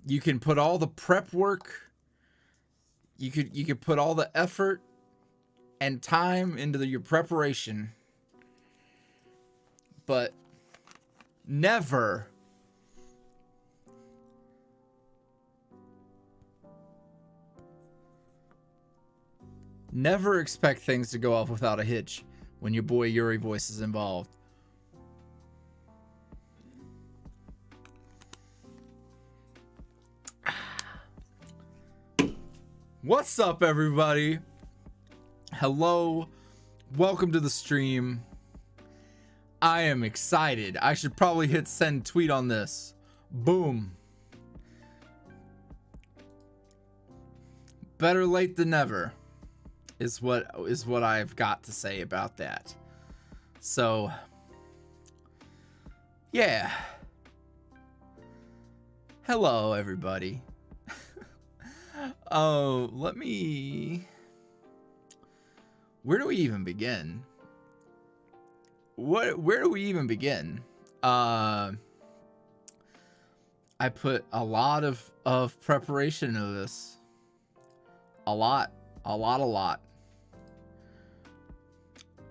You can put all the prep work. You could put all the effort and time into your preparation, but never expect things to go off without a hitch when your boy YuuriVoice is involved. What's up, everybody? Hello, welcome to the stream. I am excited. I should probably hit send tweet on this. Boom. Better late than never is what I've got to say about that. So, yeah. Hello, everybody. Oh, let me... Where do we even begin? Where do we even begin? I put a lot of preparation into this. A lot.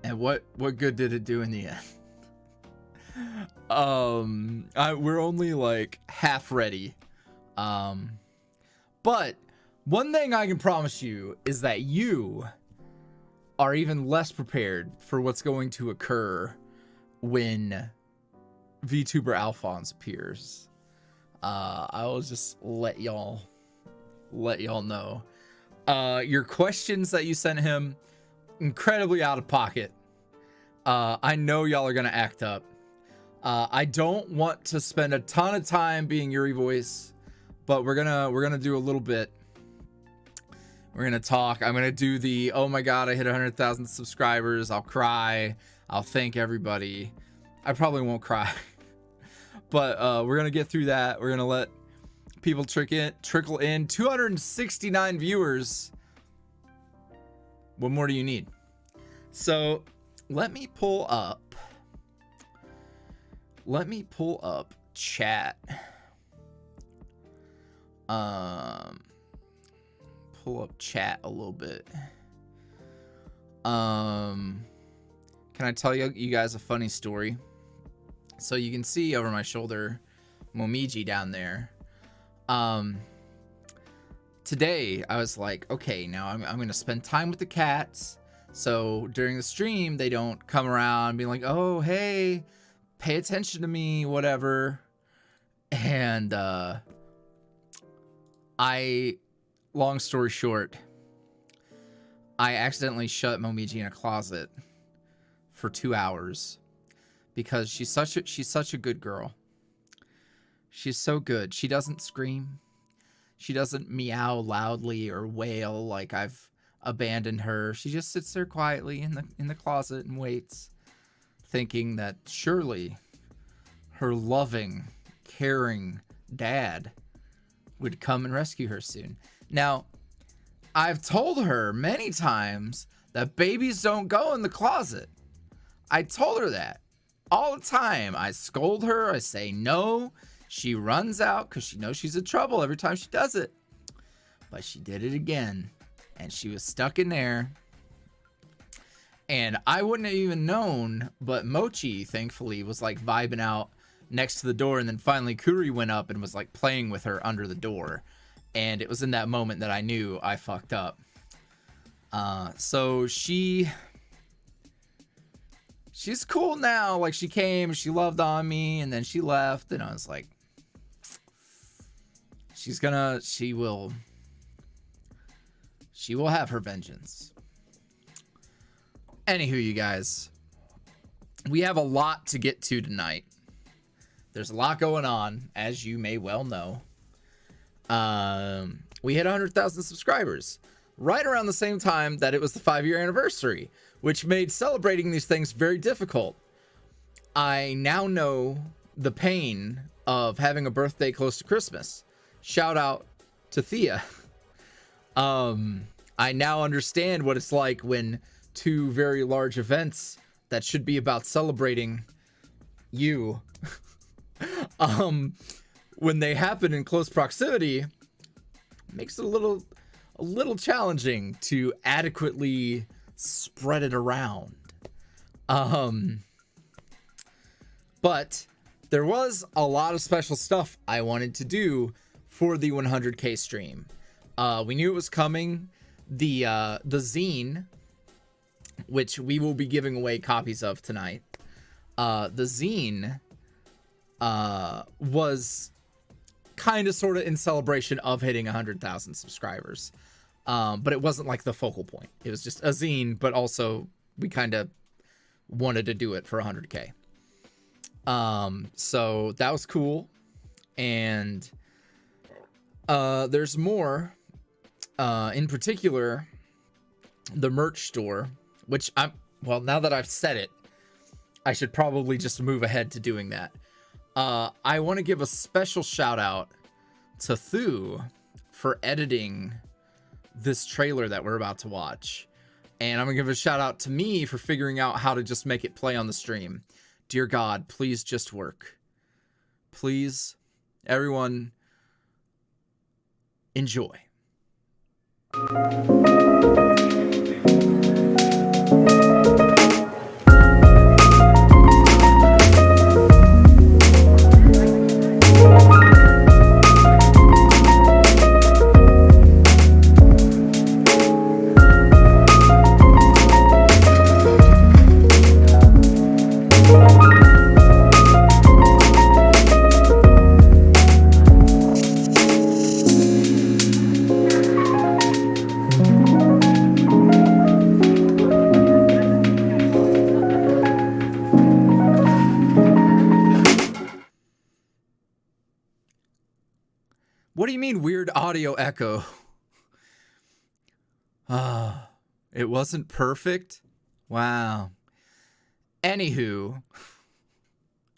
And what good did it do in the end? We're only like half ready. But one thing I can promise you is that you are even less prepared for what's going to occur when Vtuber Alphonse appears. I will just let y'all know. Your questions that you sent him, incredibly out of pocket. I know y'all are gonna act up. I don't want to spend a ton of time being YuuriVoice, but we're gonna do a little bit. We're gonna talk. I'm gonna do the, oh my god, I hit 100,000 subscribers. I'll cry. I'll thank everybody. I probably won't cry, but we're gonna get through that. We're gonna let people trickle in. 269 viewers. What more do you need? So let me pull up chat. Pull up chat a little bit. Can I tell you guys a funny story? So you can see over my shoulder Momiji down there. Today I was like, okay, now I'm gonna spend time with the cats, so during the stream they don't come around being like, oh hey, pay attention to me, whatever. And long story short, I accidentally shut Momiji in a closet for 2 hours because she's such a good girl. She's so good. She doesn't scream. She doesn't meow loudly or wail like I've abandoned her. She just sits there quietly in the closet and waits, thinking that surely her loving, caring dad would come and rescue her soon. Now, I've told her many times that babies don't go in the closet. I told her that all the time. I scold her. I say no. She runs out because she knows she's in trouble every time she does it. But she did it again, and she was stuck in there. And I wouldn't have even known, but Mochi, thankfully, was like vibing out next to the door, and then finally Kuri went up and was like playing with her under the door. And it was in that moment that I knew I fucked up. So she's cool now. Like, she came, she loved on me, and then she left, and I was like, she will have her vengeance. Anywho, you guys, we have a lot to get to tonight. There's a lot going on, as you may well know. We hit 100,000 subscribers right around the same time that it was the 5-year anniversary, which made celebrating these things very difficult. I now know the pain of having a birthday close to Christmas. Shout out to Thea. I now understand what it's like when two very large events that should be about celebrating you when they happen in close proximity, makes it a little challenging to adequately spread it around. But there was a lot of special stuff I wanted to do for the 100K stream. We knew it was coming. The zine, which we will be giving away copies of tonight. The zine was kind of sort of in celebration of hitting 100,000 subscribers. But it wasn't like the focal point. It was just a zine, but also we kind of wanted to do it for 100K. So that was cool. And there's more. In particular, the merch store, which now that I've said it, I should probably just move ahead to doing that. I want to give a special shout out to Thu for editing this trailer that we're about to watch. And I'm gonna give a shout out to me for figuring out how to just make it play on the stream. Dear God, please just work. Please, everyone, enjoy. What do you mean weird audio echo? It wasn't perfect? Wow. Anywho,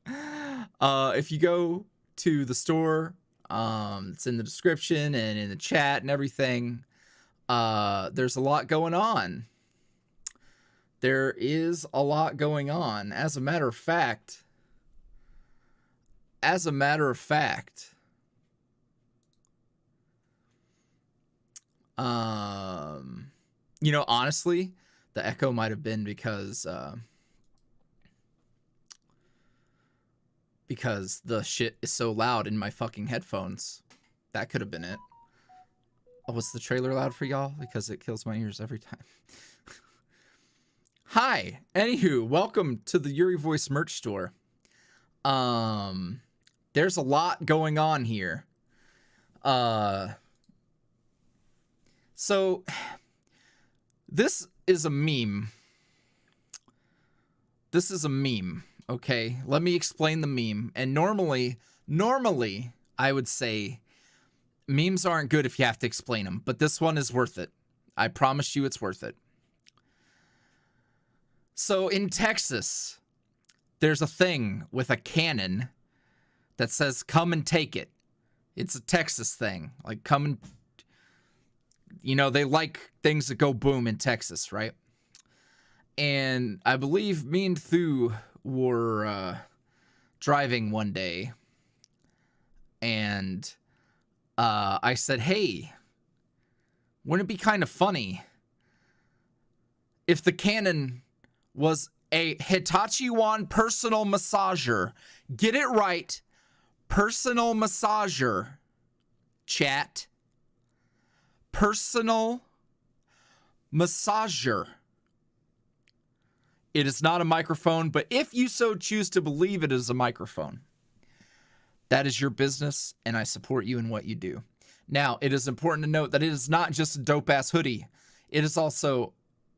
if you go to the store, it's in the description and in the chat and everything. There's a lot going on. There is a lot going on. As a matter of fact, you know, honestly, the echo might have been because the shit is so loud in my fucking headphones. That could have been it. Oh, was the trailer loud for y'all? Because it kills my ears every time. Hi. Anywho, welcome to the YuuriVoice merch store. There's a lot going on here. So this is a meme. This is a meme, okay? Let me explain the meme. And normally I would say memes aren't good if you have to explain them, but this one is worth it. I promise you it's worth it. So in Texas, there's a thing with a cannon that says, "Come and take it." It's a Texas thing. Like, come and... You know, they like things that go boom in Texas, right? And I believe me and Thu were driving one day. And I said, hey, wouldn't it be kind of funny if the cannon was a Hitachi Wan personal massager? Get it right. Personal massager. Chat. Personal massager. It is not a microphone, but if you so choose to believe it is a microphone, that is your business, and I support you in what you do. Now, it is important to note that it is not just a dope-ass hoodie. It is also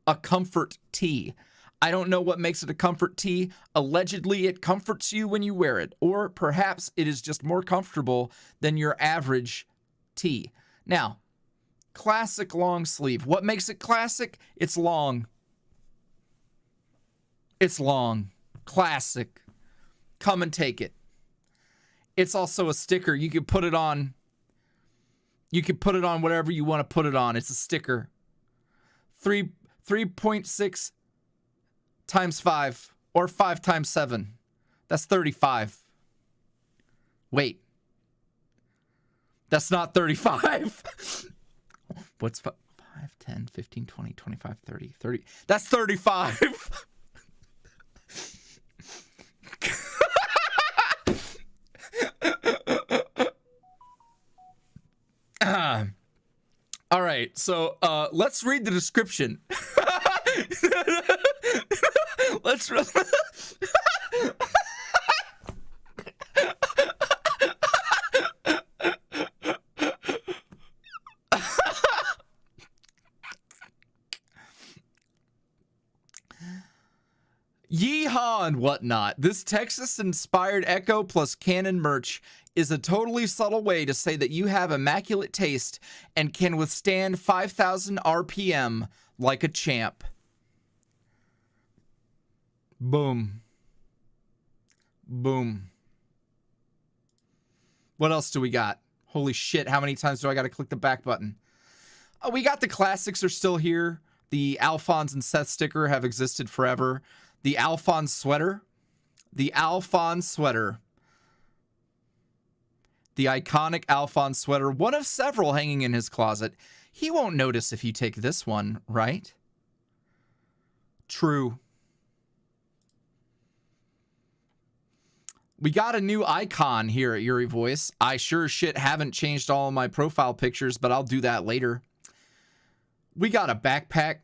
a comfort tee. I don't know what makes it a comfort tee. Allegedly, it comforts you when you wear it, or perhaps it is just more comfortable than your average tee. Now, classic long sleeve. What makes it classic? It's long. It's long. Classic. Come and take it. It's also a sticker. You can put it on. You can put it on whatever you want to put it on. It's a sticker. 3.6 times 5 or 5 times 7. That's 35. Wait. That's not 35. What's 5, 10, 15, 20, 25, 30, 30? That's 35. All right, so let's read the description. Let's Yeehaw and whatnot. This Texas-inspired Echo plus Canon merch is a totally subtle way to say that you have immaculate taste and can withstand 5,000 RPM like a champ. Boom. Boom. What else do we got? Holy shit, how many times do I got to click the back button? Oh, we got the classics are still here. The Alphonse and Seth sticker have existed forever. The Alphonse sweater. The Alphonse sweater. The iconic Alphonse sweater. One of several hanging in his closet. He won't notice if you take this one, right? True. We got a new icon here at YuuriVoice. I sure as shit haven't changed all of my profile pictures, but I'll do that later. We got a backpack.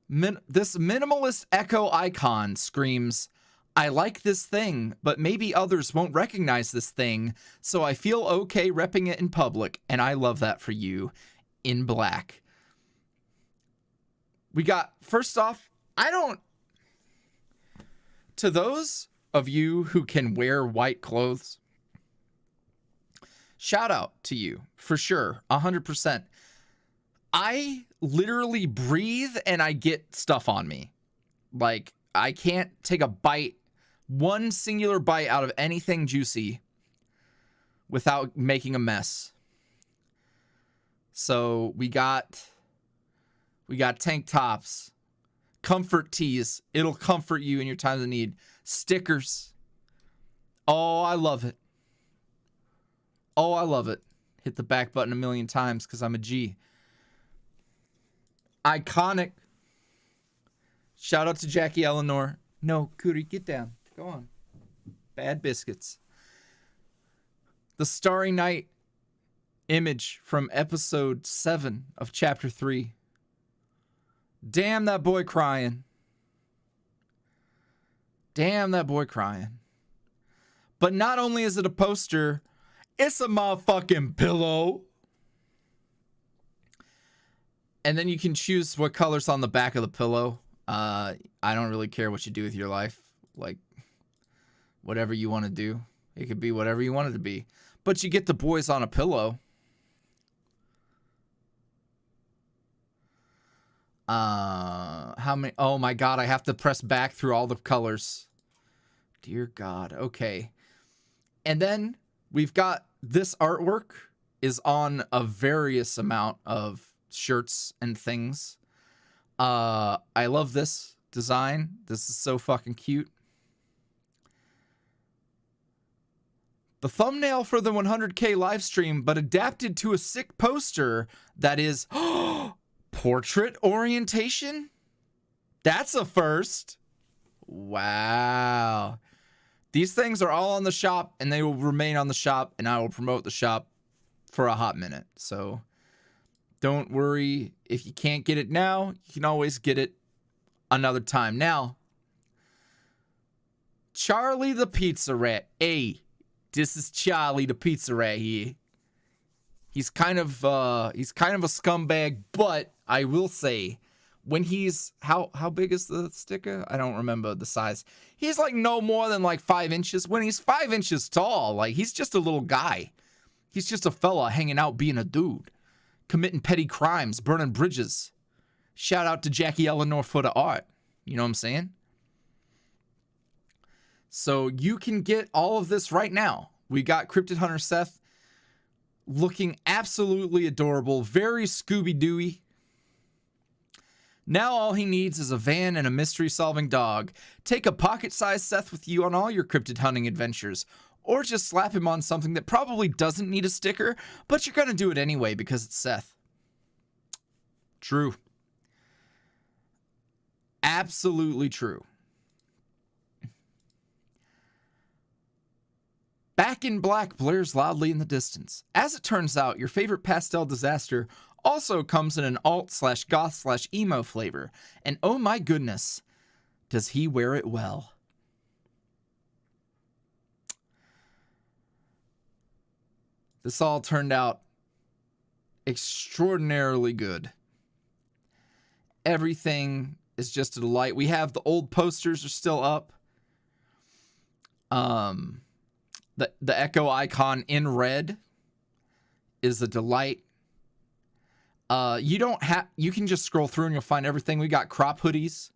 This minimalist Echo icon screams, I like this thing, but maybe others won't recognize this thing, so I feel okay repping it in public, and I love that for you, in black. We got, first off, to those of you who can wear white clothes, shout out to you, for sure, 100%. I literally breathe and I get stuff on me. Like, I can't take a bite, one singular bite out of anything juicy without making a mess. So we got tank tops, comfort tees. It'll comfort you in your times of need. Stickers. Oh, I love it. Oh, I love it. Hit the back button a million times because I'm a G. Iconic. Shout out to Jackie Eleanor. No, Cootie, get down. Go on. Bad biscuits. The Starry Night image from episode 7 of chapter 3. Damn that boy crying. Damn that boy crying. But not only is it a poster, it's a motherfucking pillow. And then you can choose what color's on the back of the pillow. I don't really care what you do with your life. Like, whatever you want to do. It could be whatever you want it to be. But you get the boys on a pillow. How many? Oh my God, I have to press back through all the colors. Dear God. Okay. And then we've got this artwork is on a various amount of shirts and things. I love this design. This is so fucking cute. The thumbnail for the 100K live stream, but adapted to a sick poster that is portrait orientation. That's a first. Wow. These things are all on the shop and they will remain on the shop, and I will promote the shop for a hot minute. So don't worry if you can't get it now. You can always get it another time. Now, Charlie the Pizza Rat. Hey, this is Charlie the Pizza Rat here. He's kind of a scumbag, but I will say, when he's how big is the sticker? I don't remember the size. He's like no more than like 5 inches. When he's 5 inches tall, like he's just a little guy. He's just a fella hanging out, being a dude, committing petty crimes, burning bridges. Shout out to Jackie Eleanor for the art. You know what I'm saying? So you can get all of this right now. We got Cryptid Hunter Seth looking absolutely adorable, very Scooby-Dooey. Now all he needs is a van and a mystery-solving dog. Take a pocket-sized Seth with you on all your cryptid hunting adventures. or just slap him on something that probably doesn't need a sticker, but you're going to do it anyway because it's Seth. True. Absolutely true. Back in Black blares loudly in the distance. As it turns out, your favorite pastel disaster also comes in an alt/goth/emo flavor. And oh my goodness, does he wear it well. This all turned out extraordinarily good. Everything is just a delight. We have the old posters are still up. The Echo icon in red is a delight. You can just scroll through and you'll find everything. We got crop hoodies.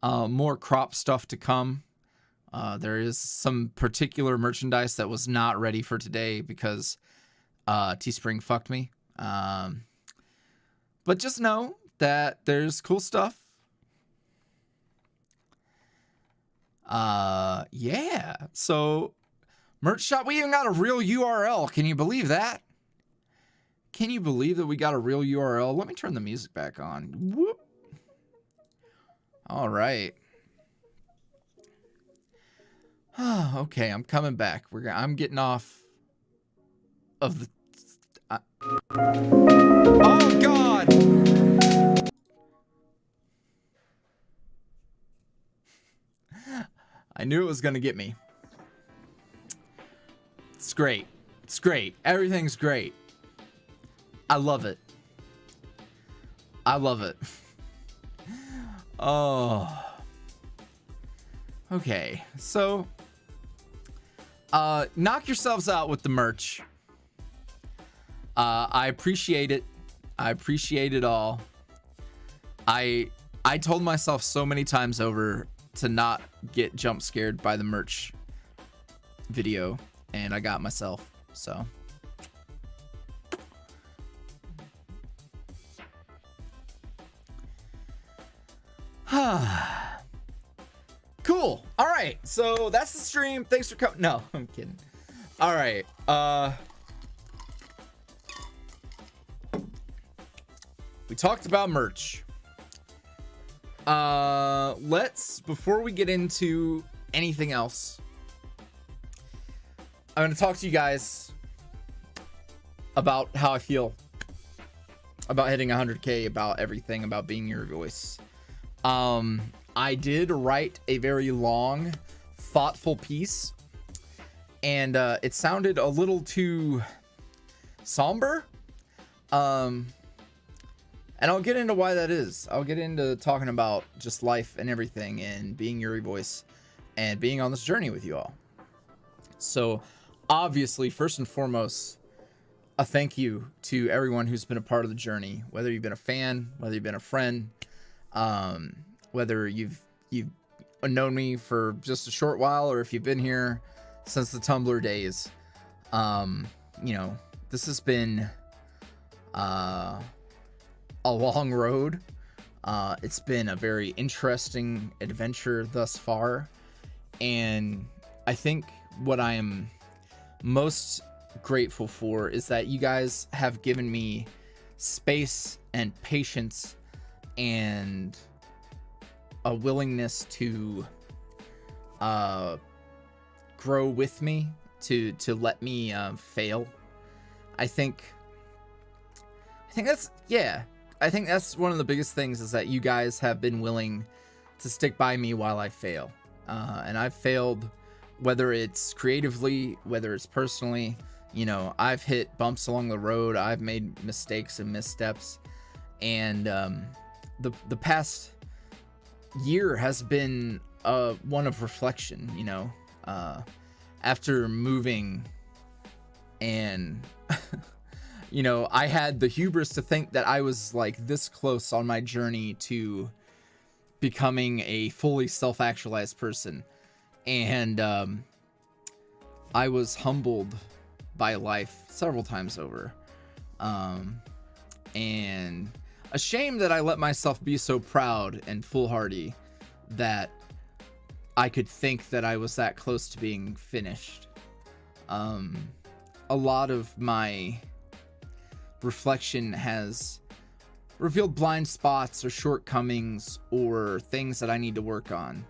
More crop stuff to come. There is some particular merchandise that was not ready for today because Teespring fucked me. But just know that there's cool stuff. Yeah. So merch shop, we even got a real URL. Can you believe that? Can you believe that we got a real URL? Let me turn the music back on. Whoop. All right. Okay, I'm coming back. I'm getting off of the... Oh, God! I knew it was going to get me. It's great. It's great. Everything's great. I love it. I love it. Oh. Okay, so knock yourselves out with the merch. I appreciate it. I appreciate it all. I told myself so many times over to not get jump scared by the merch video, and I got myself, so. Cool. All right, so that's the stream. Thanks for coming. No, I'm kidding. All right. We talked about merch. Before we get into anything else, I'm going to talk to you guys about how I feel about hitting 100K, about everything, about being YuuriVoice. I did write a very long, thoughtful piece, and it sounded a little too somber. And I'll get into why that is. I'll get into talking about just life and everything and being YuuriVoice and being on this journey with you all. So obviously, first and foremost, a thank you to everyone who's been a part of the journey, whether you've been a fan, whether you've been a friend, whether you've known me for just a short while, or if you've been here since the Tumblr days. You know, this has been a long road. It's been a very interesting adventure thus far, and I think what I am most grateful for is that you guys have given me space and patience and a willingness to grow with me, to let me fail. I think that's, yeah, I think that's one of the biggest things, is that you guys have been willing to stick by me while I fail. And I've failed, whether it's creatively, whether it's personally. You know, I've hit bumps along the road. I've made mistakes and missteps. And the past year has been one of reflection, you know. After moving and... You know, I had the hubris to think that I was like this close on my journey to becoming a fully self-actualized person. And I was humbled by life several times over. And ashamed that I let myself be so proud and foolhardy that I could think that I was that close to being finished. A lot of my reflection has revealed blind spots or shortcomings or things that I need to work on,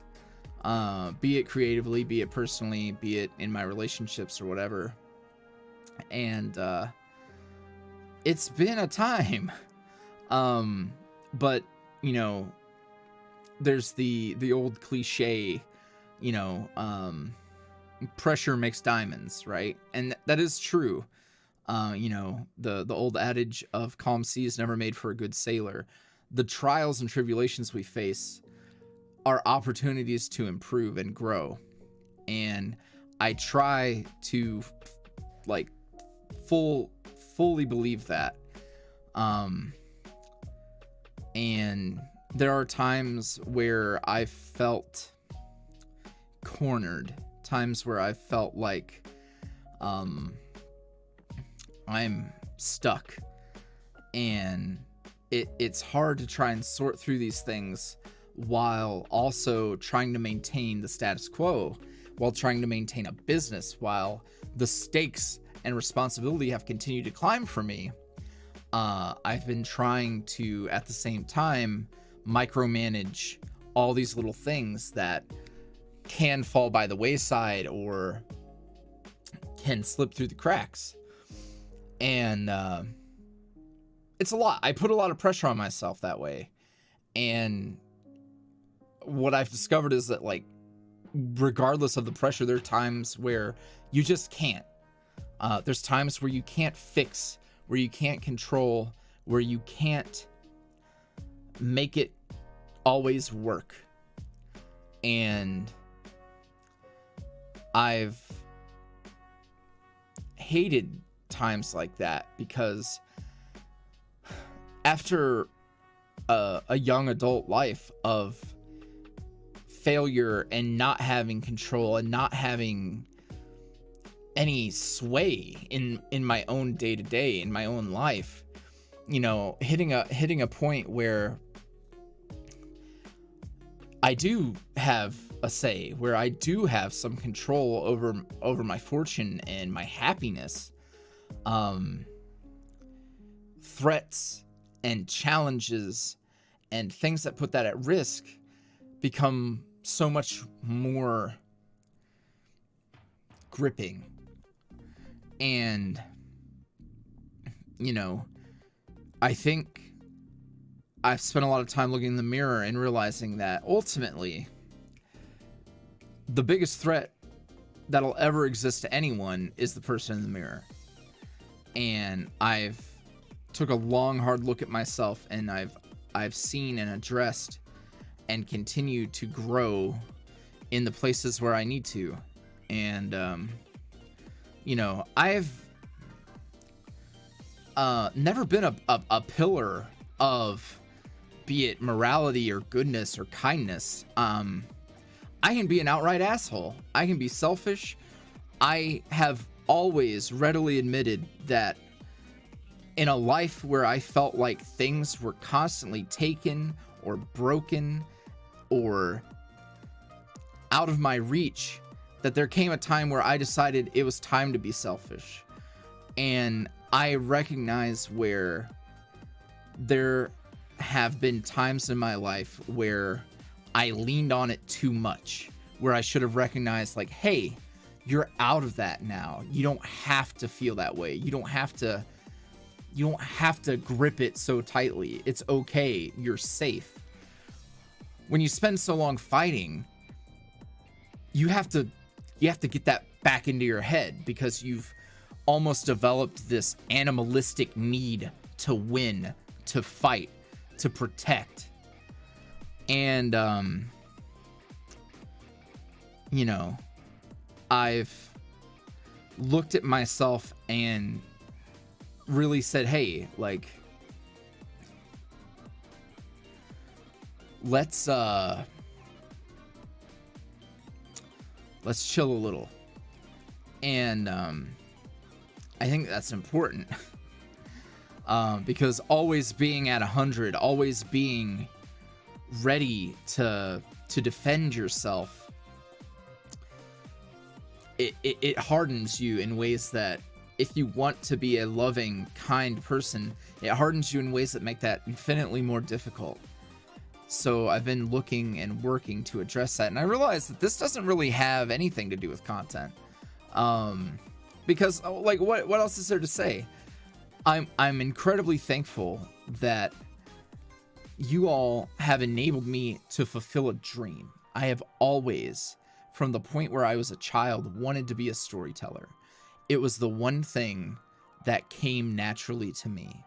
be it creatively, be it personally, be it in my relationships or whatever. And it's been a time. But you know, there's the old cliche, you know, pressure makes diamonds, right? And that is true. You know, the old adage of calm seas never made for a good sailor. The trials and tribulations we face are opportunities to improve and grow. And I try to like fully believe that. And there are times where I felt cornered, times where I felt like I'm stuck, and it's hard to try and sort through these things while also trying to maintain the status quo, while trying to maintain a business, while the stakes and responsibility have continued to climb for me. I've been trying to, at the same time, micromanage all these little things that can fall by the wayside or can slip through the cracks. And it's a lot. I put a lot of pressure on myself that way. And what I've discovered is that, like, regardless of the pressure, there are times where you just can't. There's times where you can't fix, where you can't control, where you can't make it always work. And I've hated times like that, because after a young adult life of failure and not having control and not having any sway in my own day-to-day, in my own life, you know, hitting a point where I do have a say, where I do have some control over my fortune and my happiness. Threats and challenges and things that put that at risk become so much more gripping. And, you know, I think I've spent a lot of time looking in the mirror and realizing that ultimately the biggest threat that'll ever exist to anyone is the person in the mirror. And I've took a long, hard look at myself, and I've seen and addressed and continue to grow in the places where I need to. And, you know, I've never been a pillar of, be it morality or goodness or kindness. I can be an outright asshole. I can be selfish. I have always readily admitted that in a life where I felt like things were constantly taken or broken or out of my reach, that there came a time where I decided it was time to be selfish. And I recognize where there have been times in my life where I leaned on it too much, where I should have recognized, like, hey, you're out of that now. You don't have to feel that way. You don't have to grip it so tightly. It's okay. You're safe. When you spend so long fighting, you have to get that back into your head, because you've almost developed this animalistic need to win, to fight, to protect. And you know, I've looked at myself and really said, hey, like, let's chill a little. And I think that's important. Because always being at 100, always being ready to defend yourself it hardens you in ways that, if you want to be a loving, kind person, it hardens you in ways that make that infinitely more difficult. So I've been looking and working to address that, and I realized that this doesn't really have anything to do with content, because like what else is there to say? I'm incredibly thankful that you all have enabled me to fulfill a dream. I have always, from the point where I was a child, wanted to be a storyteller. It was the one thing that came naturally to me.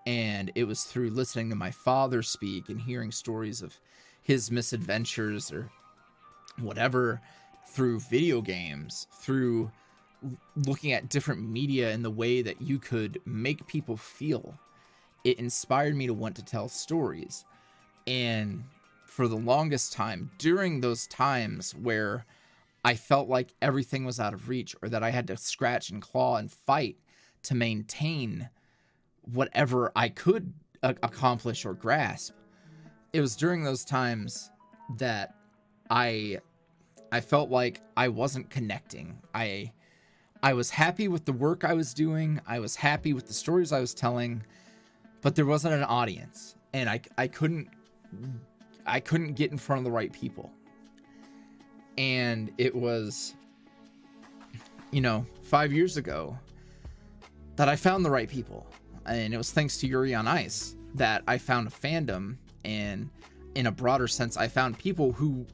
And it was through listening to my father speak and hearing stories of his misadventures or whatever, through video games, through looking at different media and the way that you could make people feel. It inspired me to want to tell stories. And for the longest time, during those times where I felt like everything was out of reach, or that I had to scratch and claw and fight to maintain whatever I could accomplish or grasp, it was during those times that I felt like I wasn't connecting. I was happy with the work I was doing. I was happy with the stories I was telling, but there wasn't an audience, and I couldn't get in front of the right people. And it was, 5 years ago that I found the right people. And it was thanks to Yuri on Ice that I found a fandom, and in a broader sense, I found people who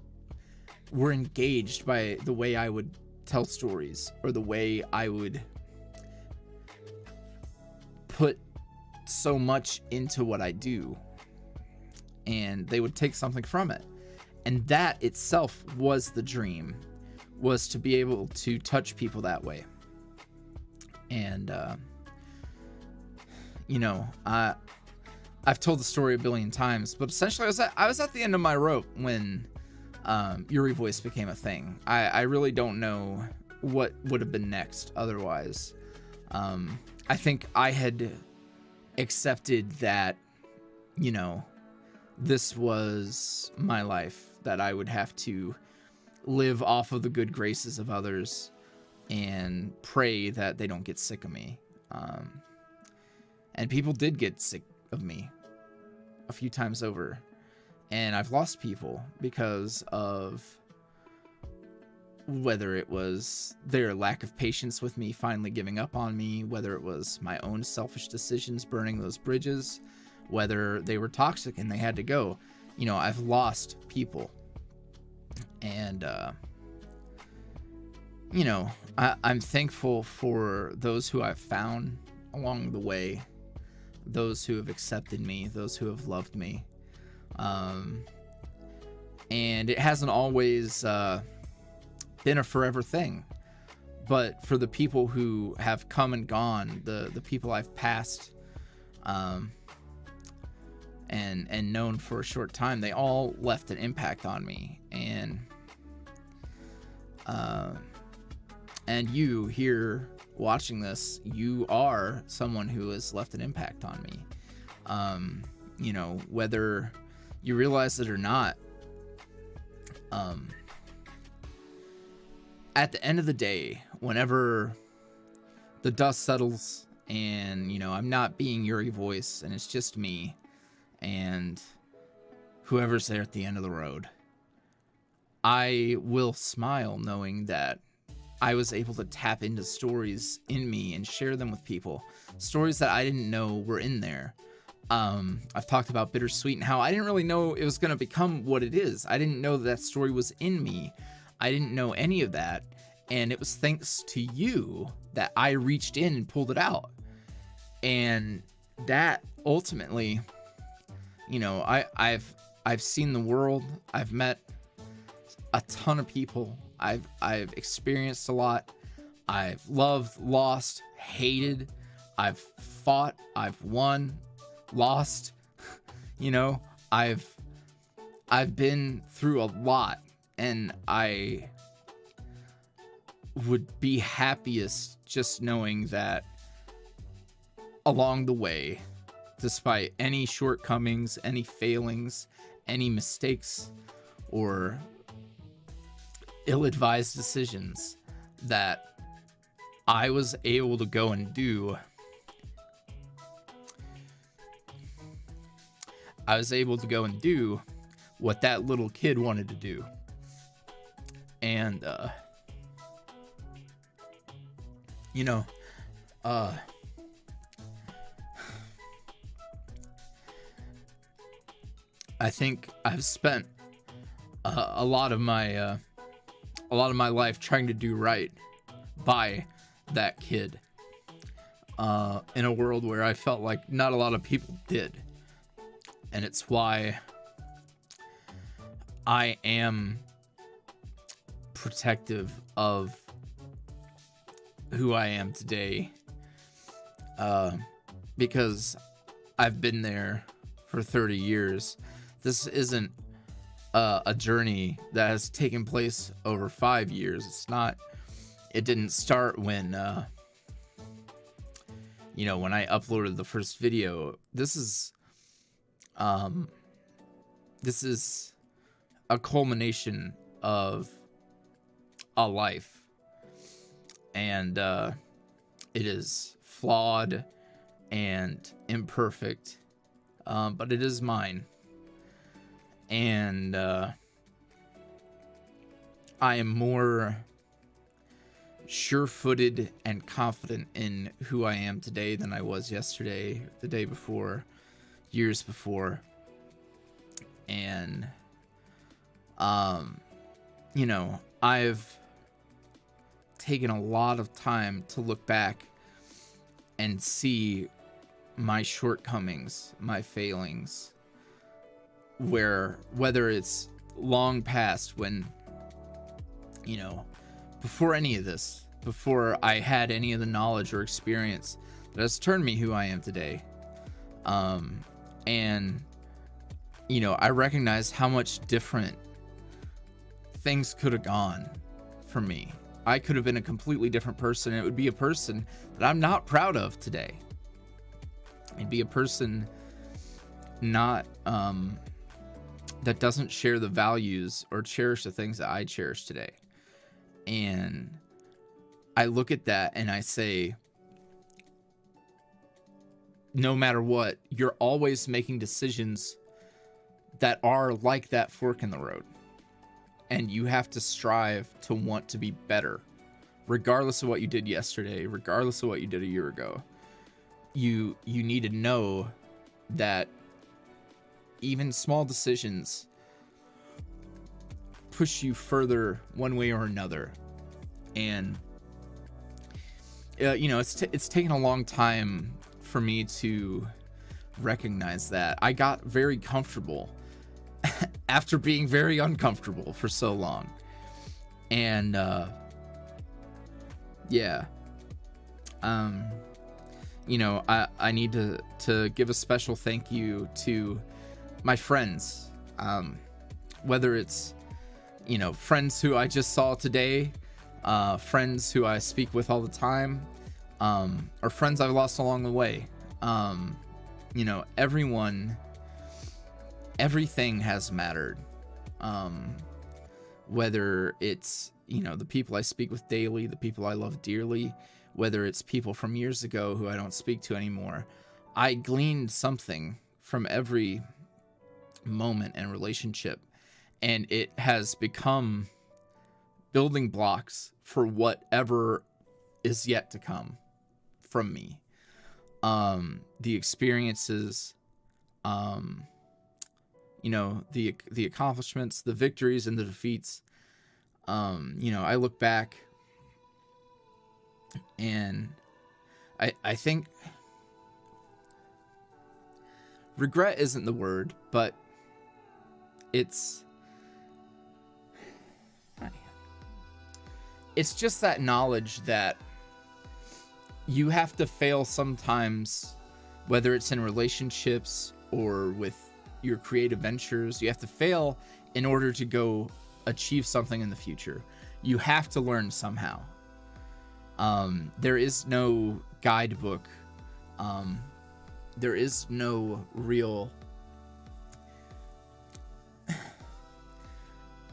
were engaged by the way I would tell stories, or the way I would put so much into what I do, and they would take something from it. And that itself was the dream, was to be able to touch people that way. And I've told the story a billion times, but essentially I was at the end of my rope when YuuriVoice became a thing. I really don't know what would have been next otherwise. I think I had accepted that, this was my life, that I would have to live off of the good graces of others and pray that they don't get sick of me. And people did get sick of me a few times over. And I've lost people because of whether it was their lack of patience with me finally giving up on me, whether it was my own selfish decisions burning those bridges, whether they were toxic and they had to go. I've lost people. And, I'm thankful for those who I've found along the way, those who have accepted me, those who have loved me. And it hasn't always been a forever thing, but for the people who have come and gone, the people I've passed and known for a short time, they all left an impact on me. And you here watching this, you are someone who has left an impact on me. Whether you realize it or not, at the end of the day, whenever the dust settles and, I'm not being YuuriVoice and it's just me and whoever's there at the end of the road, I will smile knowing that I was able to tap into stories in me and share them with people. Stories that I didn't know were in there. I've talked about Bittersweet and how I didn't really know it was going to become what it is. I didn't know that story was in me. I didn't know any of that. And it was thanks to you that I reached in and pulled it out. And that ultimately, I've seen the world. I've met a ton of people. I've experienced a lot. I've loved, lost, hated. I've fought. I've won, lost. I've been through a lot, and I would be happiest just knowing that along the way, despite any shortcomings, any failings, any mistakes, or ill-advised decisions, that I was able to go and do. I was able to go and do what that little kid wanted to do. And, you know, I think I've spent a lot of my life trying to do right by that kid, in a world where I felt like not a lot of people did. And it's why I am protective of who I am today, because I've been there for 30 years. This isn't a journey that has taken place over 5 years. It didn't start when when I uploaded the first video. This is a culmination of a life, and it is flawed and imperfect, but it is mine. And I am more sure-footed and confident in who I am today than I was yesterday, the day before, years before. And I've taken a lot of time to look back and see my shortcomings, my failings, whether it's long past when, before any of this, before I had any of the knowledge or experience that has turned me who I am today. And I recognize how much different things could have gone for me. I could have been a completely different person, and it would be a person that I'm not proud of today. It'd be a person not that doesn't share the values or cherish the things that I cherish today. And I look at that and I say, no matter what, you're always making decisions that are like that fork in the road. And you have to strive to want to be better, regardless of what you did yesterday, regardless of what you did a year ago. You need to know that even small decisions push you further one way or another. And it's taken a long time for me to recognize that. I got very comfortable after being very uncomfortable for so long. And I need to give a special thank you to my friends, whether it's friends who I just saw today, friends who I speak with all the time, or friends I've lost along the way. Everything has mattered, whether it's the people I speak with daily, the people I love dearly, whether it's people from years ago who I don't speak to anymore. I gleaned something from every moment and relationship, and it has become building blocks for whatever is yet to come from me. The experiences, the accomplishments, the victories and the defeats. I look back and I think regret isn't the word, but it's just that knowledge that you have to fail sometimes, whether it's in relationships or with your creative ventures. You have to fail in order to go achieve something in the future. You have to learn somehow. There is no guidebook. There is no real,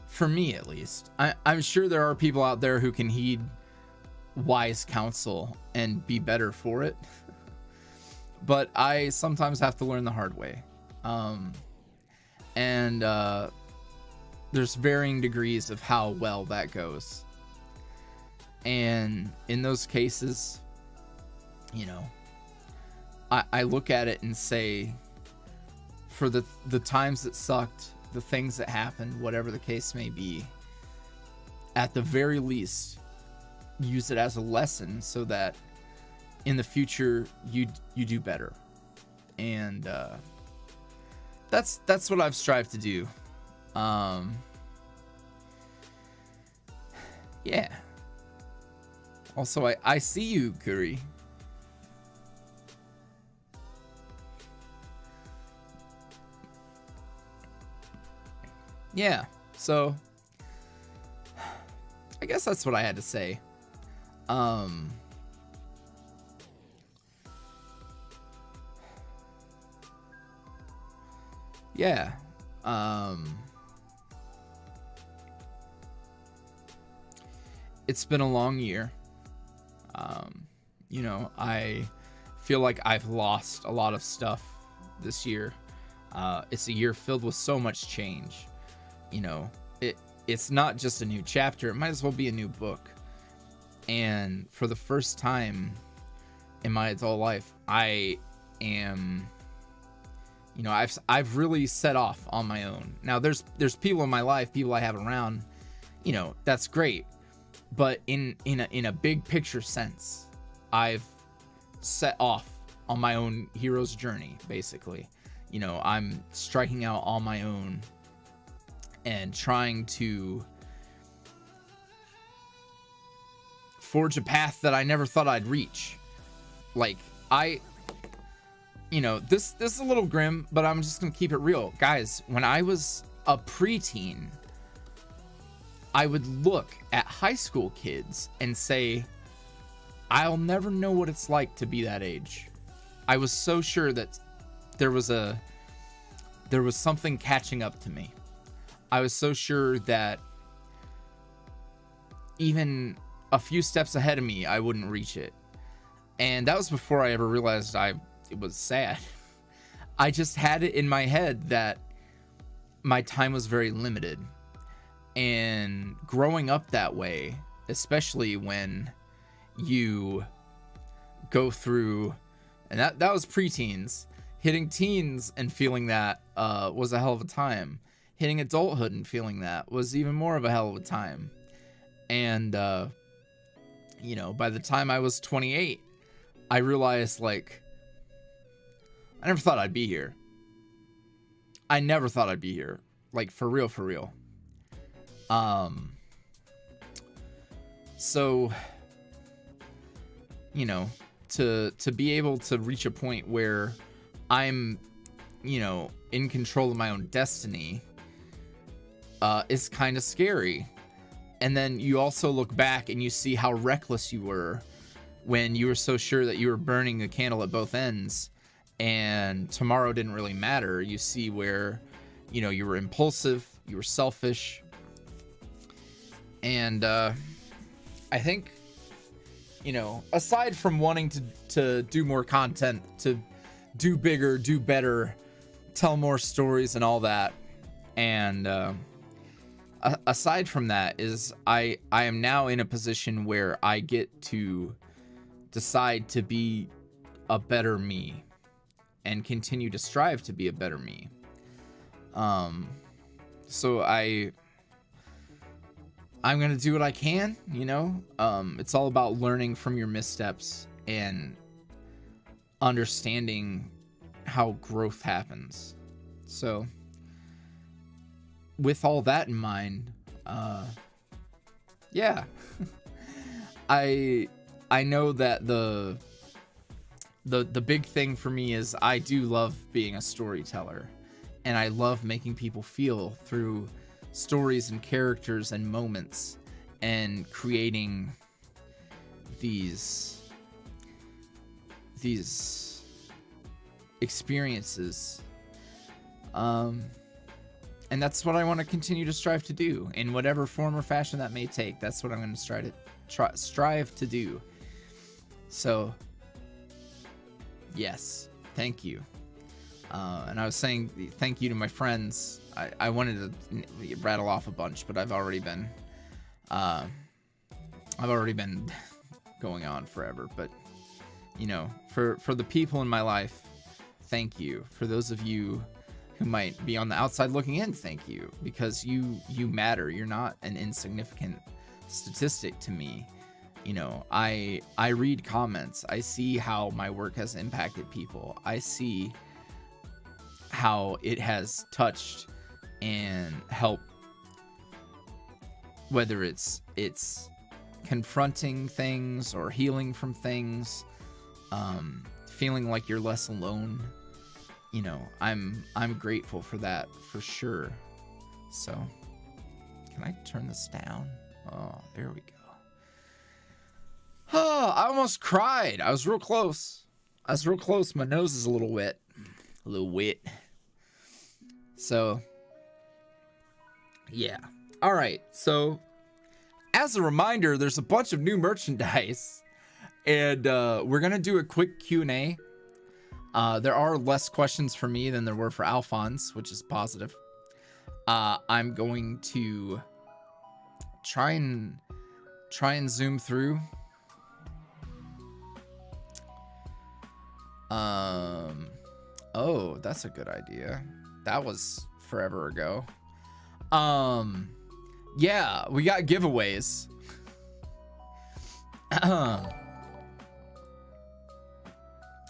for me at least. I'm sure there are people out there who can heed wise counsel and be better for it. But I sometimes have to learn the hard way. And there's varying degrees of how well that goes. And in those cases, you know, I look at it and say, for the times that sucked, the things that happened, whatever the case may be, at the very least, use it as a lesson so that in the future you do better. And that's what I've strived to do. Yeah. Also, I see you, Kuri. Yeah, so I guess that's what I had to say. Yeah. It's been a long year. You know, I feel like I've lost a lot of stuff this year. It's a year filled with so much change. You know, it's not just a new chapter. It might as well be a new book. And for the first time in my adult life, I am, you know, I've really set off on my own. Now there's people in my life, people I have around, you know, that's great. But in a big picture sense, I've set off on my own hero's journey, basically. You know, I'm striking out on my own and trying to forge a path that I never thought I'd reach. Like, you know, this is a little grim, but I'm just gonna keep it real. Guys, when I was a preteen, I would look at high school kids and say, I'll never know what it's like to be that age. I was so sure that there was something catching up to me. I was so sure that even a few steps ahead of me, I wouldn't reach it. And that was before I ever realized it was sad. I just had it in my head that my time was very limited. And growing up that way, especially when you go through, and that was preteens, hitting teens and feeling that was a hell of a time. Hitting adulthood and feeling that was even more of a hell of a time. And, you know, by the time I was 28, I realized, like, I never thought I'd be here. I never thought I'd be here. Like, for real, for real. So, you know, to be able to reach a point where I'm, you know, in control of my own destiny, is kind of scary. And then you also look back and you see how reckless you were when you were so sure that you were burning a candle at both ends and tomorrow didn't really matter. You see where, you know, you were impulsive, you were selfish. And I think, you know, aside from wanting to do more content, to do bigger, do better, tell more stories and all that, and aside from that is I am now in a position where I get to decide to be a better me and continue to strive to be a better me. So I'm gonna do what I can, you know. It's all about learning from your missteps and understanding how growth happens. So with all that in mind, yeah, I know that the big thing for me is I do love being a storyteller, and I love making people feel through stories and characters and moments, and creating these experiences. And that's what I want to continue to strive to do in whatever form or fashion that may take. That's what I'm going to strive to do. So, yes, thank you. And I was saying thank you to my friends. I wanted to rattle off a bunch, but I've already been going on forever. But you know, for the people in my life, thank you. For those of you who might be on the outside looking in, thank you, because you matter. You're not an insignificant statistic to me. You know, I read comments. I see how my work has impacted people. I see how it has touched and helped, whether it's confronting things or healing from things, feeling like you're less alone. You know, I'm grateful for that for sure. So, can I turn this down? Oh, there we go. Oh, I almost cried. I was real close. My nose is a little wet. A little wet. So, yeah. All right. So, as a reminder, there's a bunch of new merchandise, and we're gonna do a quick Q&A. There are less questions for me than there were for Alphonse, which is positive. I'm going to try and zoom through. Oh, that's a good idea. That was forever ago. Yeah, we got giveaways.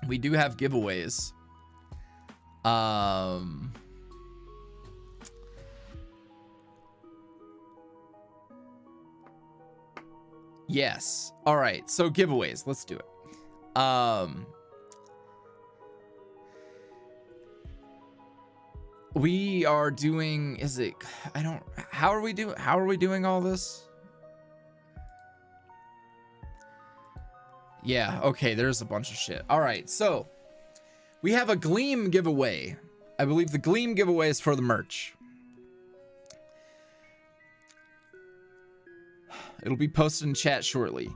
We do have giveaways. Yes. All right. So giveaways. Let's do it. We are doing, how are we doing all this? Yeah, okay, there's a bunch of shit. All right, so we have a Gleam giveaway. I believe the Gleam giveaway is for the merch. It'll be posted in chat shortly.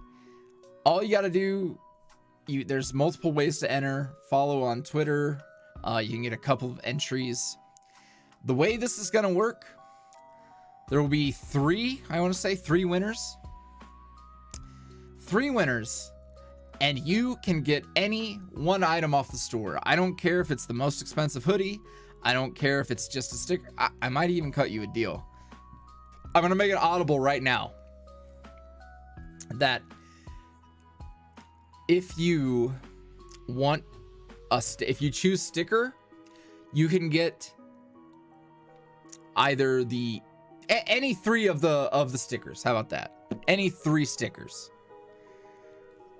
All you gotta do, there's multiple ways to enter. Follow on Twitter. You can get a couple of entries. The way this is gonna work, there will be three winners. 3 winners. And you can get any one item off the store. I don't care if it's the most expensive hoodie. I don't care if it's just a sticker. I might even cut you a deal. I'm gonna make it audible right now that if you want if you choose sticker, you can get either any 3 of the stickers. How about that? Any 3 stickers.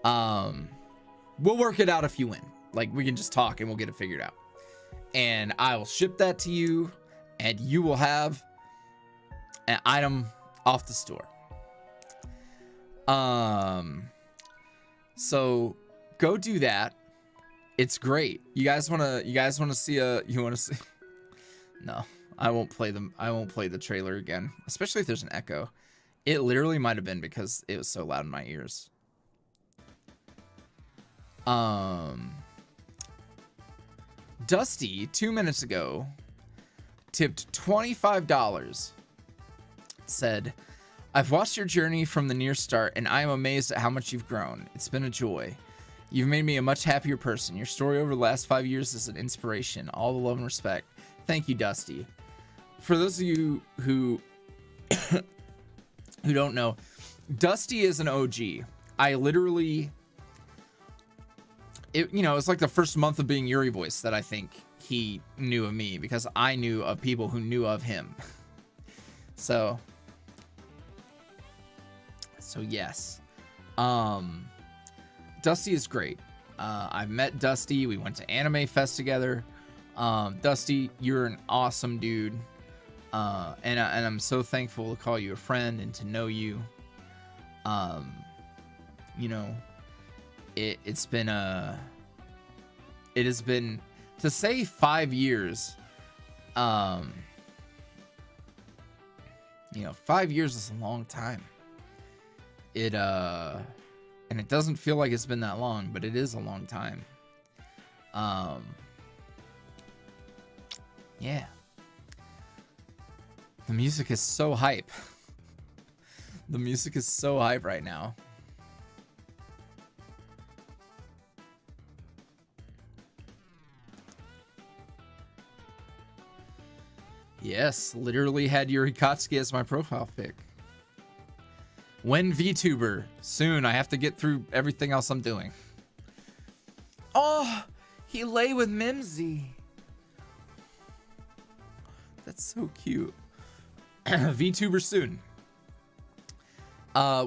We'll work it out if you win. Like, we can just talk and we'll get it figured out. And I will ship that to you, and you will have an item off the store. So go do that. It's great. You guys want to see No, I won't play the trailer again, especially if there's an echo. It literally might have been because it was so loud in my ears. Dusty 2 minutes ago tipped $25. Said, "I've watched your journey from the near start, and I am amazed at how much you've grown. It's been a joy. You've made me a much happier person. Your story over the last 5 years is an inspiration. All the love and respect." Thank you, Dusty. For those of you who who don't know, Dusty is an OG. I literally, it's like the first month of being YuuriVoice that I think he knew of me, because I knew of people who knew of him. So yes. Dusty is great. I've met Dusty. We went to Anime Fest together. Dusty, you're an awesome dude. And I'm so thankful to call you a friend and to know you. It has been, to say 5 years, You know, 5 years is a long time. And it doesn't feel like it's been that long, but it is a long time. Yeah. The music is so hype. The music is so hype right now. Yes, literally had Yurikatsuki as my profile pic. When Vtuber? Soon. I have to get through everything else I'm doing. Oh, he lay with Mimsy. That's so cute. Vtuber soon.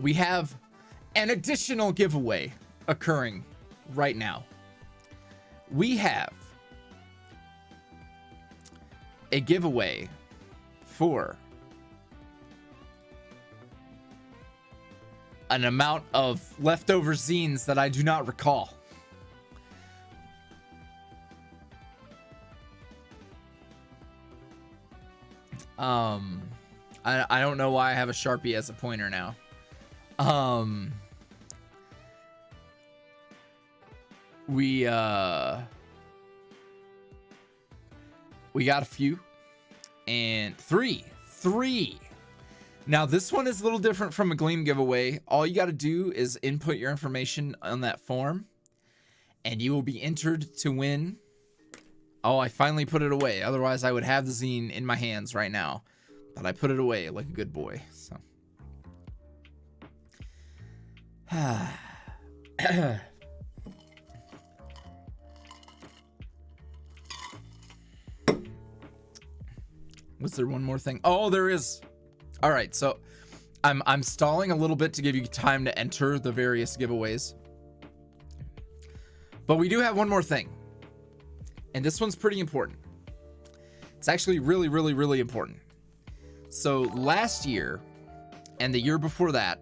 We have an additional giveaway occurring right now. We have a giveaway for an amount of leftover zines that I do not recall. I don't know why I have a Sharpie as a pointer now. We got a few, and three. Now this one is a little different from a Gleam giveaway. All you got to do is input your information on that form, and you will be entered to win. Oh, I finally put it away. Otherwise, I would have the zine in my hands right now, but I put it away like a good boy. So. Was there one more thing? Oh, there is. All right, so I'm stalling a little bit to give you time to enter the various giveaways. But we do have one more thing. And this one's pretty important. It's actually really, really, really important. So last year and the year before that,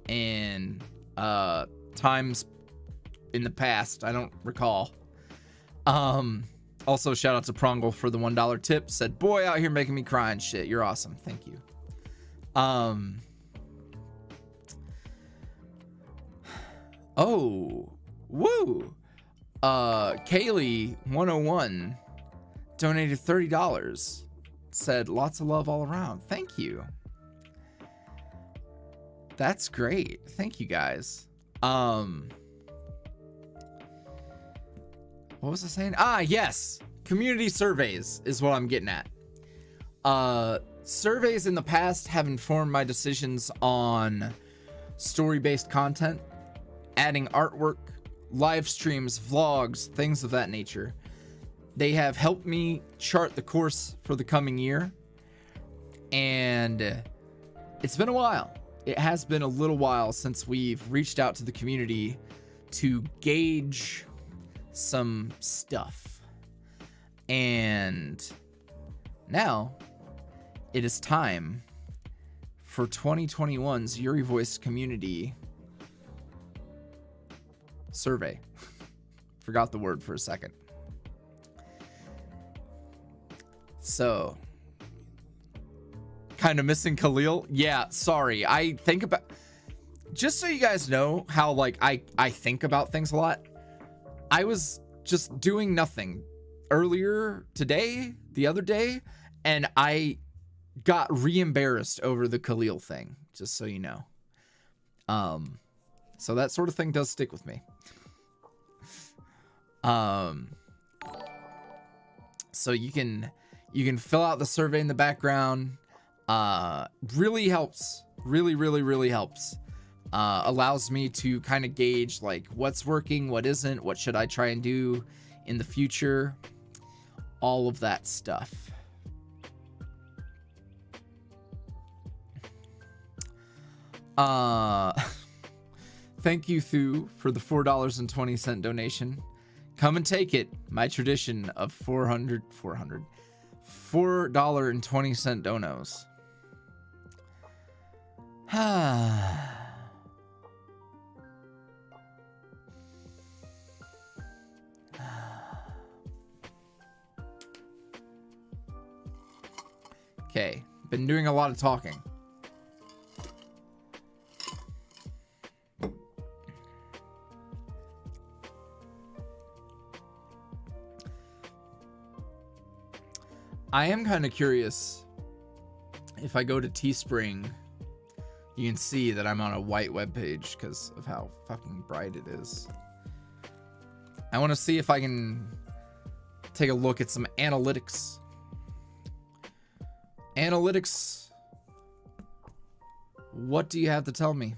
and times in the past, I don't recall. Also, shout out to Prongle for the $1 tip. Said, boy, out here making me cry and shit. You're awesome. Thank you. Oh, woo. Kaylee 101 donated $30. Said, lots of love all around. Thank you. That's great. Thank you, guys. What was I saying? Yes. Community surveys is what I'm getting at. Surveys in the past have informed my decisions on story-based content, adding artwork, live streams, vlogs, things of that nature. They have helped me chart the course for the coming year. And it's been a while. It has been a little while since we've reached out to the community to gauge some stuff. And now it is time for 2021's YuuriVoice community survey. Forgot the word for a second. So, kind of missing Khalil. Yeah, sorry. I think about, just so you guys know how like I think about things a lot. I was just doing nothing earlier today, the other day, and I got re-embarrassed over the Khalil thing, just so you know. So that sort of thing does stick with me. So you can fill out the survey in the background. Really helps. Really helps. Allows me to kind of gauge like what's working, what isn't, what should I try and do in the future, all of that stuff. Thank you, Thu, for the $4.20 donation. Come and take it. My tradition of $4.20 donos. Okay, Been doing a lot of talking. I am kind of curious if I go to Teespring, you can see that I'm on a white web page because of how fucking bright it is. I want to see if I can take a look at some analytics. Analytics. What do you have to tell me?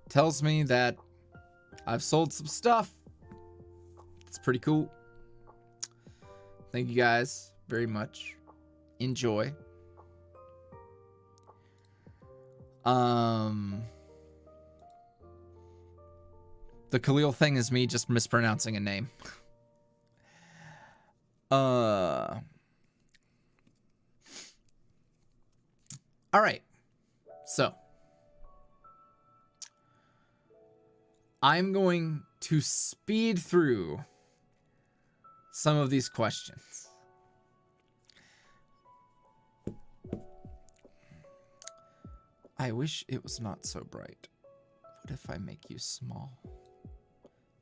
Tells me that I've sold some stuff. It's pretty cool. Thank you guys very much. Enjoy. The Khalil thing is me just mispronouncing a name. All right. So I'm going to speed through some of these questions. I wish it was not so bright. What if I make you small?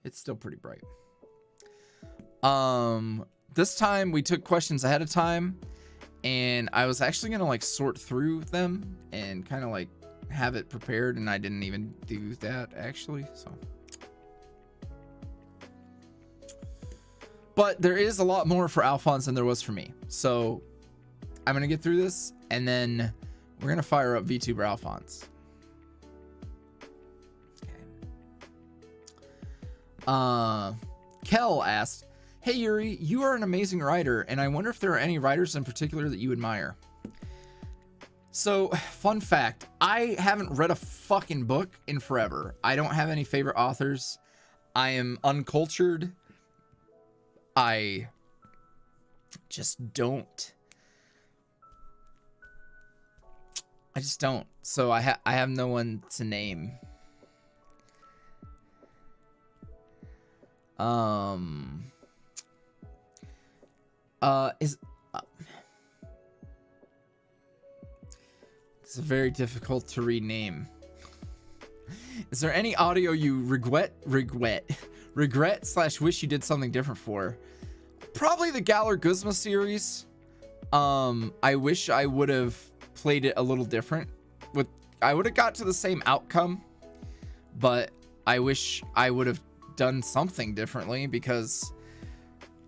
It's still pretty bright. This time we took questions ahead of time, and I was actually gonna like sort through them and kind of like have it prepared, and I didn't even do that actually, so. But there is a lot more for Alphonse than there was for me. So I'm gonna get through this, and then we're gonna fire up Vtuber Alphonse. Okay. Kel asked, "Hey Yuri, you are an amazing writer, and I wonder if there are any writers in particular that you admire." So, fun fact, I haven't read a fucking book in forever. I don't have any favorite authors. I am uncultured. I just don't. So I have no one to name. It's very difficult to rename. Is there any audio you regret / wish you did something different for? Probably the Galar Guzma series. I wish I would have played it a little different. I would have got to the same outcome, but I wish I would have done something differently, because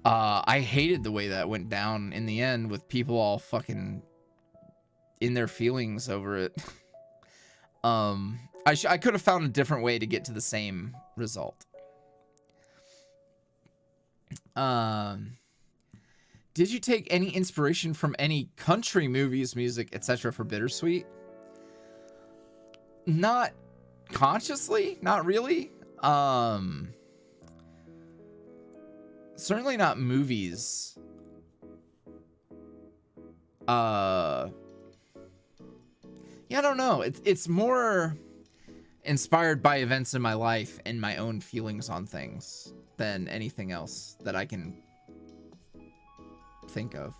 I hated the way that went down in the end, with people all fucking in their feelings over it. I could have found a different way to get to the same result. Did you take any inspiration from any country movies, music, etc. for Bittersweet? Not consciously, not really. Certainly not movies. Yeah, I don't know. It's more inspired by events in my life and my own feelings on things than anything else that I can think of.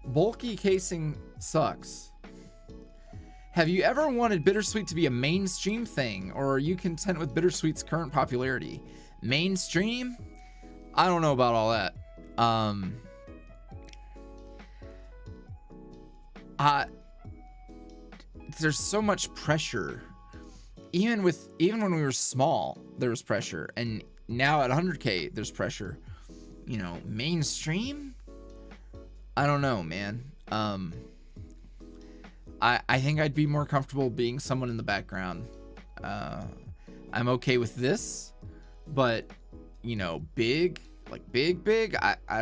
Bulky casing sucks. Have you ever wanted Bittersweet to be a mainstream thing, or are you content with Bittersweet's current popularity? Mainstream? I don't know about all that. There's so much pressure. Even when we were small, there was pressure, and now at 100K, there's pressure. You know, mainstream? I don't know, man. I think I'd be more comfortable being someone in the background. I'm okay with this, but you know, big, I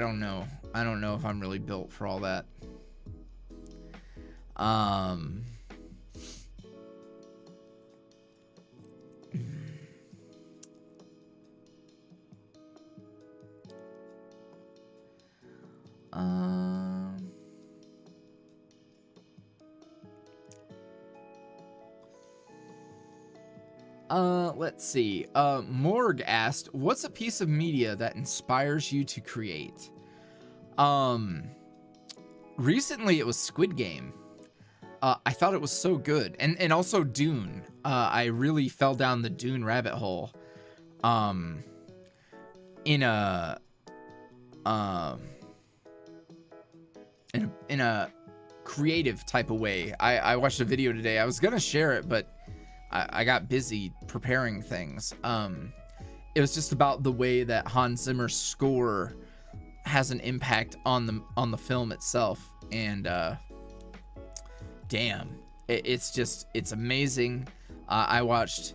don't know. I don't know if I'm really built for all that. Let's see. Morg asked, what's a piece of media that inspires you to create? Recently it was Squid Game. I thought it was so good. And also Dune. I really fell down the Dune rabbit hole. In a creative type of way. I watched a video today. I was gonna share it, but I got busy preparing things. It was just about the way that Hans Zimmer's score has an impact on the film itself, and damn, it's amazing. I watched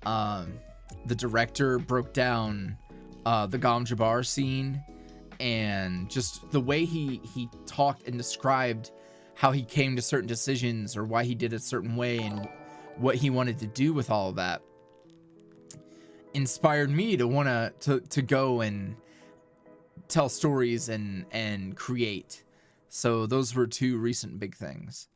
the director broke down the Gom Jabbar scene, and just the way he talked and described how he came to certain decisions or why he did it a certain way and what he wanted to do with all of that inspired me to want to go and tell stories and create. So those were two recent big things.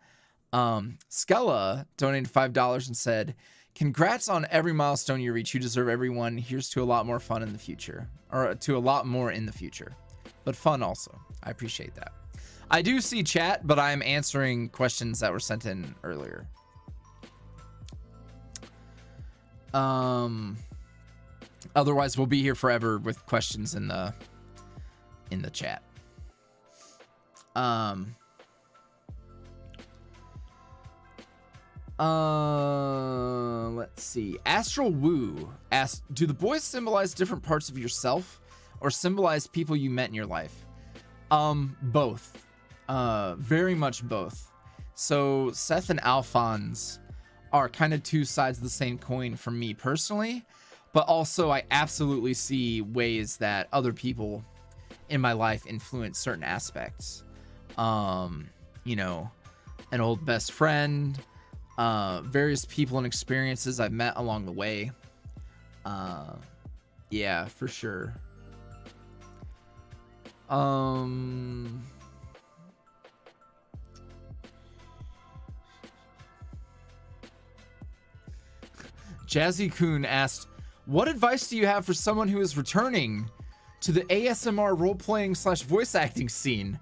Skella donated $5 and said, congrats on every milestone you reach. You deserve everyone. Here's to a lot more fun in the future, or to a lot more in the future, but fun also. I appreciate that. I do see chat, but I'm answering questions that were sent in earlier. Otherwise we'll be here forever with questions in the chat. Let's see. Astral Woo asked, do the boys symbolize different parts of yourself or symbolize people you met in your life? Both. Very much both. So Seth and Alphonse are kind of two sides of the same coin for me personally, but also I absolutely see ways that other people in my life influence certain aspects. You know, an old best friend, various people and experiences I've met along the way. Yeah, for sure. Jazzy Coon asked, what advice do you have for someone who is returning to the ASMR role-playing / voice acting scene,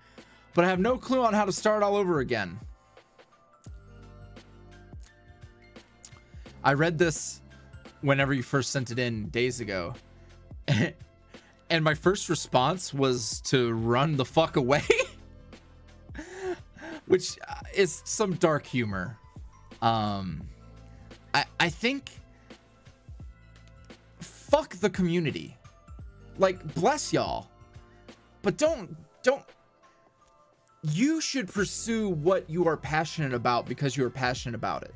but I have no clue on how to start all over again? I read this whenever you first sent it in days ago, and my first response was to run the fuck away, which is some dark humor. I think fuck the community. Like, bless y'all, but don't. You should pursue what you are passionate about because you are passionate about it.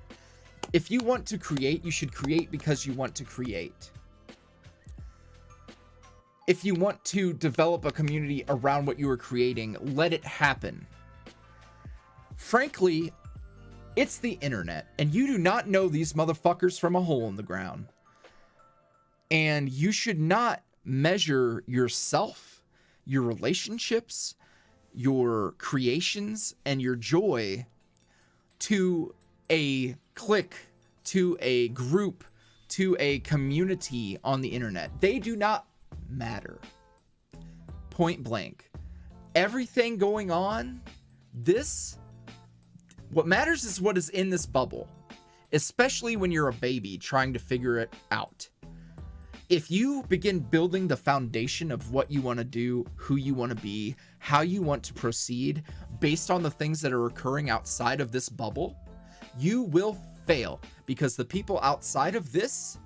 If you want to create, you should create because you want to create. If you want to develop a community around what you are creating, let it happen. Frankly, it's the internet, and you do not know these motherfuckers from a hole in the ground. And you should not measure yourself, your relationships, your creations, and your joy to a clique, to a group, to a community on the internet. They do not matter. Point blank. Everything going on, what matters is what is in this bubble, especially when you're a baby trying to figure it out. If you begin building the foundation of what you want to do, who you want to be, how you want to proceed based on the things that are occurring outside of this bubble, you will fail, because the people outside of this,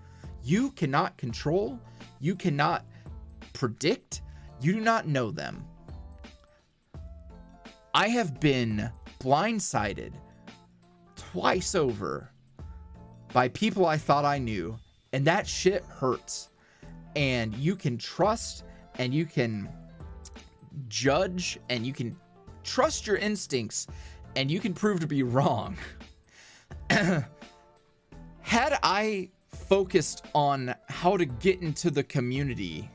you cannot control, you cannot predict, you do not know them. I have been blindsided twice over by people I thought I knew, and that shit hurts. And you can trust, and you can judge, and you can trust your instincts, and you can prove to be wrong. Had I focused on how to get into the community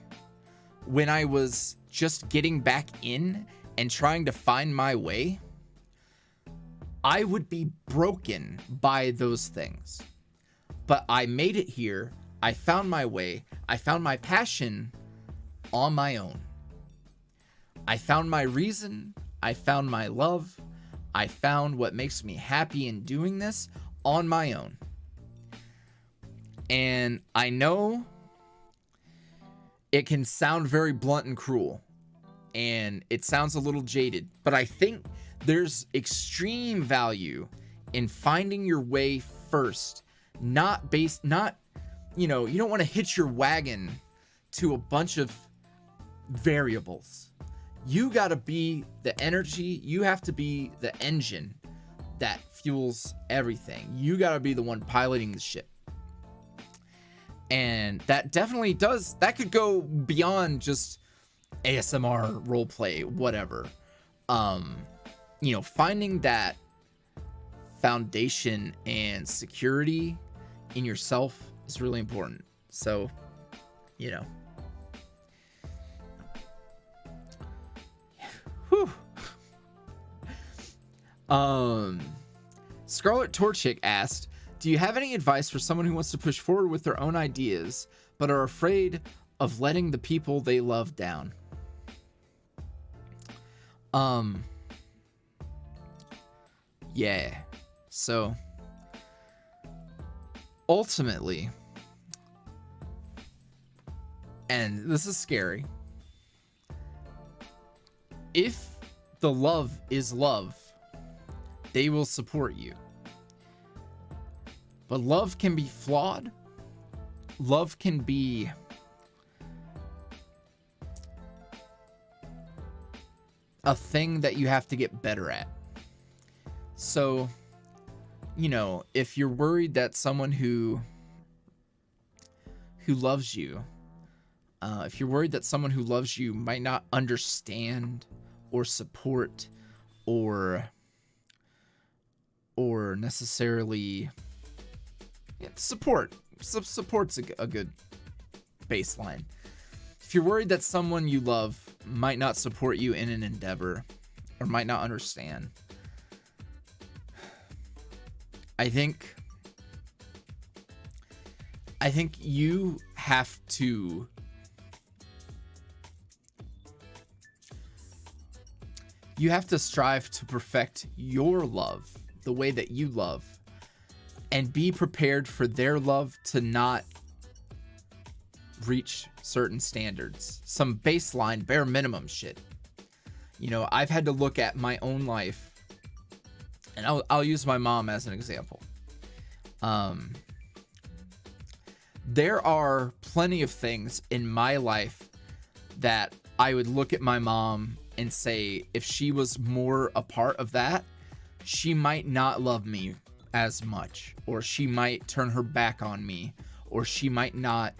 when I was just getting back in and trying to find my way, I would be broken by those things. But I made it here. I found my way. I found my passion on my own. I found my reason. I found my love. I found what makes me happy in doing this on my own. And I know it can sound very blunt and cruel, and it sounds a little jaded, but I think there's extreme value in finding your way first, you don't want to hitch your wagon to a bunch of variables. You got to be the energy. You have to be the engine that fuels everything. You got to be the one piloting the ship. And that definitely does, that could go beyond just ASMR, roleplay, whatever. Finding that foundation and security in yourself is really important. So, whew. Scarlet Torchic asked, do you have any advice for someone who wants to push forward with their own ideas, but are afraid of letting the people they love down? Yeah. So, ultimately, and this is scary, if the love is love, they will support you. But love can be flawed. Love can be a thing that you have to get better at. So, if you're worried that someone who loves you, if you're worried that someone who loves you might not understand or support or necessarily support's a good baseline. If you're worried that someone you love might not support you in an endeavor or might not understand, I think you have to strive to perfect your love the way that you love, and be prepared for their love to not reach certain standards, some baseline bare minimum shit. I've had to look at my own life, and I'll use my mom as an example. There are plenty of things in my life that I would look at my mom and say, if she was more a part of that, she might not love me as much, or she might turn her back on me, or she might not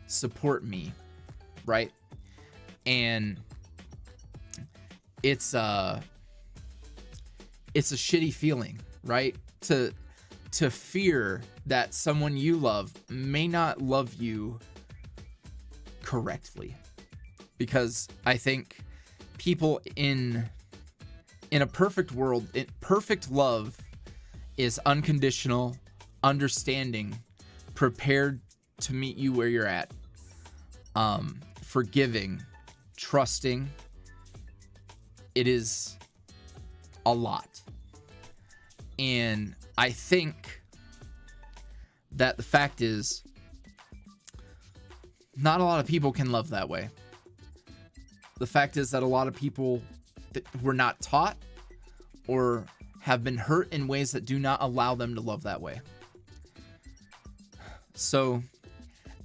support me, right? And it's a shitty feeling, right? To fear that someone you love may not love you correctly. Because I think people in a perfect world, perfect love is unconditional, understanding, prepared to meet you where you're at, forgiving, trusting. It is a lot. And I think that the fact is, not a lot of people can love that way. The fact is that a lot of people that were not taught or have been hurt in ways that do not allow them to love that way. So,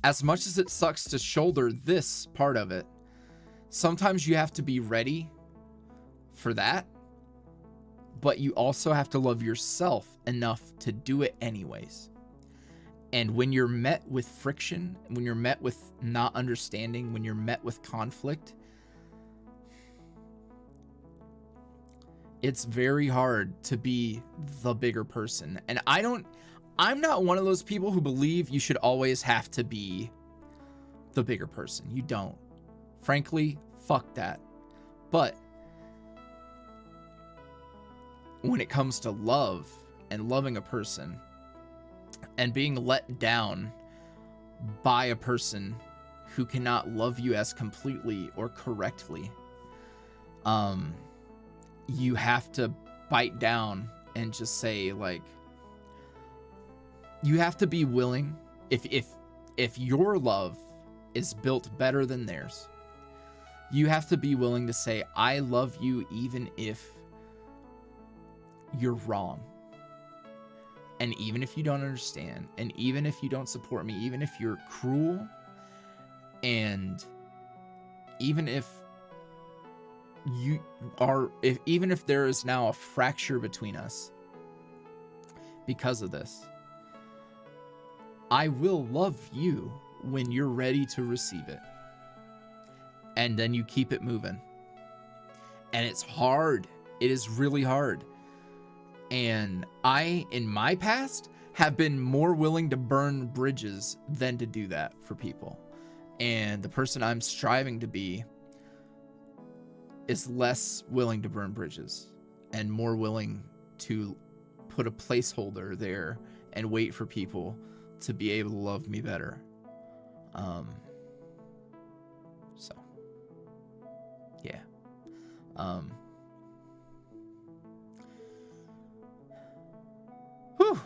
as much as it sucks to shoulder this part of it, sometimes you have to be ready for that, but you also have to love yourself enough to do it anyways. And when you're met with friction, when you're met with not understanding, when you're met with conflict, it's very hard to be the bigger person. And I'm not one of those people who believe you should always have to be the bigger person. You don't. Frankly, fuck that. But when it comes to love and loving a person, and being let down by a person who cannot love you as completely or correctly, you have to bite down and just say, like, you have to be willing, if your love is built better than theirs, you have to be willing to say, I love you even if you're wrong. And even if you don't understand, and even if you don't support me, even if you're cruel, and even if you are, even if there is now a fracture between us because of this, I will love you when you're ready to receive it. And then you keep it moving. And it's hard. It is really hard. And I, in my past, have been more willing to burn bridges than to do that for people. And the person I'm striving to be is less willing to burn bridges and more willing to put a placeholder there and wait for people to be able to love me better. So, yeah. Whew.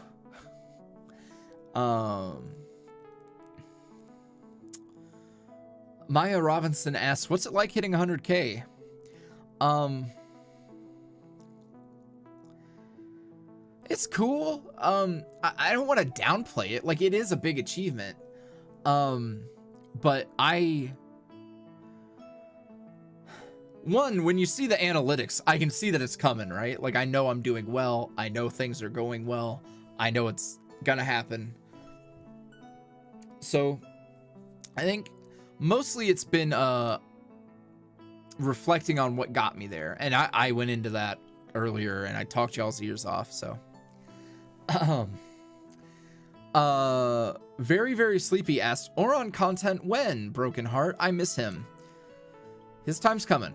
Maya Robinson asks, what's it like hitting 100K? It's cool. I don't want to downplay it. Like, it is a big achievement. But when you see the analytics, I can see that it's coming, right? Like, I know I'm doing well. I know things are going well. I know it's gonna happen. So I think mostly it's been reflecting on what got me there. And I went into that earlier and I talked y'all's ears off. So very, very sleepy asked, Oron content when? Broken Heart, I miss him. His time's coming.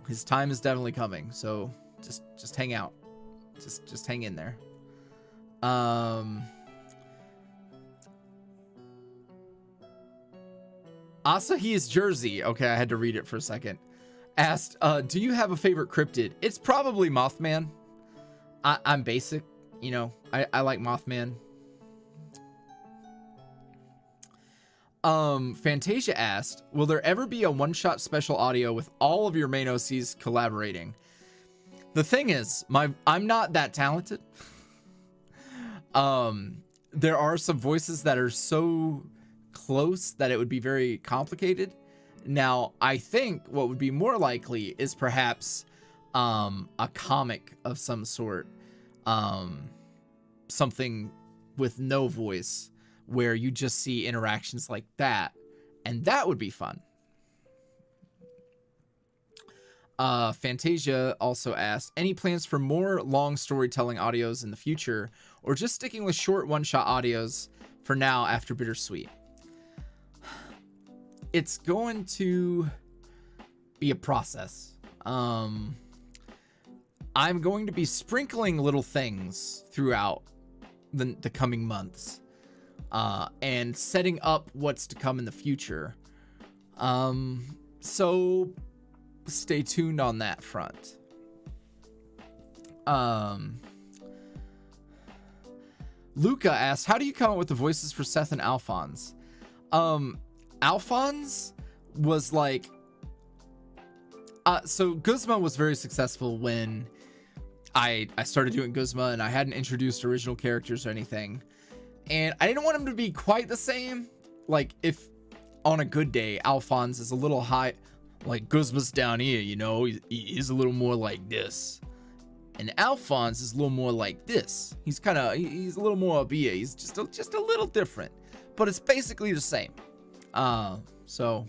His time is definitely coming. So just hang out. Just hang in there. Asahi's Jersey. Okay, I had to read it for a second. Asked, do you have a favorite cryptid? It's probably Mothman. I'm basic, you know. I like Mothman. Fantasia asked, will there ever be a one-shot special audio with all of your main OCs collaborating? The thing is, I'm not that talented. There are some voices that are so close that it would be very complicated. Now, I think what would be more likely is perhaps a comic of some sort, something with no voice, where you just see interactions like that, and that would be fun. Fantasia also asked, any plans for more long storytelling audios in the future, or just sticking with short one-shot audios for now after Bittersweet? It's going to be a process. I'm going to be sprinkling little things throughout the coming months, and setting up what's to come in the future. So stay tuned on that front. Luca asked, how do you come up with the voices for Seth and Alphonse? Alphonse was like, so Guzma was very successful when I started doing Guzma, and I hadn't introduced original characters or anything. And I didn't want him to be quite the same. Like, if on a good day, Alphonse is a little high, like Guzma's down here, you know, he's a little more like this. And Alphonse is a little more like this. He's a little more a BA. He's just a little different, but it's basically the same. So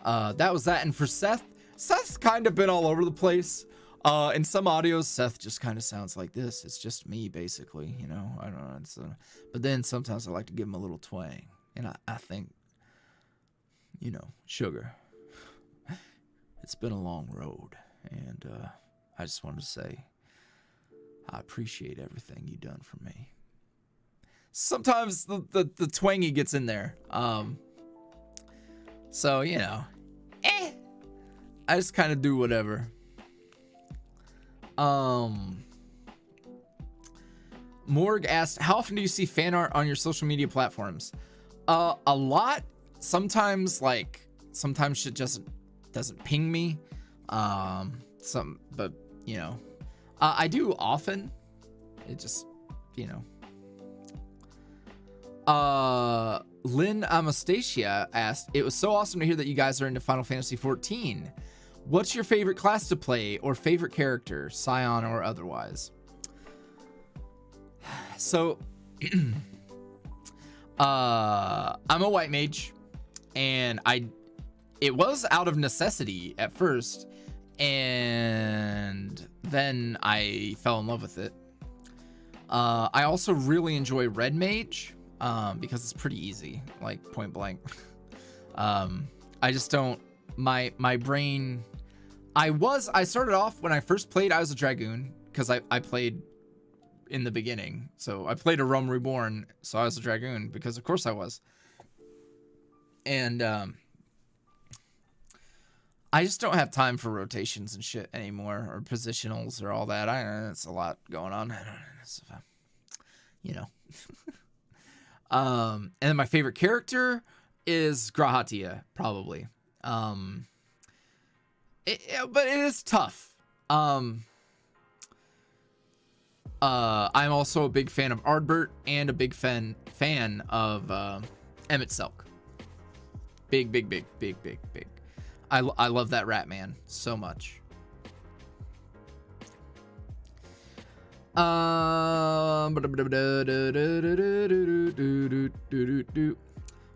that was that. And for Seth's kind of been all over the place. In some audios, Seth just kind of sounds like this. It's just me, basically, you know. I don't know. But then sometimes I like to give him a little twang. And I think, you know, sugar, it's been a long road. And I just wanted to say, I appreciate everything you've done for me. sometimes the twangy gets in there. So, you know, I just kind of do whatever. Morg asked, how often do you see fan art on your social media platforms? A lot. Sometimes shit just doesn't ping me. But you know, I do often. It just, you know. Lynn Amastasia asked, it was so awesome to hear that you guys are into Final Fantasy 14. What's your favorite class to play or favorite character, Scion or otherwise? So, I'm a white mage, and it was out of necessity at first, and then I fell in love with it. I also really enjoy red mage, because it's pretty easy, like point blank. I just don't, my brain, I started off when I first played, I was a dragoon, because I played in the beginning. So I played a Realm Reborn, so I was a dragoon, because of course I was. And I just don't have time for rotations and shit anymore, or positionals or all that. It's a lot going on. You know. And then my favorite character is Grahatia, probably. But it is tough. I'm also a big fan of Ardbert and a big fan of Emmett Selk. Big. I love that rat man so much.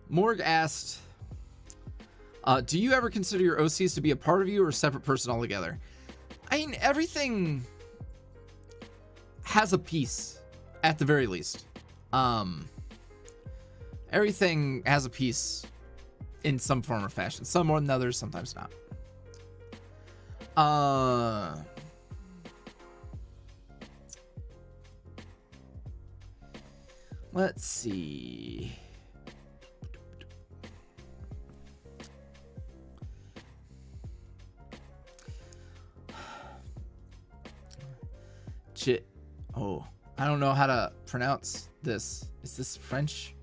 Morg asked, do you ever consider your OCs to be a part of you or a separate person altogether? I mean, everything has a piece, at the very least. Everything has a piece in some form or fashion. Some more than others, sometimes not. Let's see. Oh, I don't know how to pronounce this. Is this French?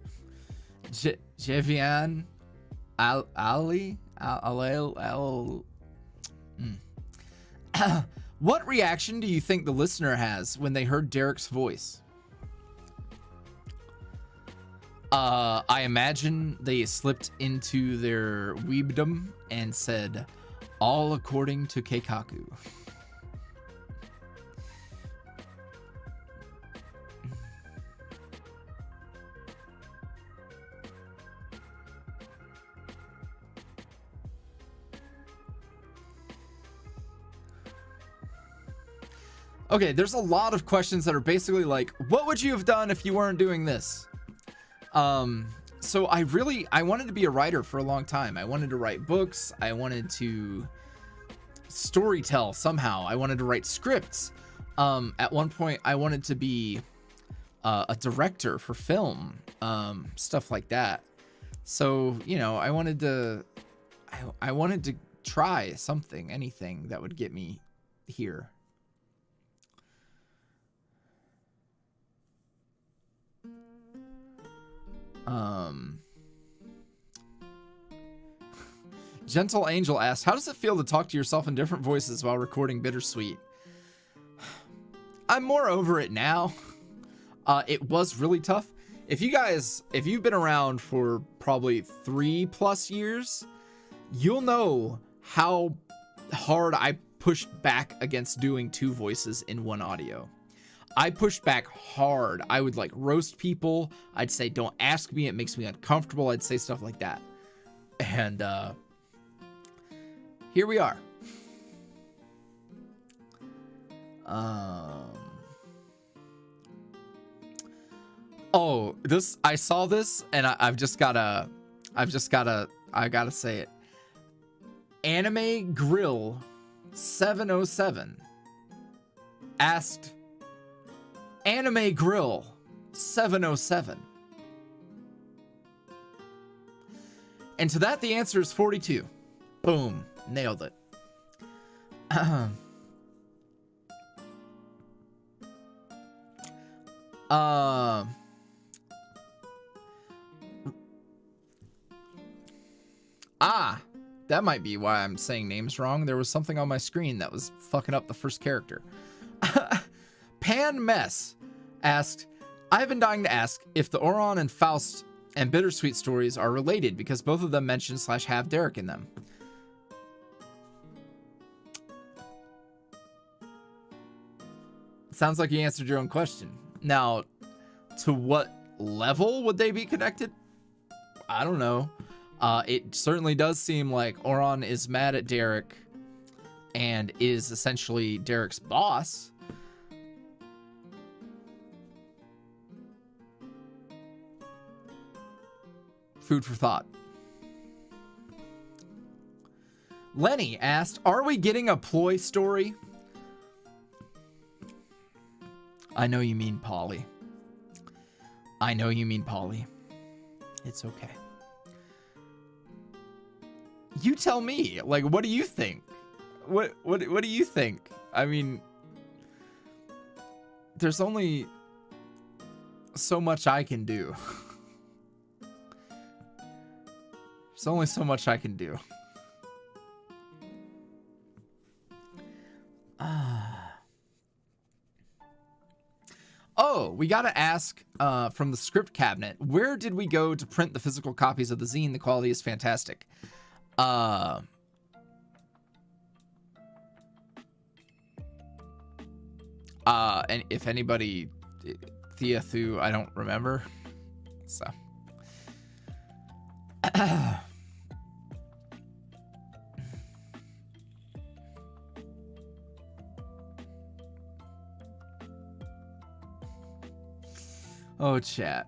Jevian Ali. What reaction do you think the listener has when they heard Derek's voice? I imagine they slipped into their weebdom and said, all according to Keikaku. Okay, there's a lot of questions that are basically like, what would you have done if you weren't doing this? So I wanted to be a writer for a long time. I wanted to write books. I wanted to storytell somehow. I wanted to write scripts. At one point I wanted to be a director for film, stuff like that. So, you know, I wanted to try something, anything that would get me here. Gentle Angel asked, how does it feel to talk to yourself in different voices while recording Bittersweet? I'm more over it now. It was really tough. If you've been around for probably 3+ years, you'll know how hard I pushed back against doing 2 voices in one audio. I pushed back hard. I would like roast people. I'd say, don't ask me. It makes me uncomfortable. I'd say stuff like that. And here we are. Oh, I saw this and I gotta say it. Anime Grill 707 asked, Anime Grill 707, And to that, the answer is 42. Boom. Nailed it. That might be why I'm saying names wrong. There was something on my screen that was fucking up the first character. Pan Mess asked, I've been dying to ask if the Oron and Faust and Bittersweet stories are related because both of them mention / have Derek in them. Sounds like you answered your own question. Now, to what level would they be connected? I don't know. It certainly does seem like Oron is mad at Derek and is essentially Derek's boss. Food for thought. Lenny asked, are we getting a ploy story? I know you mean Polly. I know you mean Polly. It's okay. You tell me. Like, what do you think? What do you think? I mean, there's only so much I can do. There's only so much I can do. Oh, we gotta ask from the script cabinet, where did we go to print the physical copies of the zine? The quality is fantastic. And if anybody, Thea Thu, I don't remember. So. Oh, chat.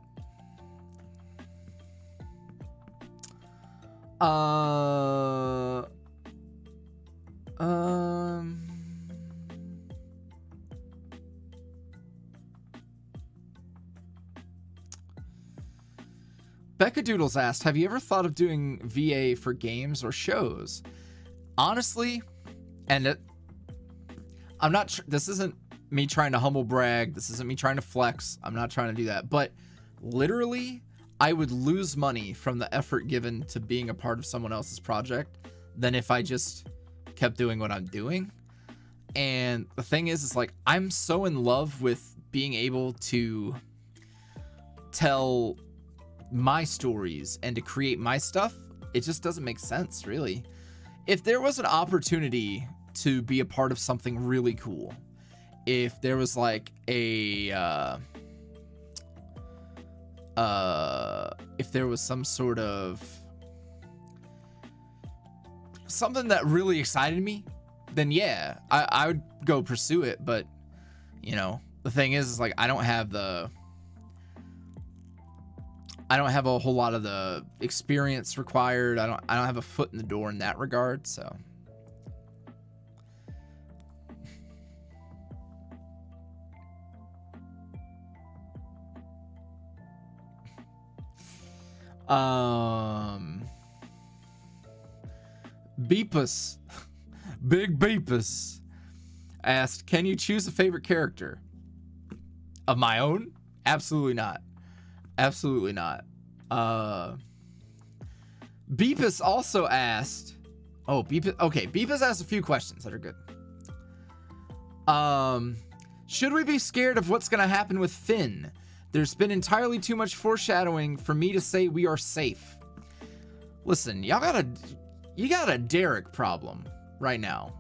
Becca Doodles asked, have you ever thought of doing VA for games or shows? Honestly, and I'm not sure, this isn't me trying to humble brag. This isn't me trying to flex. I'm not trying to do that. But literally, I would lose money from the effort given to being a part of someone else's project than if I just kept doing what I'm doing. And the thing is like, I'm so in love with being able to tell my stories and to create my stuff. It just doesn't make sense, really. If there was an opportunity to be a part of something really cool, if there was like if there was some sort of something that really excited me, then yeah, I would go pursue it. But you know, the thing is like I don't have a whole lot of the experience required. I don't have a foot in the door in that regard, so. Beepus, Big Beepus asked, can you choose a favorite character? Of my own? Absolutely not. Absolutely not. Beepus also asked, Beepus asked a few questions that are good. Should we be scared of what's gonna happen with Finn? There's been entirely too much foreshadowing for me to say we are safe. Listen, you got a Derek problem right now.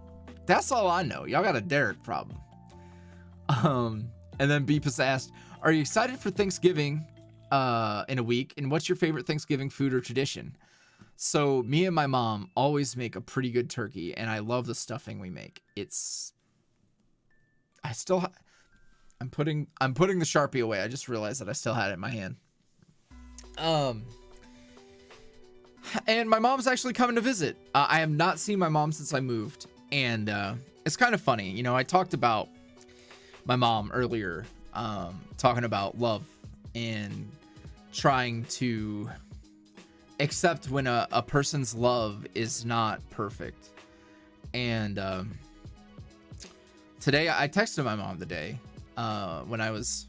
That's all I know. Y'all got a Derek problem. And then Beepus asked, are you excited for Thanksgiving in a week? And what's your favorite Thanksgiving food or tradition? So me and my mom always make a pretty good turkey, and I love the stuffing we make. I'm putting the Sharpie away. I just realized that I still had it in my hand. And my mom's actually coming to visit. I have not seen my mom since I moved, and it's kind of funny. You know, I talked about my mom earlier, talking about love and trying to except when a person's love is not perfect. And today I texted my mom today when I was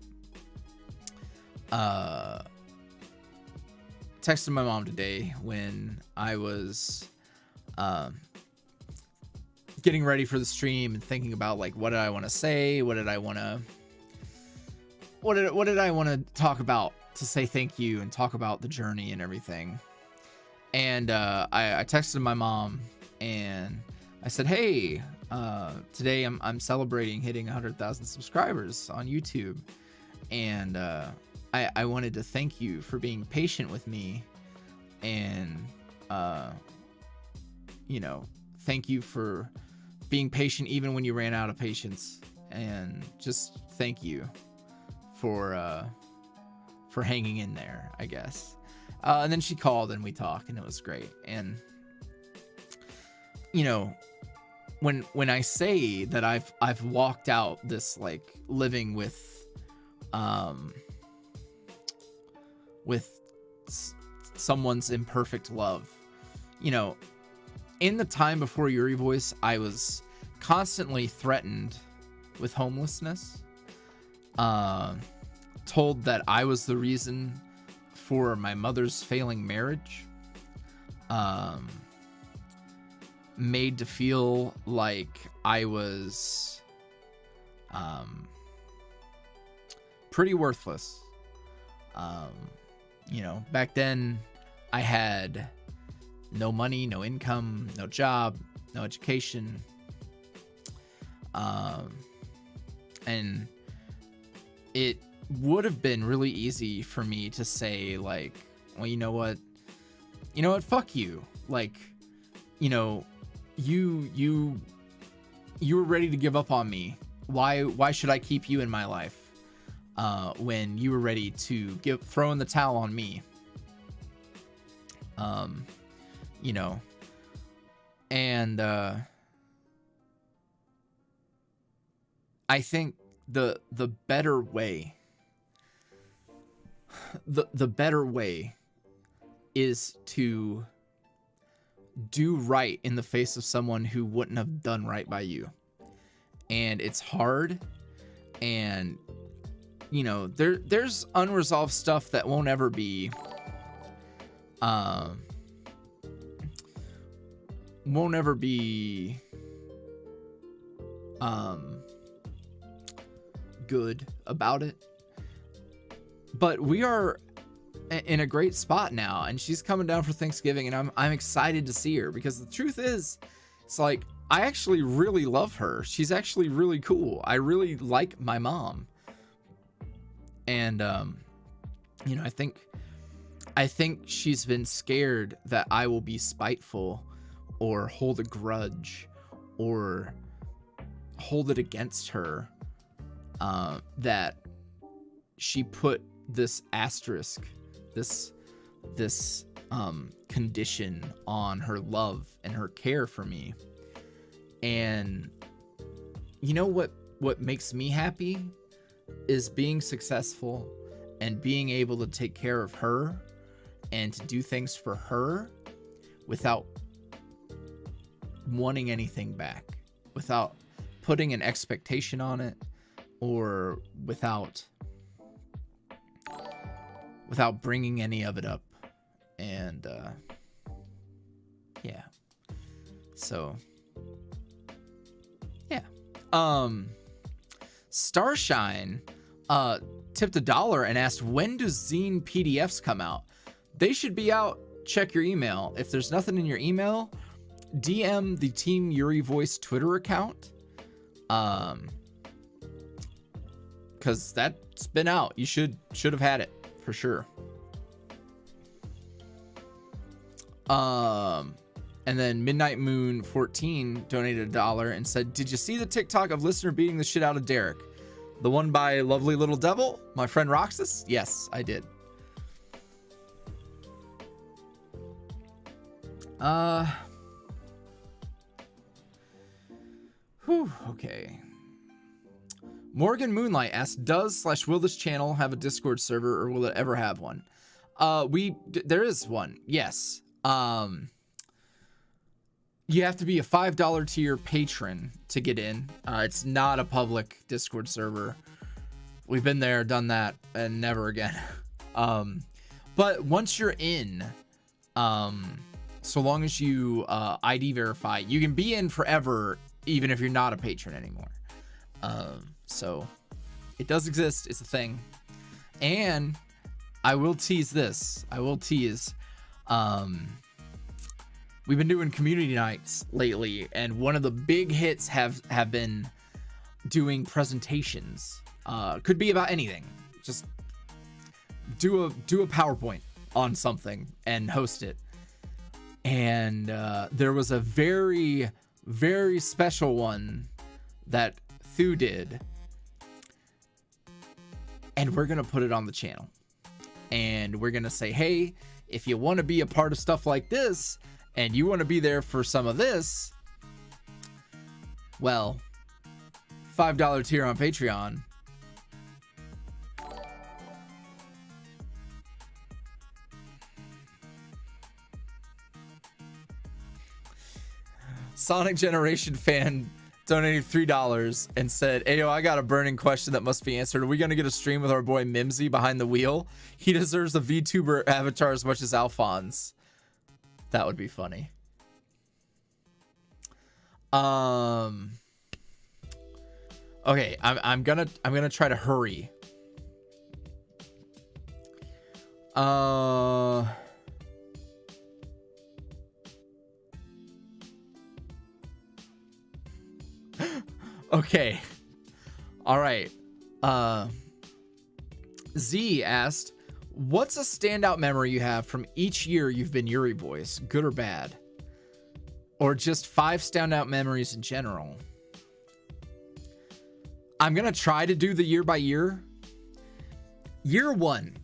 texted my mom today when I was getting ready for the stream and thinking about like, what did I want to say? What did I want to talk about to say thank you and talk about the journey and everything. And I texted my mom and I said, hey, today I'm celebrating hitting 100,000 subscribers on YouTube. And I wanted to thank you for being patient with me. And, you know, thank you for being patient even when you ran out of patience. And just thank you for hanging in there, I guess. And then she called and we talked and it was great. And, you know, when I say that I've walked out this like living with someone's imperfect love, you know, in the time before YuuriVoice, I was constantly threatened with homelessness, told that I was the reason for my mother's failing marriage, made to feel like I was pretty worthless. You know, back then I had no money, no income, no job, no education. And it would have been really easy for me to say like, well, you know what, fuck you. Like, you know, you were ready to give up on me. Why should I keep you in my life? When you were ready to throw in the towel on me. You know, and I think the better way, the better way is to do right in the face of someone who wouldn't have done right by you. And it's hard, and you know, there's unresolved stuff that won't ever be good about it, but we are in a great spot now, and she's coming down for Thanksgiving, and I'm excited to see her, because the truth is, it's like, I actually really love her. She's actually really cool. I really like my mom. And you know, I think she's been scared that I will be spiteful or hold a grudge or hold it against her, that she put this asterisk, this condition on her love and her care for me. And you know what makes me happy is being successful and being able to take care of her and to do things for her without wanting anything back, without putting an expectation on it, or without bringing any of it up. And yeah, so yeah. Starshine tipped $1 and asked, when do zine PDFs come out? They should be out. Check your email. If there's nothing in your email, DM the Team YuuriVoice Twitter account, because that's been out. You should have had it for sure. And then Midnight Moon 14 donated $1 and said, did you see the TikTok of listener beating the shit out of Derek? The one by Lovely Little Devil, my friend Roxas? Yes, I did. Okay. Morgan Moonlight asked, will this channel have a Discord server, or will it ever have one? There is one. Yes. You have to be a $5 tier patron to get in. It's not a public Discord server. We've been there, done that, and never again. But once you're in, so long as you ID verify, you can be in forever, even if you're not a patron anymore. So it does exist. It's a thing. And I will tease this. We've been doing community nights lately, and one of the big hits have been doing presentations. Could be about anything. Just do a PowerPoint on something and host it. And there was a very, very special one that Thu did, and we're gonna put it on the channel. And we're gonna say, hey, if you want to be a part of stuff like this, and you want to be there for some of this, well, $5 tier on Patreon. Sonic Generation fan donated $3 and said, Ayo, I got a burning question that must be answered. Are we going to get a stream with our boy Mimsy behind the wheel? He deserves a VTuber avatar as much as Alphonse. That would be funny. Okay, I'm gonna try to hurry. Okay. All right. Z asked, what's a standout memory you have from each year you've been YuuriVoice, good or bad? Or just 5 standout memories in general? I'm going to try to do the year by year. Year one,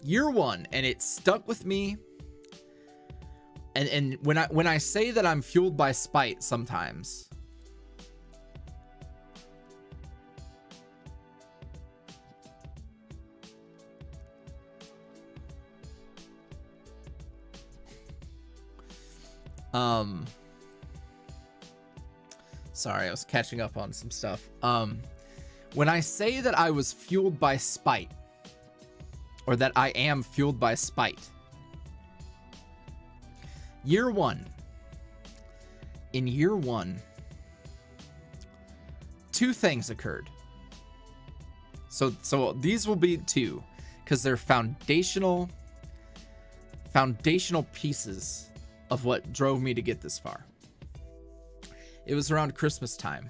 and it stuck with me. And when I say that I'm fueled by spite sometimes, sorry, I was catching up on some stuff. When I say that I was fueled by spite, or that I am fueled by spite, year one, in year one, 2 things occurred. So these will be 2, because they're foundational pieces of what drove me to get this far. It was around Christmas time,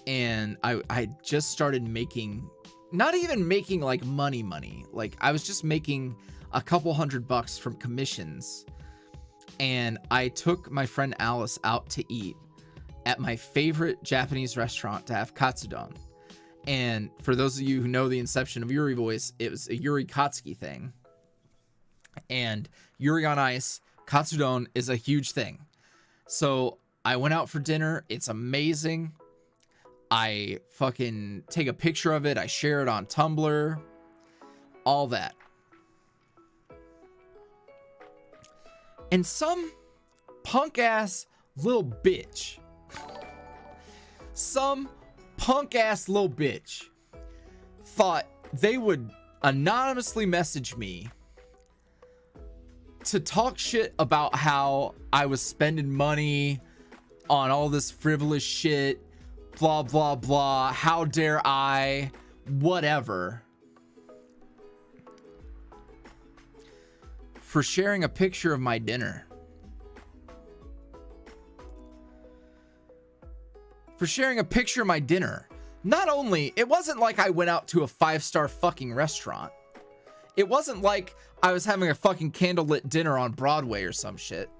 and I just started making, not even making like money, like I was just making a couple $100 from commissions. And I took my friend Alice out to eat at my favorite Japanese restaurant to have katsudon. And for those of you who know the inception of YuuriVoice, it was a Yuri Katsuki thing. And Yuri on Ice, katsudon is a huge thing. So I went out for dinner. It's amazing. I fucking take a picture of it. I share it on Tumblr. All that. And some punk ass little bitch. Some punk ass little bitch thought they would anonymously message me to talk shit about how I was spending money on all this frivolous shit, blah, blah, blah. How dare I? Whatever. For sharing a picture of my dinner. For sharing a picture of my dinner. Not only, it wasn't like I went out to a 5-star fucking restaurant. It wasn't like I was having a fucking candlelit dinner on Broadway or some shit.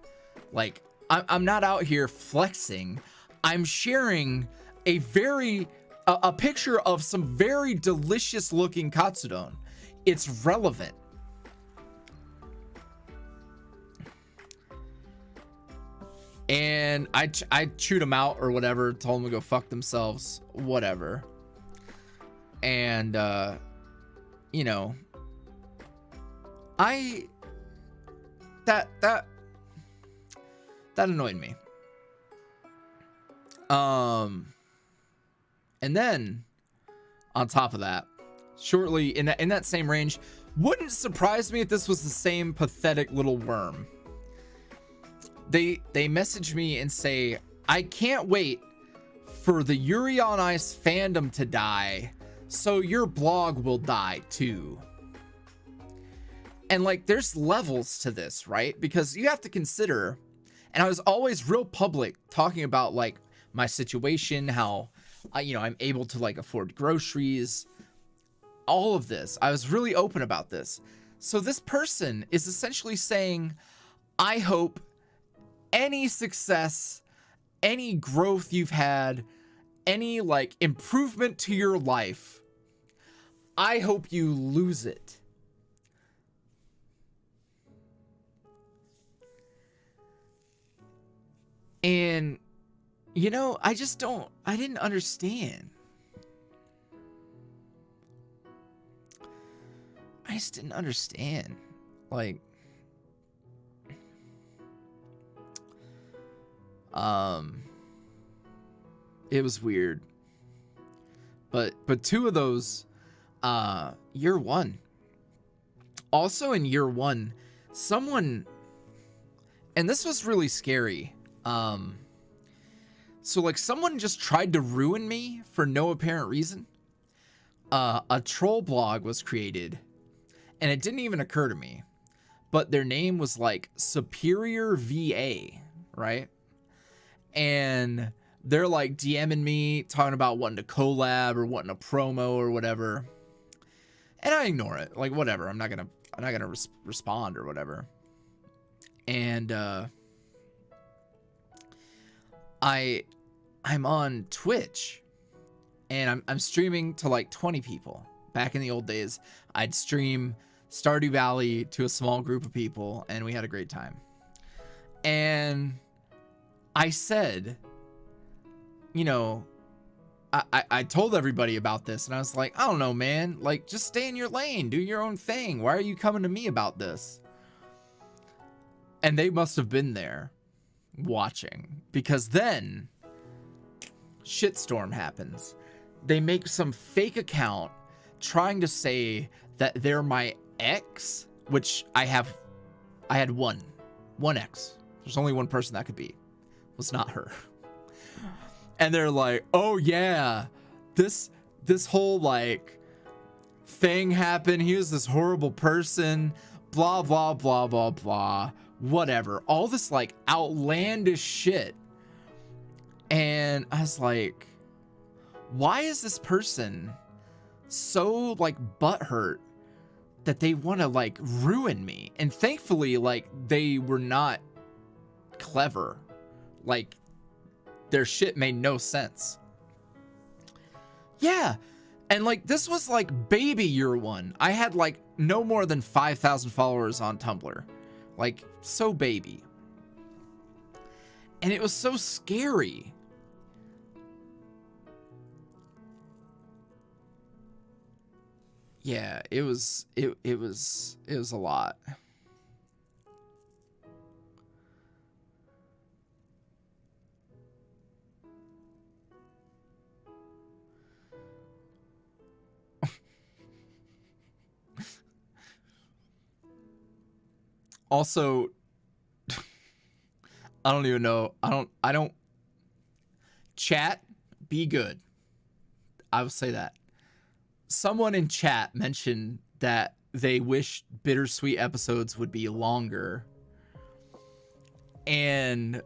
Like, I'm not out here flexing. I'm sharing a picture of some very delicious looking katsudon. It's relevant. And I chewed them out or whatever, told them to go fuck themselves, whatever. And, you know, I that annoyed me. And then on top of that, shortly in that same range, wouldn't surprise me if this was the same pathetic little worm. They message me and say, I can't wait for the Yuri on Ice fandom to die, so your blog will die too. And like, there's levels to this, right? Because you have to consider, and I was always real public talking about like my situation, how I'm able to like afford groceries, all of this. I was really open about this. So this person is essentially saying, I hope any success, any growth you've had, any like improvement to your life, I hope you lose it. And I didn't understand. I just didn't understand. Like, it was weird. But two of those, year one. Also in year one, someone, and this was really scary. So like someone just tried to ruin me for no apparent reason. A troll blog was created, and it didn't even occur to me, but their name was like Superior VA, right? And they're like DMing me, talking about wanting to collab or wanting a promo or whatever. And I ignore it, like whatever. I'm not gonna respond or whatever. And I'm on Twitch, and I'm streaming to like 20 people. Back in the old days, I'd stream Stardew Valley to a small group of people, and we had a great time. And I said, I told everybody about this, and I was like, I don't know, man, like, just stay in your lane, do your own thing. Why are you coming to me about this? And they must have been there watching, because then shitstorm happens. They make some fake account trying to say that they're my ex, which I had one ex. There's only one person that could be. It was not her. And they're like, oh yeah, this whole like thing happened. He was this horrible person, blah blah blah blah blah, whatever. All this like outlandish shit. And I was like, why is this person so like butthurt that they want to like ruin me? And thankfully, like, they were not clever. Like, their shit made no sense. Yeah. And like, this was like baby year one. I had like no more than 5,000 followers on Tumblr. Like, so baby. And it was so scary. Yeah, it was a lot. Also, I don't even know. I don't chat, be good. I will say that. Someone in chat mentioned that they wish Bittersweet episodes would be longer. And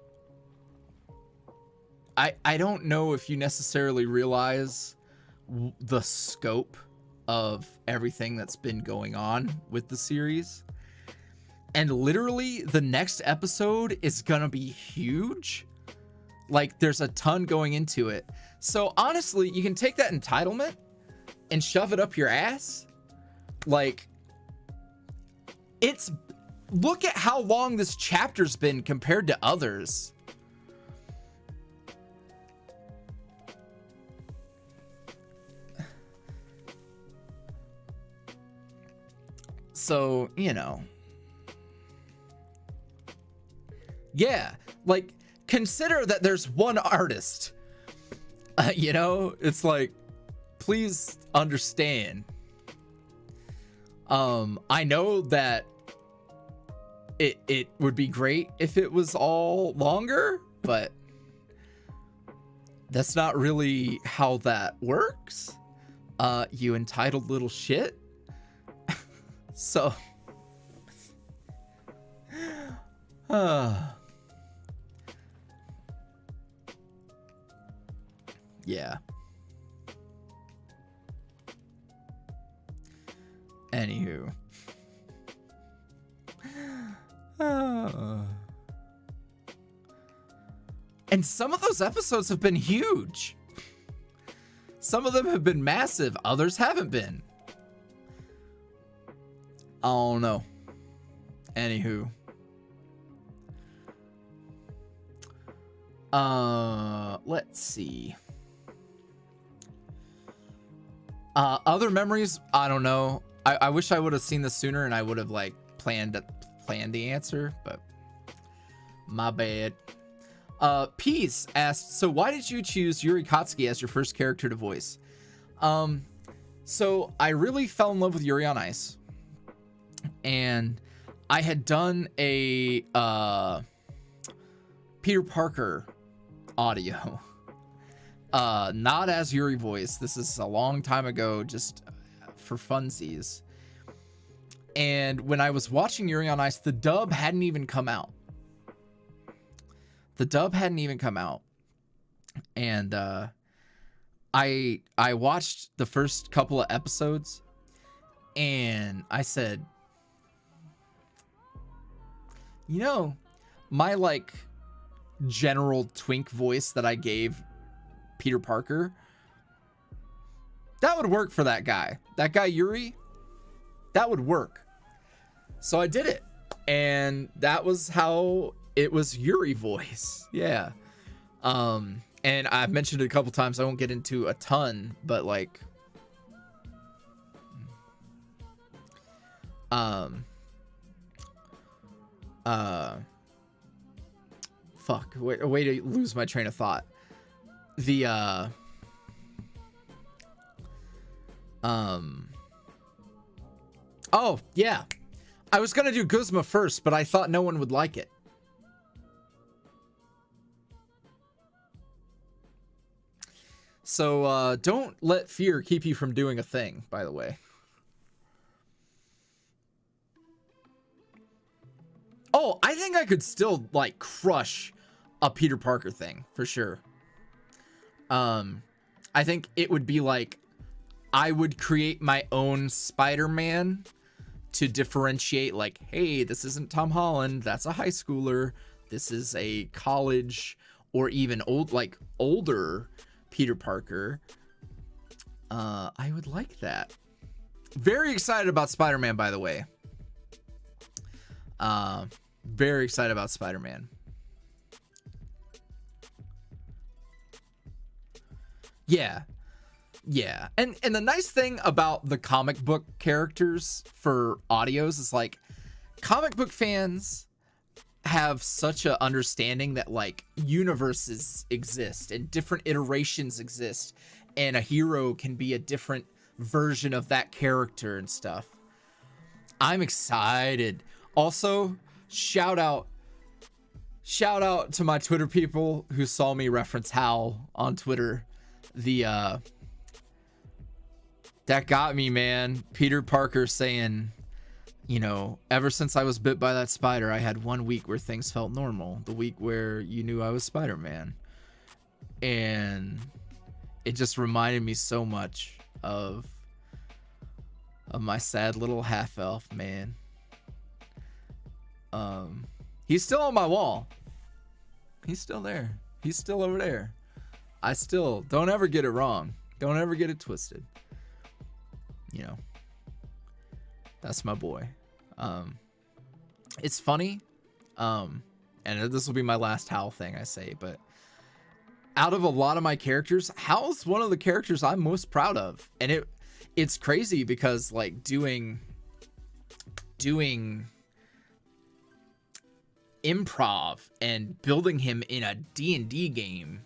I don't know if you necessarily realize the scope of everything that's been going on with the series. And literally the next episode is gonna be huge. Like, there's a ton going into it. So honestly, you can take that entitlement and shove it up your ass. Like, look at how long this chapter's been compared to others. So, you know, yeah, like, consider that there's one artist, you know, it's like, please understand. I know that it would be great if it was all longer, but that's not really how that works. You entitled little shit. So, yeah. Anywho. And some of those episodes have been huge. Some of them have been massive. Others haven't been. Oh no. Anywho. Let's see. Other memories, I don't know. I wish I would have seen this sooner and I would have like planned the answer, but my bad. Peace asked, so why did you choose Yuri Kotsky as your first character to voice? So I really fell in love with Yuri on Ice, and I had done a Peter Parker audio, not as YuuriVoice. This is a long time ago, just for funsies. And when I was watching Yuri on Ice, the dub hadn't even come out. And I watched the first couple of episodes and I said, you know, my like general twink voice that I gave Peter Parker, that would work for that guy Yuri. That would work. So I did it, and that was how it was YuuriVoice. Yeah. And I've mentioned it a couple times. I won't get into a ton, but like, fuck, way to lose my train of thought. Oh yeah, I was gonna do Guzma first, but I thought no one would like it. So don't let fear keep you from doing a thing, by the way. Oh, I think I could still like crush a Peter Parker thing for sure. I think it would be like I would create my own Spider-Man to differentiate, like, hey, this isn't Tom Holland, that's a high schooler, this is a college or even older Peter Parker. I would like that. Very excited about Spider-Man, by the way. Very excited about Spider-Man. Yeah, and the nice thing about the comic book characters for audios is like comic book fans have such a understanding that like universes exist and different iterations exist, and a hero can be a different version of that character and stuff. I'm excited. Also, shout out to my Twitter people who saw me reference Hal on Twitter. That got me, man. Peter Parker saying, you know, ever since I was bit by that spider, I had 1 week where things felt normal. The week where you knew I was Spider-Man. And it just reminded me so much of my sad little half-elf, man. He's still on my wall. He's still there. He's still over there. I still don't ever get it wrong. Don't ever get it twisted. You know, that's my boy. It's funny. And this will be my last Hal thing I say, but out of a lot of my characters, Hal's one of the characters I'm most proud of. And it's crazy because like doing doing improv and building him in a D&D game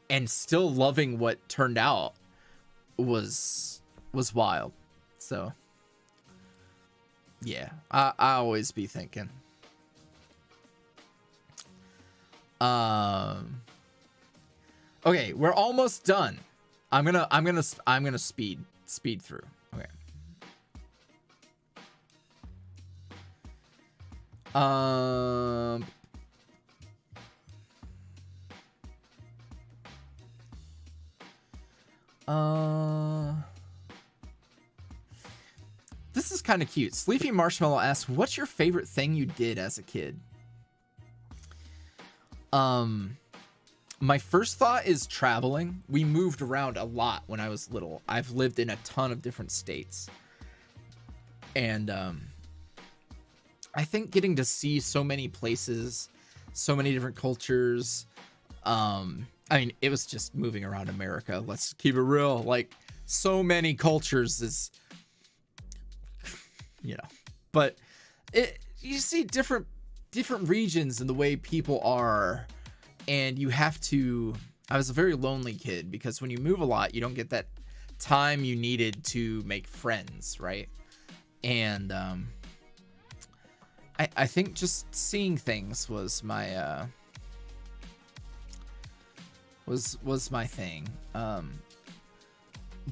and still loving what turned out was wild. So yeah, I always be thinking. Okay, we're almost done. I'm gonna speed through. Okay. This is kind of cute. Sleepy Marshmallow asks, "What's your favorite thing you did as a kid?" My first thought is traveling. We moved around a lot when I was little. I've lived in a ton of different states. And I think getting to see so many places, so many different cultures. I mean, it was just moving around America. Let's keep it real. Like, so many cultures is, you know, but you see different regions and the way people are. And you have to, I was a very lonely kid because when you move a lot, you don't get that time you needed to make friends, right? And I think just seeing things was my was my thing.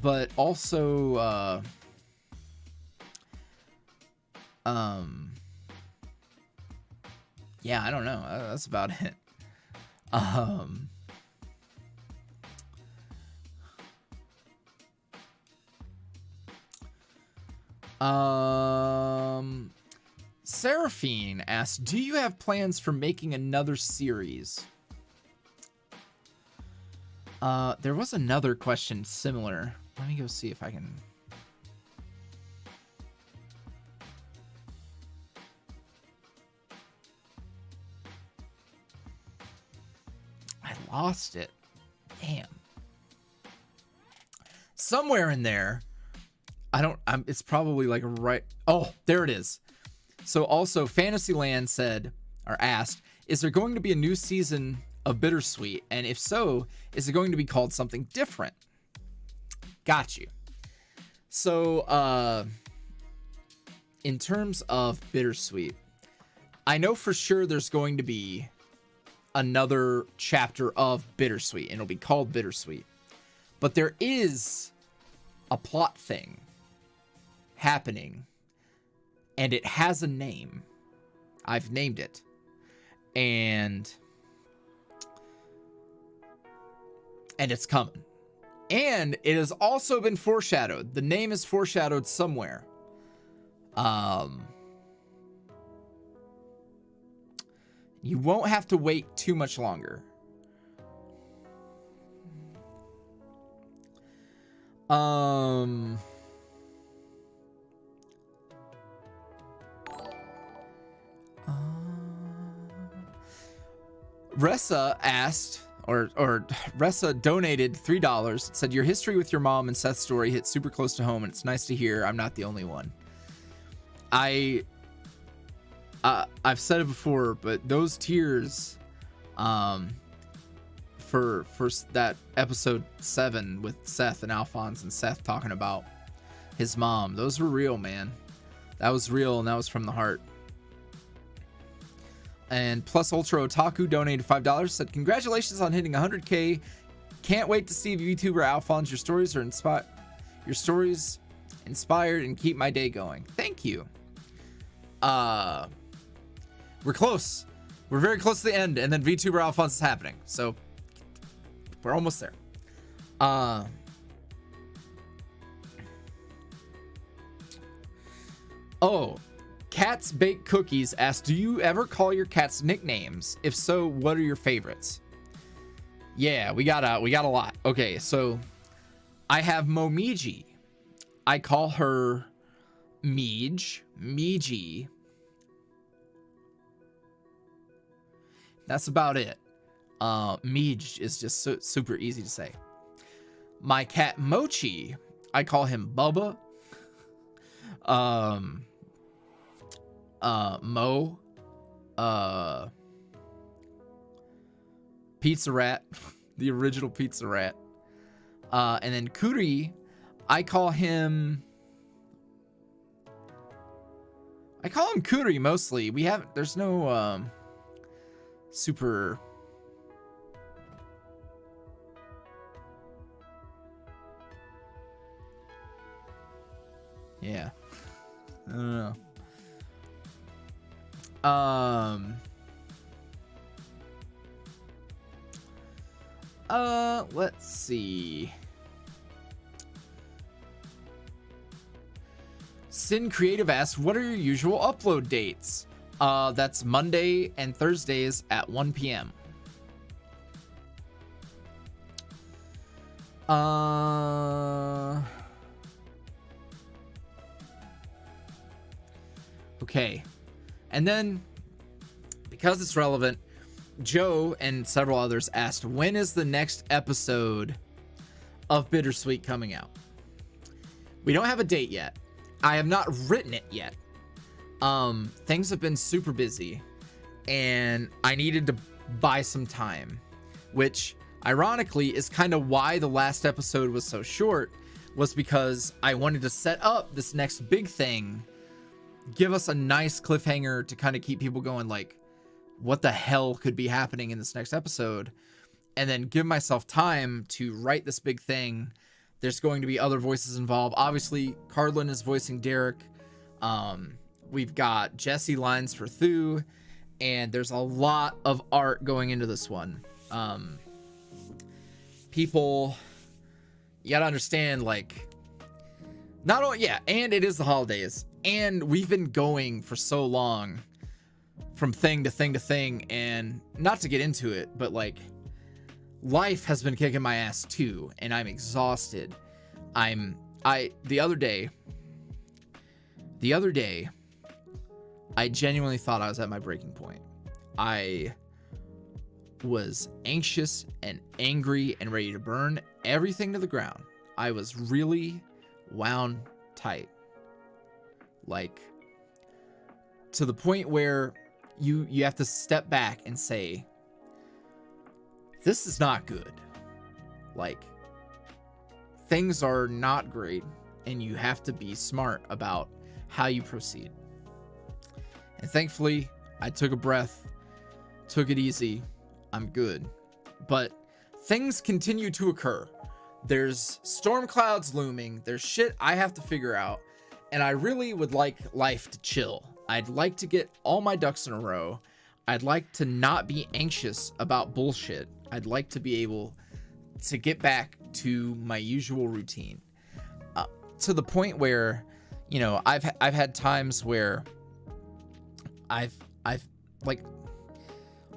But also yeah, I don't know. That's about it. Seraphine asks, "Do you have plans for making another series?" There was another question similar. Let me go see if I can. I lost it. Damn. Somewhere in there. It's probably like right. Oh, there it is. So also Fantasyland said, or asked, "Is there going to be a new season of Bittersweet? And if so, is it going to be called something different?" Got you. So, in terms of Bittersweet, I know for sure there's going to be another chapter of Bittersweet, and it'll be called Bittersweet. But there is a plot thing happening, and it has a name. I've named it. And it's coming. And it has also been foreshadowed. The name is foreshadowed somewhere. You won't have to wait too much longer. Ressa asked, or Ressa donated $3. Said, "Your history with your mom and Seth's story hit super close to home, and it's nice to hear I'm not the only one." I've said it before, but those tears, for that episode 7 with Seth and Alphonse, and Seth talking about his mom, those were real, man. That was real, and that was from the heart. And Plus Ultra Otaku donated $5. Said, "Congratulations on hitting 100K. Can't wait to see VTuber Alphonse. Your stories inspired and keep my day going." Thank you. We're close. We're very close to the end, and then VTuber Alphonse is happening. So we're almost there. Oh, Cats Bake Cookies asked, "Do you ever call your cats nicknames? If so, what are your favorites?" Yeah, we got a lot. Okay, so I have Momiji. I call her Miji. That's about it. Mij is just super easy to say. My cat Mochi, I call him Bubba. Mo, Pizza Rat, the original Pizza Rat, and then Kuri, I call him Kuri mostly. There's no super. Yeah, I don't know. Let's see. Sin Creative asks, what are your usual upload dates? That's Monday and Thursdays at 1 p.m. Okay. And then, because it's relevant, Joe and several others asked, when is the next episode of Bittersweet coming out? We don't have a date yet. I have not written it yet. Things have been super busy, and I needed to buy some time, which ironically is kind of why the last episode was so short, was because I wanted to set up this next big thing, give us a nice cliffhanger to kind of keep people going, like, what the hell could be happening in this next episode, and then give myself time to write this big thing. There's going to be other voices involved. Obviously, Cardlin is voicing Derek. We've got Jesse lines for Thu, and there's a lot of art going into this one. People, you gotta understand, like, not only, yeah, and it is the holidays, and we've been going for so long from thing to thing to thing, and not to get into it, but like, life has been kicking my ass too, and I'm exhausted. The other day, I genuinely thought I was at my breaking point. I was anxious and angry and ready to burn everything to the ground. I was really wound tight. Like, to the point where you have to step back and say, this is not good. Like, things are not great, and you have to be smart about how you proceed. And thankfully, I took a breath, took it easy. I'm good. But things continue to occur. There's storm clouds looming. There's shit I have to figure out. And I really would like life to chill. I'd like to get all my ducks in a row. I'd like to not be anxious about bullshit. I'd like to be able to get back to my usual routine. To the point where, you know, I've had times where I've like,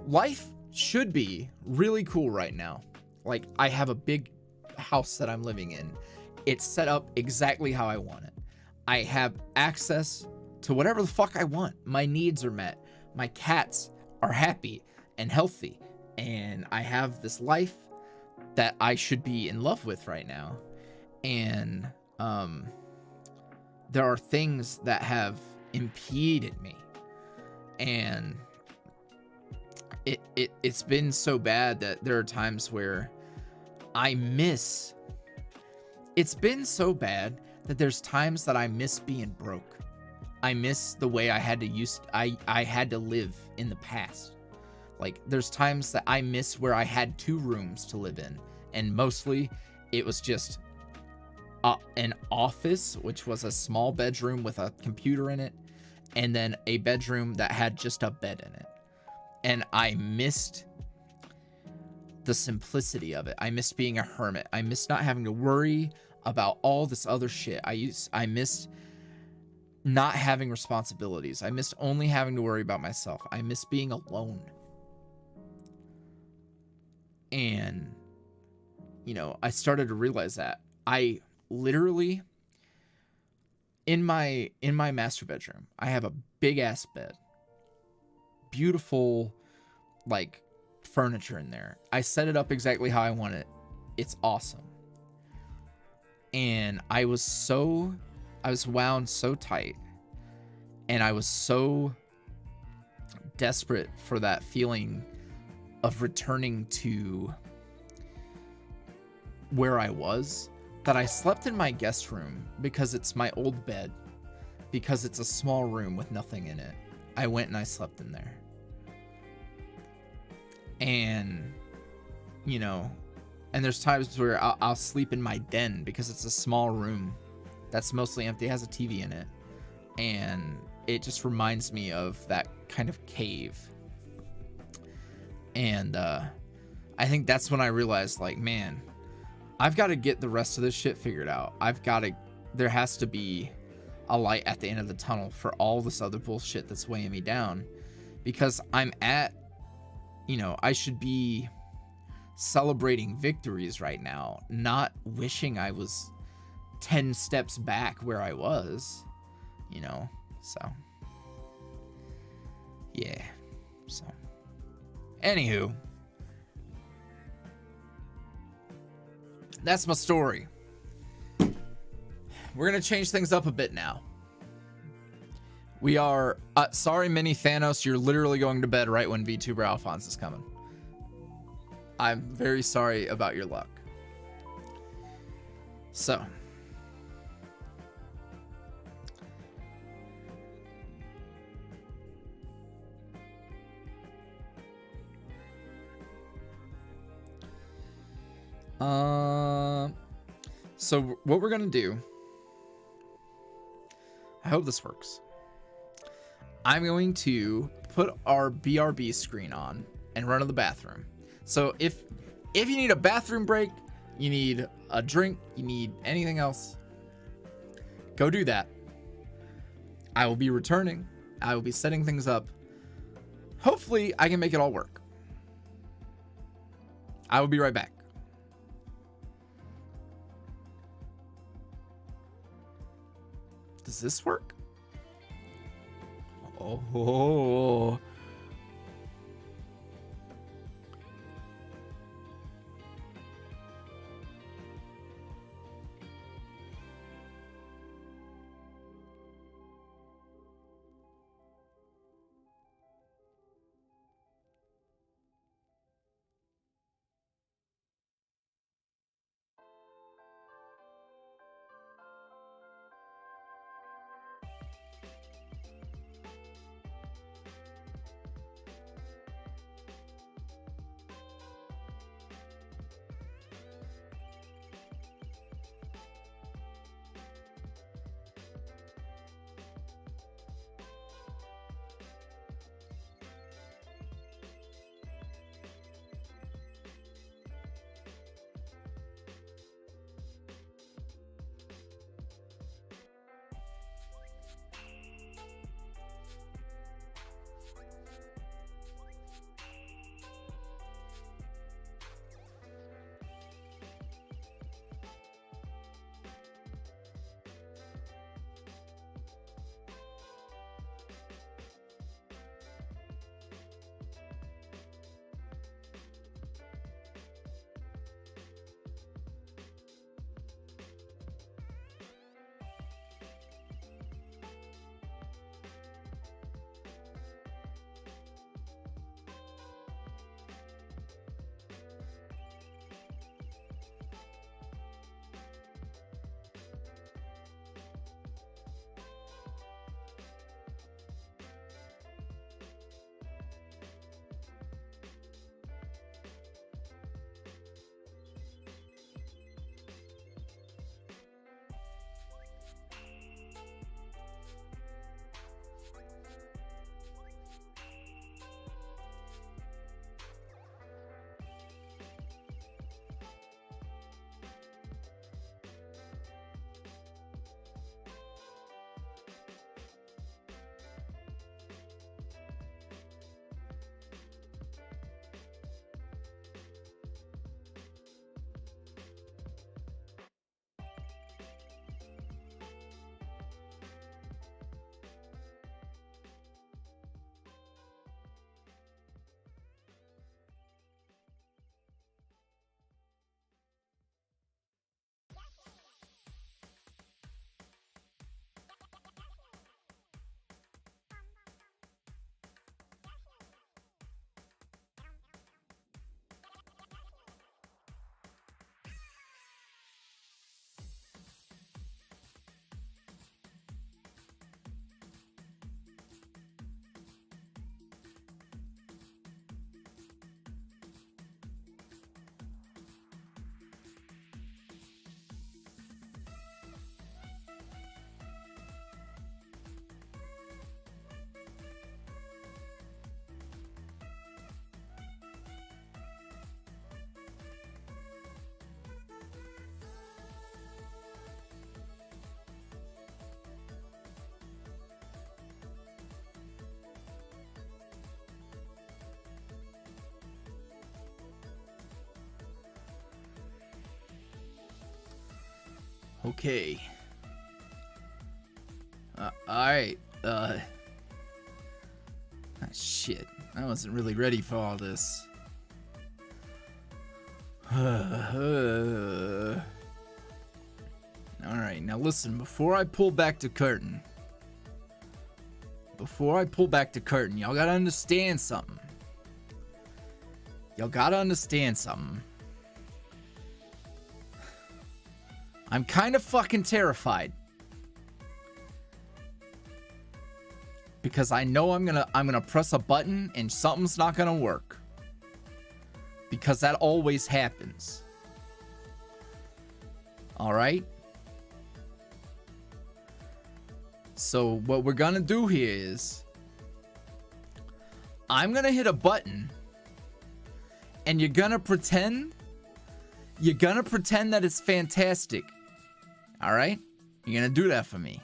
life should be really cool right now. Like, I have a big house that I'm living in. It's set up exactly how I want it. I have access to whatever the fuck I want. My needs are met. My cats are happy and healthy. And I have this life that I should be in love with right now. And there are things that have impeded me. And it's been so bad that there are times where it's been so bad that there's times that I miss being broke. I miss the way I had to live in the past. Like, there's times that I miss where I had 2 rooms to live in, and mostly it was just an office, which was a small bedroom with a computer in it, and then a bedroom that had just a bed in it. And I missed the simplicity of it. I missed being a hermit. I missed not having to worry about all this other shit. I missed not having responsibilities. I missed only having to worry about myself. I missed being alone. And, you know, I started to realize that I literally, in my master bedroom, I have a big ass bed, beautiful, like, furniture in there. I set it up exactly how I want it. It's awesome. And I was wound so tight. And I was so desperate for that feeling of returning to where I was that I slept in my guest room because it's my old bed, because it's a small room with nothing in it. I went and I slept in there. And, you know, and there's times where I'll sleep in my den because it's a small room that's mostly empty. It has a TV in it. And it just reminds me of that kind of cave. And I think that's when I realized, like, man, I've got to get the rest of this shit figured out. There has to be a light at the end of the tunnel for all this other bullshit that's weighing me down. Because I'm at, you know, I should be celebrating victories right now, not wishing I was 10 steps back where I was, you know, so yeah. So anywho, that's my story. We're gonna change things up a bit now. We are sorry, mini Thanos, you're literally going to bed right when VTuber Alphonse is coming. I'm very sorry about your luck. So so what we're gonna do, I hope this works. I'm going to put our BRB screen on and run to the bathroom. So if you need a bathroom break, you need a drink, you need anything else, go do that. I will be returning. I will be setting things up. Hopefully I can make it all work. I will be right back. Does this work? Oh. Okay. Alright. Shit. I wasn't really ready for all this. Alright, now listen, before I pull back the curtain, y'all gotta understand something. I'm kind of fucking terrified. Because I know I'm gonna press a button and something's not gonna work. Because that always happens. Alright? So what we're gonna do here is I'm gonna hit a button and you're gonna pretend that it's fantastic. Alright? You're gonna do that for me.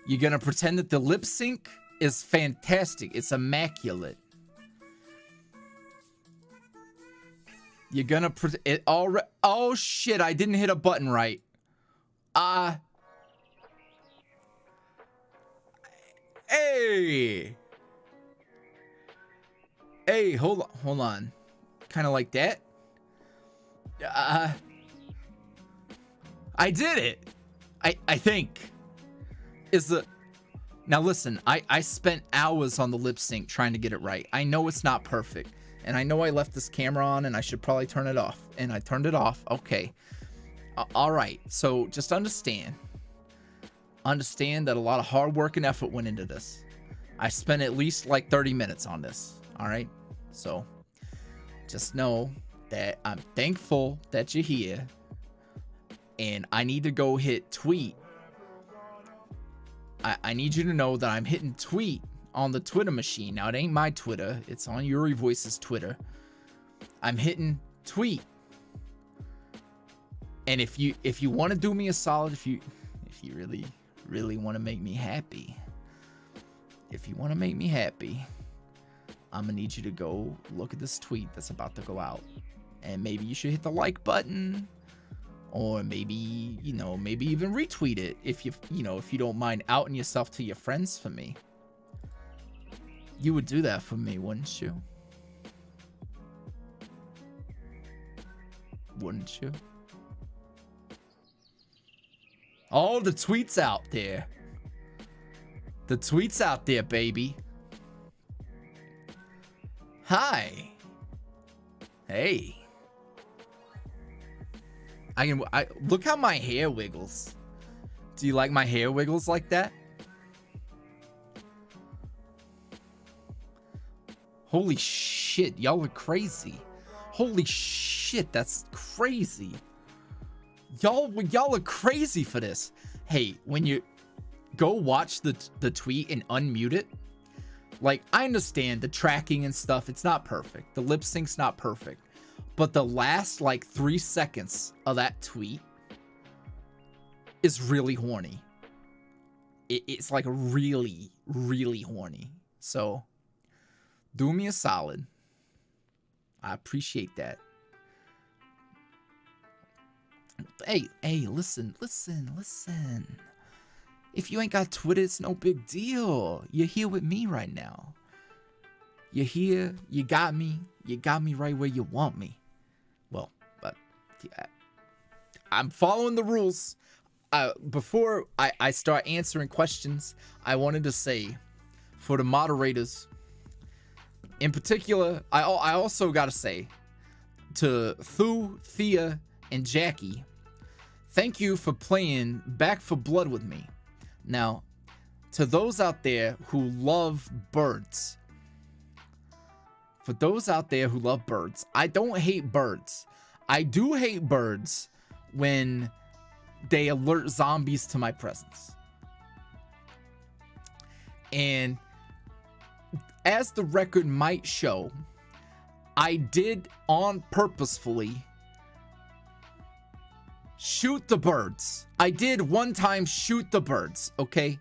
You're gonna pretend that the lip sync is fantastic. It's immaculate. You're gonna it already. Oh shit! I didn't hit a button right. Hey. Hey, hold on. Kind of like that. I did it. I think. Now listen, I spent hours on the lip sync trying to get it right. I know it's not perfect. And I know I left this camera on and I should probably turn it off. And I turned it off. Okay. All right. So just understand that a lot of hard work and effort went into this. I spent at least like 30 minutes on this. All right. So just know that I'm thankful that you're here. And I need to go hit tweet. I need you to know that I'm hitting tweet on the Twitter machine. Now, it ain't my Twitter. It's on YuuriVoice's Twitter. I'm hitting tweet. And if you want to do me a solid, if you really want to make me happy, I'm gonna need you to go look at this tweet that's about to go out. And maybe you should hit the like button. Or maybe, maybe even retweet it if you don't mind outing yourself to your friends for me. You would do that for me, wouldn't you? Wouldn't you? Oh, the tweet's out there. The tweet's out there, baby. Hi. Hey. I look how my hair wiggles. Do you like my hair wiggles like that? Holy shit, y'all are crazy. Holy shit, that's crazy. Y'all are crazy for this. Hey, when you go watch the tweet and unmute it, like, I understand the tracking and stuff, it's not perfect. The lip sync's not perfect. But the last, like, 3 seconds of that tweet is really horny. It's, like, really, really horny. So, do me a solid. I appreciate that. Hey, listen. If you ain't got Twitter, it's no big deal. You're here with me right now. You're here. You got me. You got me right where you want me. Well, but yeah, I'm following the rules. Before I start answering questions, I wanted to say, for the moderators, in particular, I also got to say, to Thu, Thea, and Jackie, thank you for playing Back for Blood with me. Now, to those out there who love birds, I don't hate birds. I do hate birds when they alert zombies to my presence. And as the record might show, I did purposefully shoot the birds. I did one time shoot the birds, okay?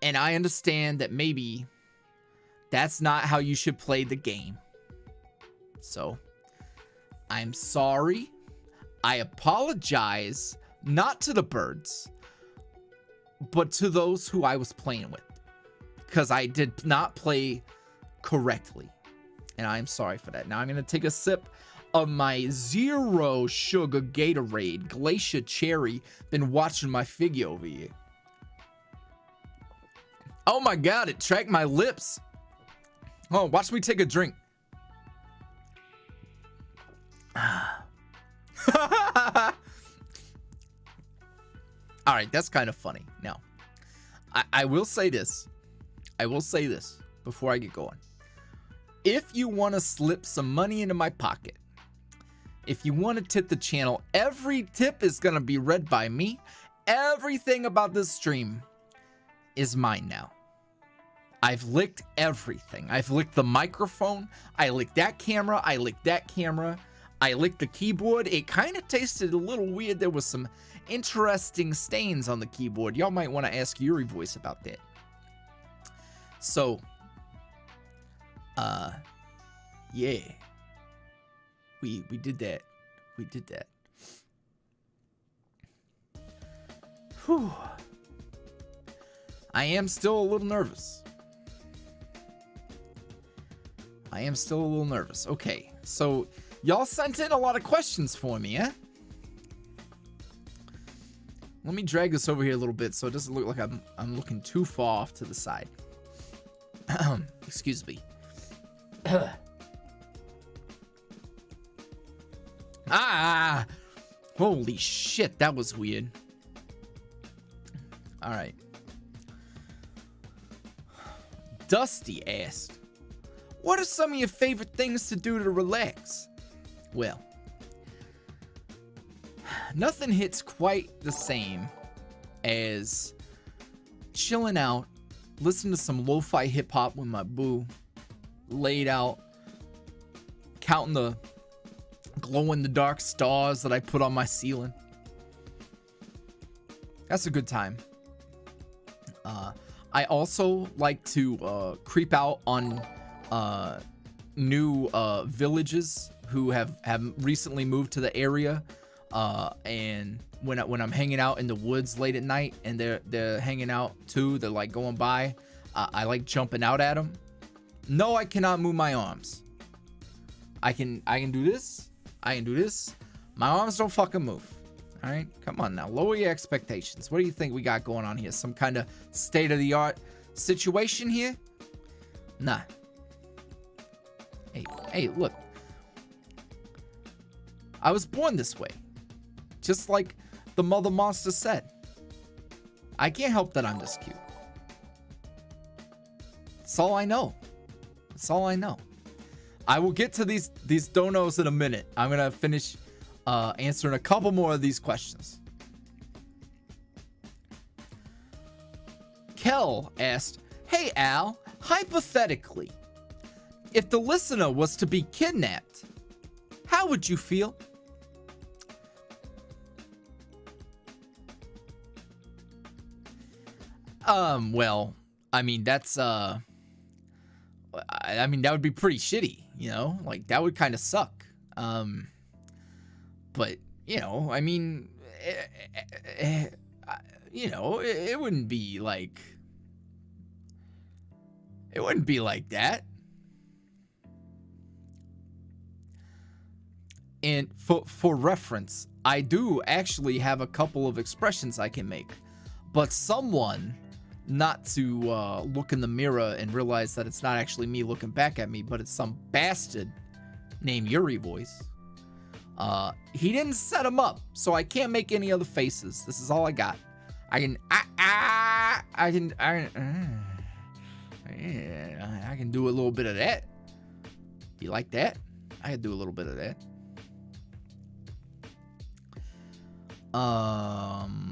And I understand that maybe that's not how you should play the game. So, I'm sorry. I apologize, not to the birds, but to those who I was playing with, because I did not play correctly, and I'm sorry for that. Now I'm gonna take a sip of my 0 sugar Gatorade Glacier Cherry. Been watching my figure over here. Oh my god, it tracked my lips. Oh, watch me take a drink. All right, that's kind of funny. Now, I will say this. I will say this before I get going. If you want to slip some money into my pocket, if you want to tip the channel, every tip is going to be read by me. Everything about this stream is mine now. I've licked everything. I've licked the microphone. I licked that camera. I licked that camera. I licked the keyboard. It kind of tasted a little weird. There was some interesting stains on the keyboard. Y'all might want to ask YuuriVoice about that. So, yeah. We did that. We did that. Whew. I am still a little nervous. Okay, so y'all sent in a lot of questions for me, eh? Let me drag this over here a little bit so it doesn't look like I'm looking too far off to the side. Excuse me. Ah! Holy shit, that was weird. All right. Dusty asked, what are some of your favorite things to do to relax? Well, nothing hits quite the same as chilling out, listening to some lo-fi hip-hop with my boo, laid out, counting the glow-in-the-dark stars that I put on my ceiling. That's a good time. I also like to creep out on new villages who have recently moved to the area, and when I'm hanging out in the woods late at night and they're hanging out too, they're like going by, I like jumping out at them. No, I cannot move my arms. I can do this. I can do this. My arms don't fucking move. All right, come on now, lower your expectations. What do you think we got going on here? Some kind of state-of-the-art situation here? Nah. Hey, look. I was born this way. Just like the mother monster said. I can't help that I'm this cute. That's all I know. That's all I know. I will get to these donos in a minute. I'm gonna finish answering a couple more of these questions. Kel asked, hey Al, hypothetically, if the listener was to be kidnapped, how would you feel? Well, I mean, that's, I mean, that would be pretty shitty, you know? Like, that would kind of suck. But, you know, I mean, you know, it wouldn't be like, that. And for reference, I do actually have a couple of expressions I can make, but someone not to look in the mirror and realize that it's not actually me looking back at me, but it's some bastard named YuuriVoice. He didn't set him up, so I can't make any other faces. This is all I got. I can do a little bit of that. You like that? I can do a little bit of that.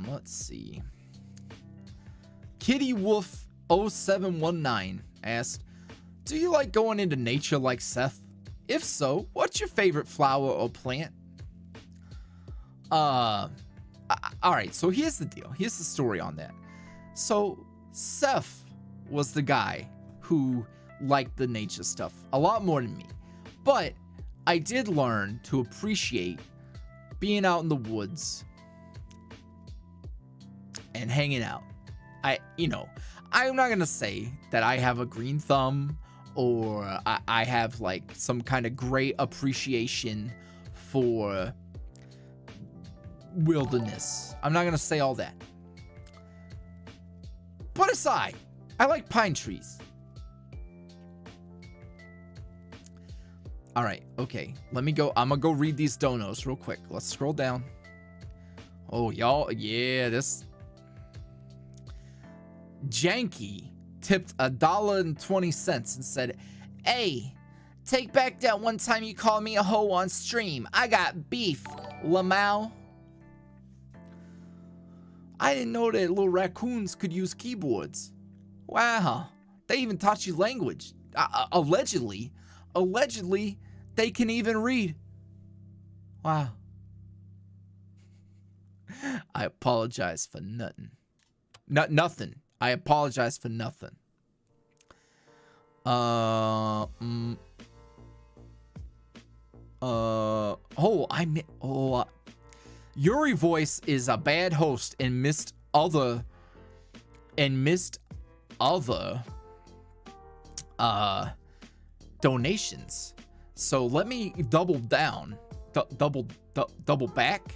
Let's see. Kitty Wolf 0719 asked, do you like going into nature like Seth? If so, what's your favorite flower or plant? All right, so here's the deal. Here's the story on that. So Seth was the guy who liked the nature stuff a lot more than me, but I did learn to appreciate being out in the woods and hanging out. I'm not gonna say that I have a green thumb or I have like some kind of great appreciation for wilderness. I'm not gonna say all that. Put aside, I like pine trees. All right, okay. Let me go. I'm gonna go read these donos real quick. Let's scroll down. Oh, y'all, yeah, this Janky tipped $1.20 and said, "Hey, take back that one time you called me a hoe on stream. I got beef, Lamau." I didn't know that little raccoons could use keyboards. Wow, they even taught you language. Allegedly, they can even read. Wow. I apologize for nothing. Nothing. I apologize for nothing. YuuriVoice is a bad host and missed other donations. So let me double down. Double back.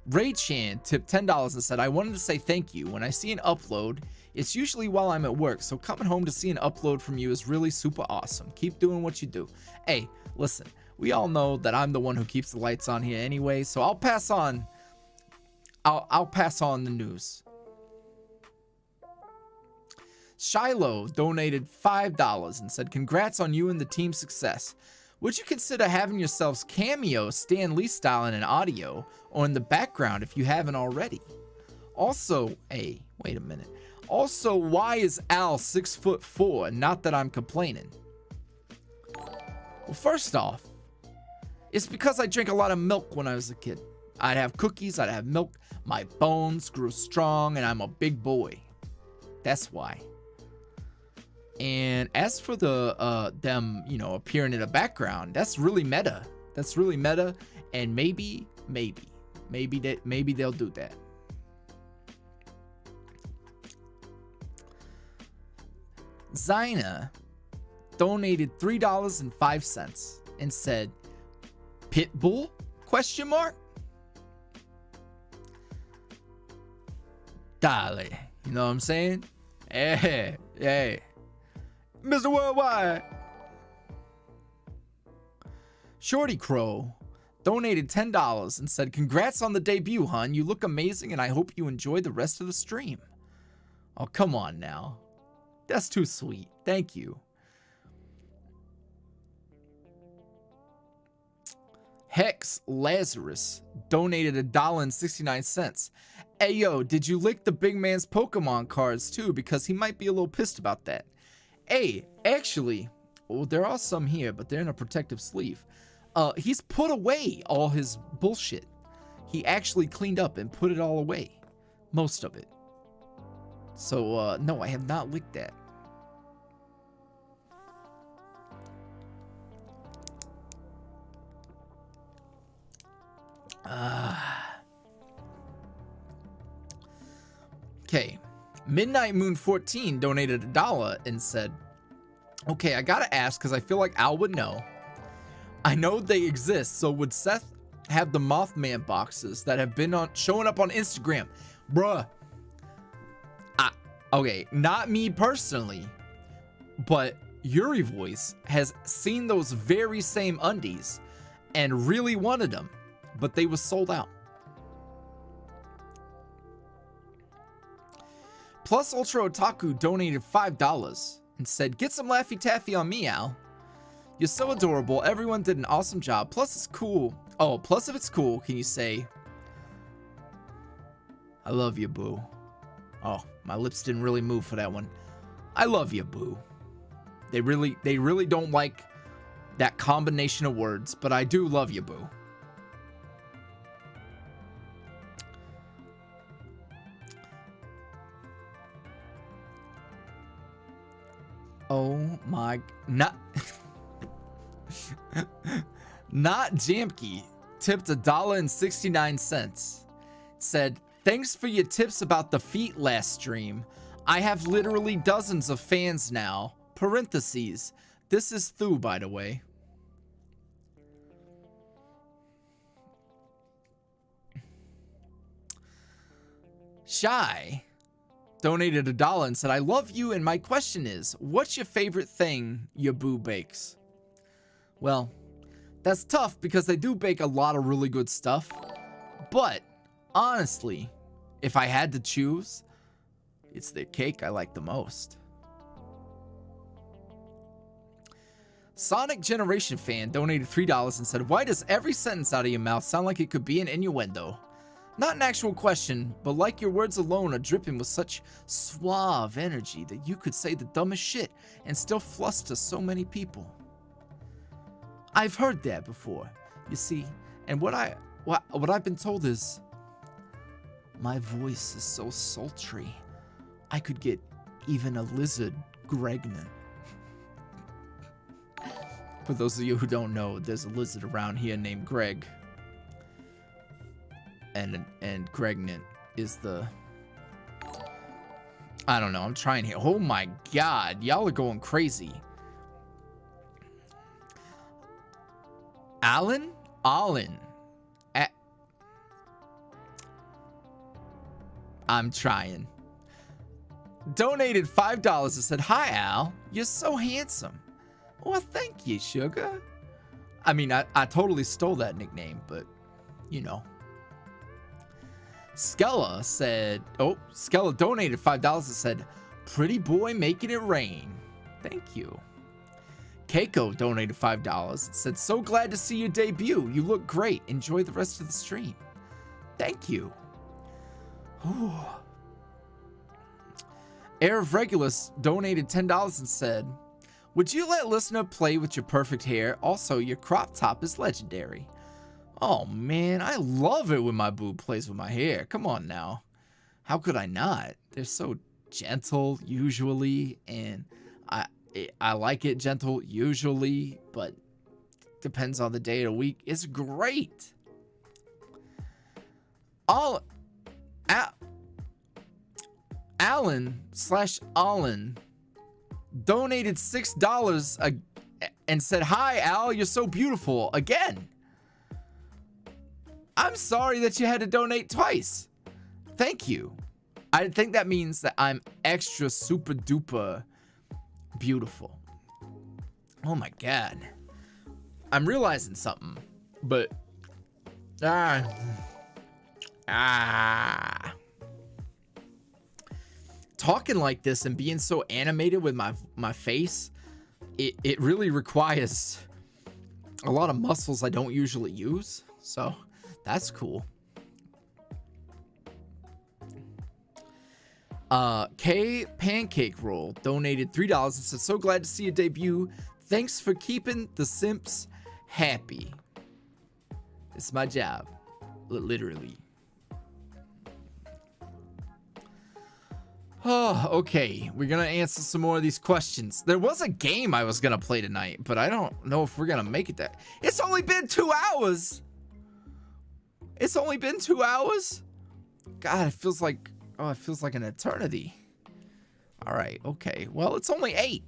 Ray Chan tipped $10 and said, "I wanted to say thank you. When I see an upload, it's usually while I'm at work, so coming home to see an upload from you is really super awesome. Keep doing what you do." Hey, listen, we all know that I'm the one who keeps the lights on here anyway, so I'll pass on the news. Shiloh donated $5 and said, "Congrats on you and the team's success. Would you consider having yourselves cameo Stan Lee style in an audio or in the background if you haven't already? Also, hey, wait a minute. Also, why is Al 6'4"? Not that I'm complaining." Well, first off, it's because I drank a lot of milk when I was a kid. I'd have cookies, I'd have milk, my bones grew strong, and I'm a big boy. That's why. And as for the them, appearing in the background, that's really meta. And maybe they'll do that. Zyna donated $3.05 and said, "Pitbull? ? Dale, you know what I'm saying? Hey. Mr. Worldwide." Shorty Crow donated $10 and said, "Congrats on the debut, hun. You look amazing and I hope you enjoy the rest of the stream." Oh, come on now. That's too sweet. Thank you. Hex Lazarus donated $1.69. "Hey, yo, did you lick the big man's Pokemon cards too? Because he might be a little pissed about that." Hey, actually, there are some here, but they're in a protective sleeve. He's put away all his bullshit. He actually cleaned up and put it all away. Most of it. So, no, I have not licked that. Okay. Midnight Moon 14 donated $1 and said, "Okay, I gotta ask because I feel like Al would know. I know they exist, so would Seth have the Mothman boxes that have been showing up on Instagram?" Bruh. Okay, not me personally, but YuuriVoice has seen those very same undies and really wanted them, but they were sold out. Plus Ultra Otaku donated $5 and said, "Get some Laffy Taffy on me, Al. You're so adorable. Everyone did an awesome job. Plus it's cool. Oh, plus if it's cool, can you say, I love you, boo?" Oh, my lips didn't really move for that one. I love you, boo. They really don't like that combination of words, but I do love you, boo. Oh my, not Jamke tipped $1.69. Said, thanks for your tips about the feet last stream. I have literally dozens of fans now. Parentheses. This is Thu, by the way. Shy donated $1 and said, I love you, and my question is, what's your favorite thing your boo bakes? Well, that's tough because they do bake a lot of really good stuff. But, honestly, if I had to choose, it's their cake I like the most. Sonic Generation Fan donated $3 and said, why does every sentence out of your mouth sound like it could be an innuendo? Not an actual question, but like your words alone are dripping with such suave energy that you could say the dumbest shit and still fluster so many people. I've heard that before, you see, and what I've been told is my voice is so sultry, I could get even a lizard pregnant. For those of you who don't know, there's a lizard around here named Greg. And Gregnant is the... I don't know, I'm trying here. Oh my god, y'all are going crazy. Allen? I'm trying. Donated $5 and said, hi Al, you're so handsome. Well, thank you, sugar. I mean, I totally stole that nickname, but, you know. Skella said, Skella donated $5 and said, pretty boy making it rain. Thank you. Keiko donated $5 and said, so glad to see your debut. You look great. Enjoy the rest of the stream. Thank you. Ooh. Air of Regulus donated $10 and said, would you let listener play with your perfect hair? Also, your crop top is legendary. Oh man, I love it when my boo plays with my hair. Come on now. How could I not? They're so gentle usually, and I like it gentle usually, but depends on the day of the week. It's great. Alan donated $6 and said, hi Al, you're so beautiful again. I'm sorry that you had to donate twice. Thank you. I think that means that I'm extra super duper beautiful. Oh my god. I'm realizing something, but talking like this and being so animated with my face, it really requires a lot of muscles I don't usually use, so that's cool. K Pancake Roll donated $3 and said, so glad to see your debut. Thanks for keeping the simps happy. It's my job, literally. Oh, okay. We're gonna answer some more of these questions. There was a game I was gonna play tonight, but I don't know if we're gonna make it there. It's only been 2 hours. It's only been 2 hours. God, it feels like an eternity. All right, okay. Well, it's only 8.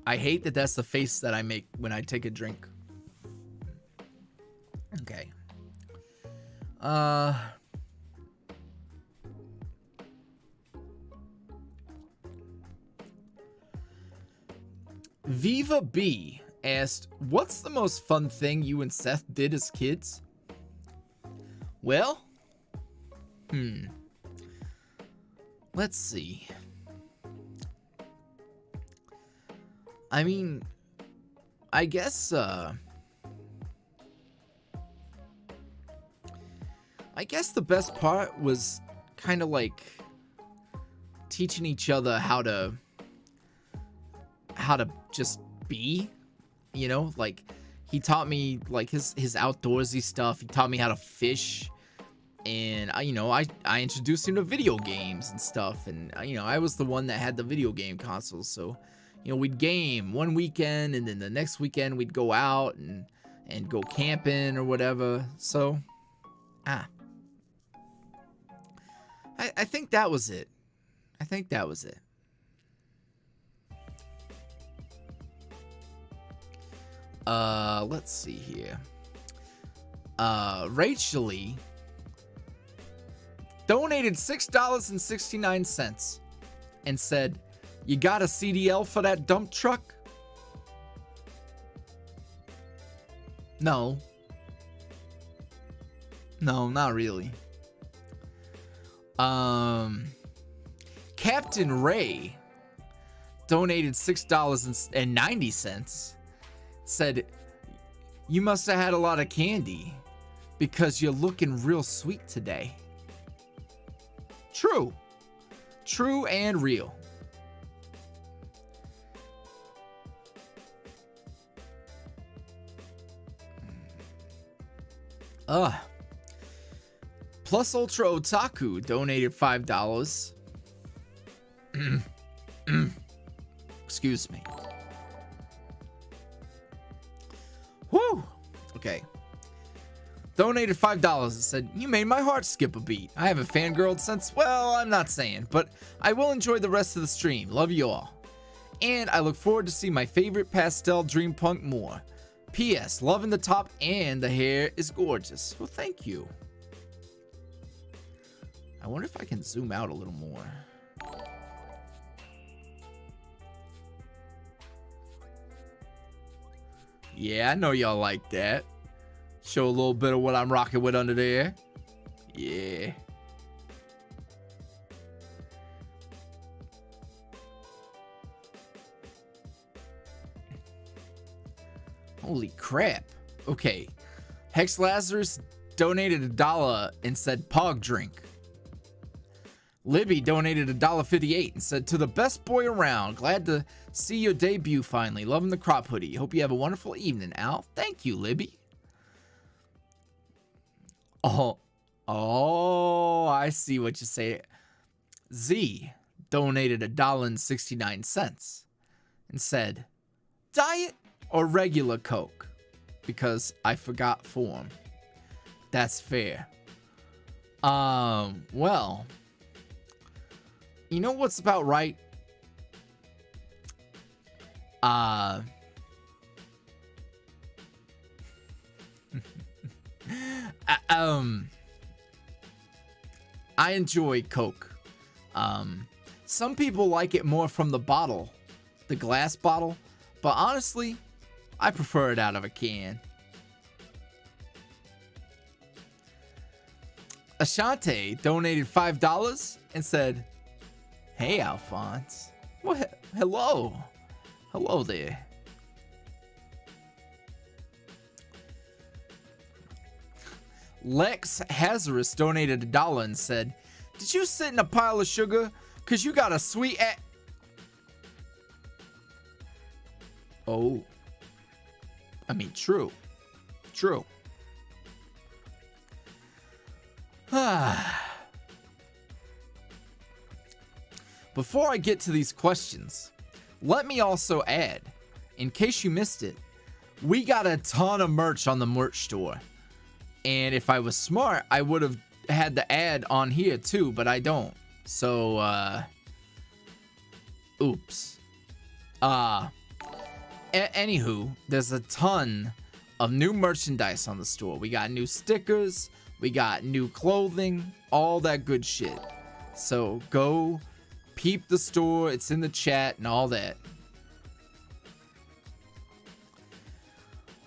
I hate that that's the face that I make when I take a drink. Okay. Viva B asked, what's the most fun thing you and Seth did as kids? Well, let's see. I mean, I guess the best part was kind of like teaching each other how to just be, you know, like he taught me like his outdoorsy stuff. He taught me how to fish, and I introduced him to video games and stuff, and I was the one that had the video game consoles, so You know, we'd game one weekend, and then the next weekend we'd go out and go camping or whatever. So, I think that was it. I think that was it. Let's see here. Rachel Lee donated $6.69 and said, "You got a CDL for that dump truck?" No. No, not really. Captain Ray donated $6.90. Said, "You must have had a lot of candy because you're looking real sweet today." True. True and real. Plus Ultra Otaku donated $5. Excuse me. Woo! Okay. Donated $5 and said, "You made my heart skip a beat. I haven't fangirled since, well, I'm not saying, but I will enjoy the rest of the stream. Love you all. And I look forward to see my favorite pastel dream punk more. P.S. Loving the top and the hair is gorgeous." Well, thank you. I wonder if I can zoom out a little more. Yeah, I know y'all like that. Show a little bit of what I'm rocking with under there. Yeah. Holy crap. Okay. Hex Lazarus donated $1 and said Pog drink. Libby donated $1.58 and said, "To the best boy around. Glad to see your debut finally. Loving the crop hoodie. Hope you have a wonderful evening, Al." Thank you, Libby. Oh, I see what you say. Z donated $1.69 and said, "Diet or regular Coke? Because I forgot form." That's fair. Well, you know what's about right? I enjoy Coke. Some people like it more from the bottle, the glass bottle, but honestly, I prefer it out of a can. Ashante donated $5 and said, "Hey, Alphonse." Well, hello. Hello there. Lex Hazardous donated $1 and said, "Did you sit in a pile of sugar? Cause you got a sweet Oh. I mean, true. True. Before I get to these questions, let me also add, in case you missed it, we got a ton of merch on the merch store. And if I was smart, I would have had the ad on here too, but I don't. So, oops. Anywho, there's a ton of new merchandise on the store. We got new stickers, we got new clothing, all that good shit. So go peep the store, it's in the chat and all that.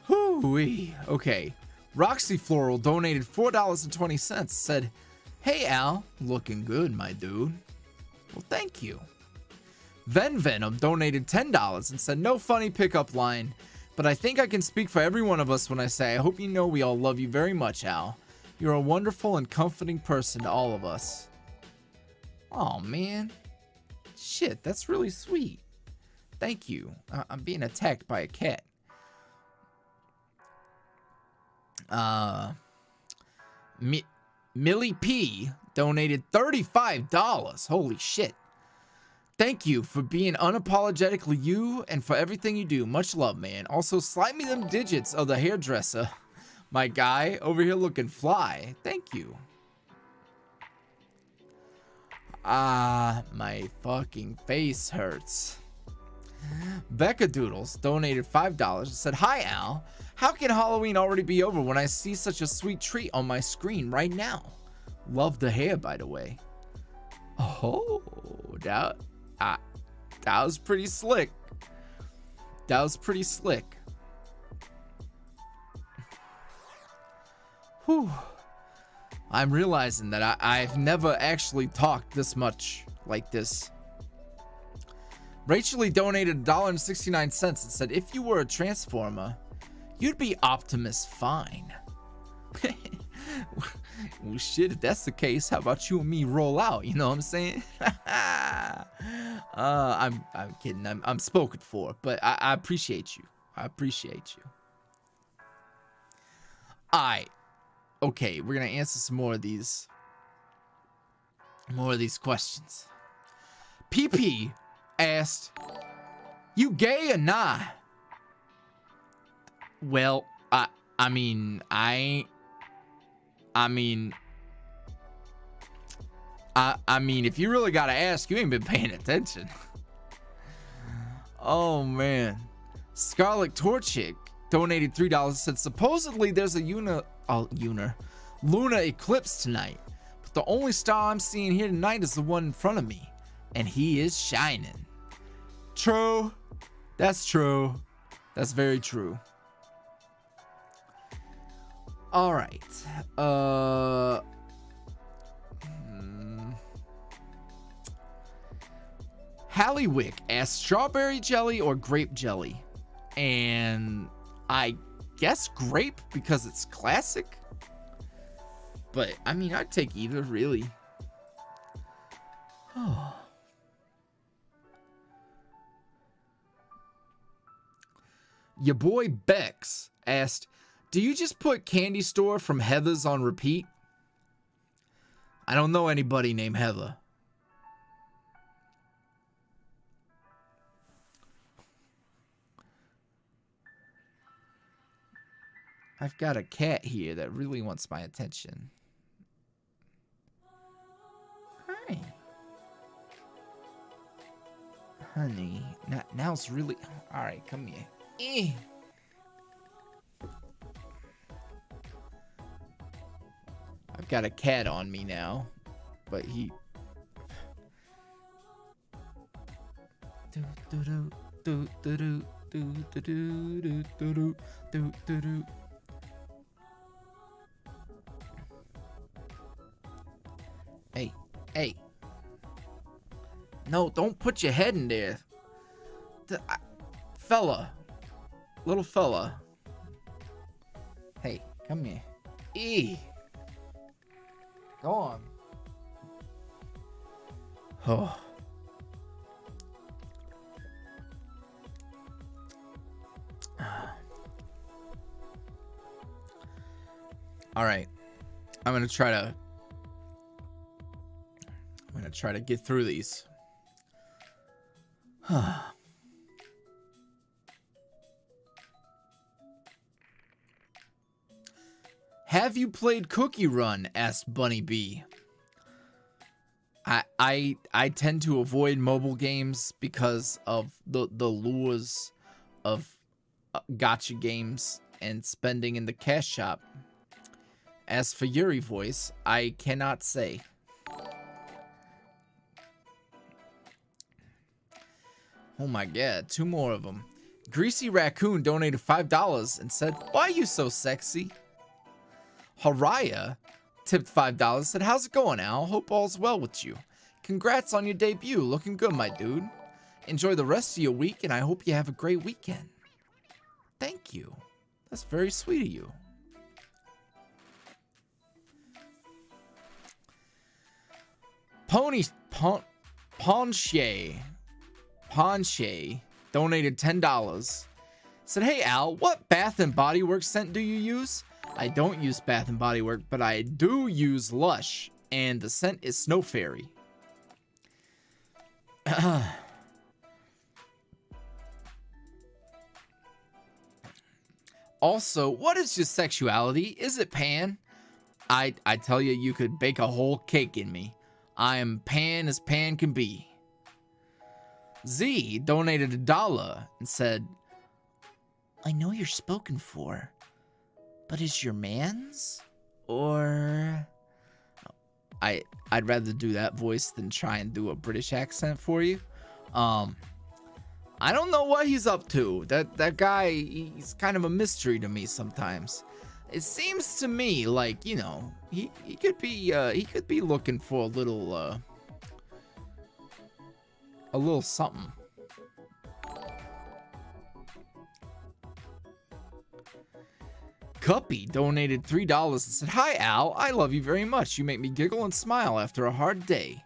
Whoo-wee. Okay. Roxy Floral donated $4.20, said, "Hey Al, looking good, my dude." Well, thank you. Venom donated $10 and said, "No funny pickup line, but I think I can speak for every one of us when I say I hope you know we all love you very much, Al. You're a wonderful and comforting person to all of us." Oh man. Shit, that's really sweet. Thank you. I'm being attacked by a cat. Millie P donated $35. Holy shit. Thank you for being unapologetically you and for everything you do. Much love, man. Also, slide me them digits of the hairdresser. My guy over here looking fly. Thank you. Ah, my fucking face hurts. Becca Doodles donated $5 and said, "Hi, Al. How can Halloween already be over when I see such a sweet treat on my screen right now? Love the hair, by the way." Oh, that was pretty slick. That was pretty slick. Whew. I'm realizing that I've never actually talked this much like this. Rachel donated $1.69 and said, "If you were a Transformer, you'd be Optimus Fine." Well, shit, if that's the case, how about you and me roll out? You know what I'm saying? I'm kidding. I'm spoken for, but I appreciate you. I appreciate you. Okay, we're gonna answer some more of these questions. PP asked, "You gay or nah?" Well, I mean, if you really gotta ask, you ain't been paying attention. Oh man, Scarlet Torchic donated $3 and said, "Supposedly there's a lunar eclipse tonight, but the only star I'm seeing here tonight is the one in front of me, and he is shining." True. That's true. That's very true. All right. Halliwick asked, "Strawberry jelly or grape jelly?" And I guess grape because it's classic. But I mean, I'd take either, really. Oh. Your boy Bex asked, "Do you just put Candy Store from Heather's on repeat?" I don't know anybody named Heather. I've got a cat here that really wants my attention. Hi. Honey, now's really... Alright, come here. I've got a cat on me now, but he... Hey. No, don't put your head in there. Fella. Little fella. Hey, come here. Go on. Oh. All right. I'm going to try to get through these. Have you played Cookie Run? Asked Bunny B. I tend to avoid mobile games because of the lures of gacha games and spending in the cash shop. As for YuuriVoice, I cannot say. Oh my god, 2 more of them. Greasy Raccoon donated $5 and said, "Why are you so sexy?" Haraya tipped $5 and said, "How's it going, Al? Hope all's well with you. Congrats on your debut. Looking good, my dude. Enjoy the rest of your week, and I hope you have a great weekend." Thank you. That's very sweet of you. Ponche donated $10. Said, "Hey Al, what Bath and Body Works scent do you use?" I don't use Bath and Body Works, but I do use Lush, and the scent is Snow Fairy. Also, what is your sexuality? Is it pan? I tell you, you could bake a whole cake in me. I am pan as pan can be. Z donated $1 and said, I know you're spoken for, but is your man's? Or... I'd rather do that voice than try and do a British accent for you. I don't know what he's up to. That guy, he's kind of a mystery to me sometimes. It seems to me like, you know, he could be looking for a little something. Cuppy donated $3 and said, Hi Al, I love you very much. You make me giggle and smile after a hard day.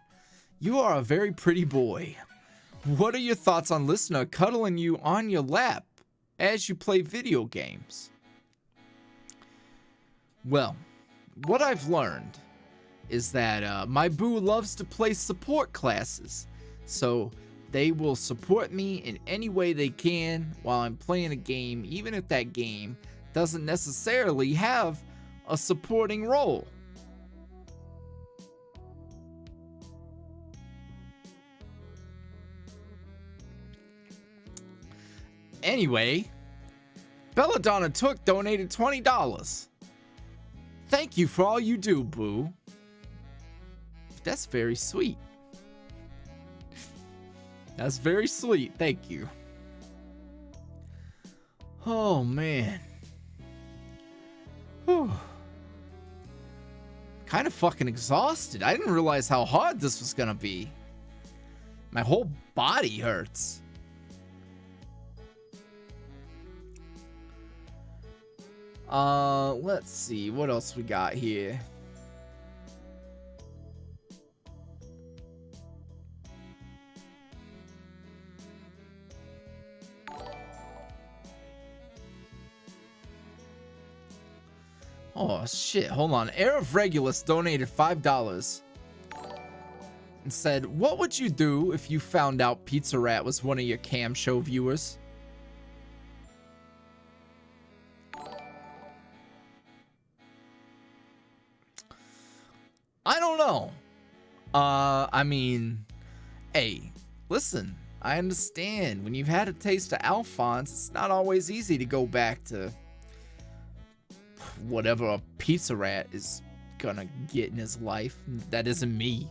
You are a very pretty boy. What are your thoughts on listener cuddling you on your lap as you play video games? Well, what I've learned is that my boo loves to play support classes. So they will support me in any way they can while I'm playing a game, even if that game doesn't necessarily have a supporting role. Anyway, Belladonna Took donated $20. Thank you for all you do, boo. That's very sweet. That's very sweet. Thank you. Oh, man. Whew. Kind of fucking exhausted. I didn't realize how hard this was gonna be. My whole body hurts. Let's see what else we got here. Oh shit, hold on. Air of Regulus donated $5 and said, what would you do if you found out Pizza Rat was one of your cam show viewers? I don't know. I mean, hey, listen, I understand when you've had a taste of Alphonse, it's not always easy to go back to whatever a Pizza Rat is gonna get in his life. That isn't me.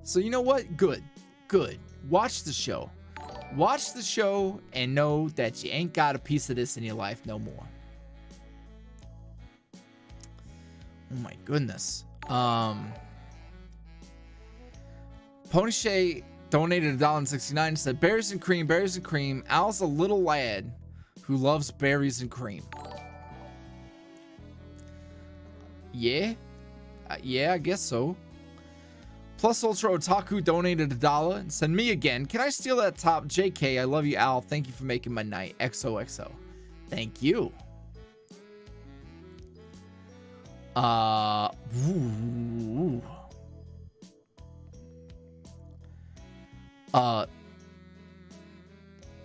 So you know what? Good. Watch the show. Watch the show and know that you ain't got a piece of this in your life no more. Oh my goodness. Ponychay donated $1.69 and said, berries and cream. Al's a little lad who loves berries and cream. Yeah, I guess so. Plus Ultra Otaku donated $1 and said, me again. Can I steal that top? JK, I love you, Al. Thank you for making my night. XOXO. Thank you.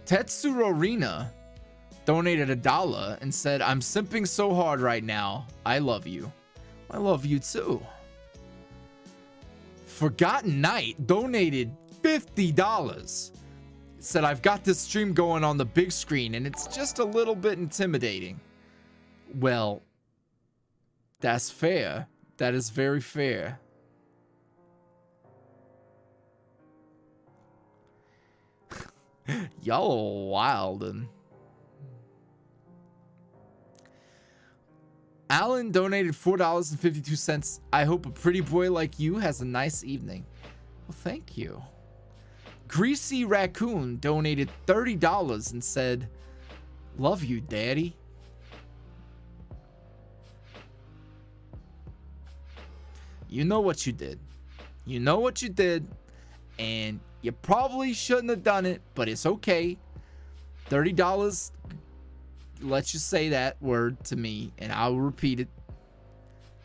Tetsuro Rina donated $1 and said, I'm simping so hard right now. I love you. I love you too. Forgotten Knight donated $50. Said, I've got this stream going on the big screen and it's just a little bit intimidating. Well, that's fair. That is very fair. Y'all are wildin'. Alan donated $4.52. I hope a pretty boy like you has a nice evening. Well, thank you. Greasy Raccoon donated $30 and said, love you, daddy. You know what you did. You know what you did. And you probably shouldn't have done it, but it's okay. $30 lets you say that word to me, and I will repeat it.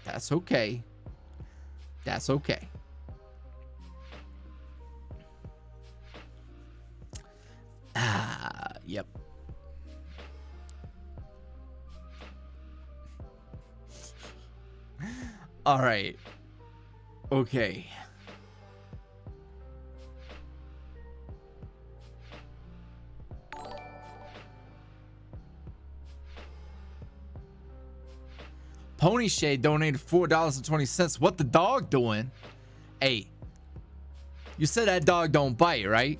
That's okay. That's okay. Yep. All right. Okay. Pony Shade donated $4.20. What the dog doing? Hey, you said that dog don't bite, right?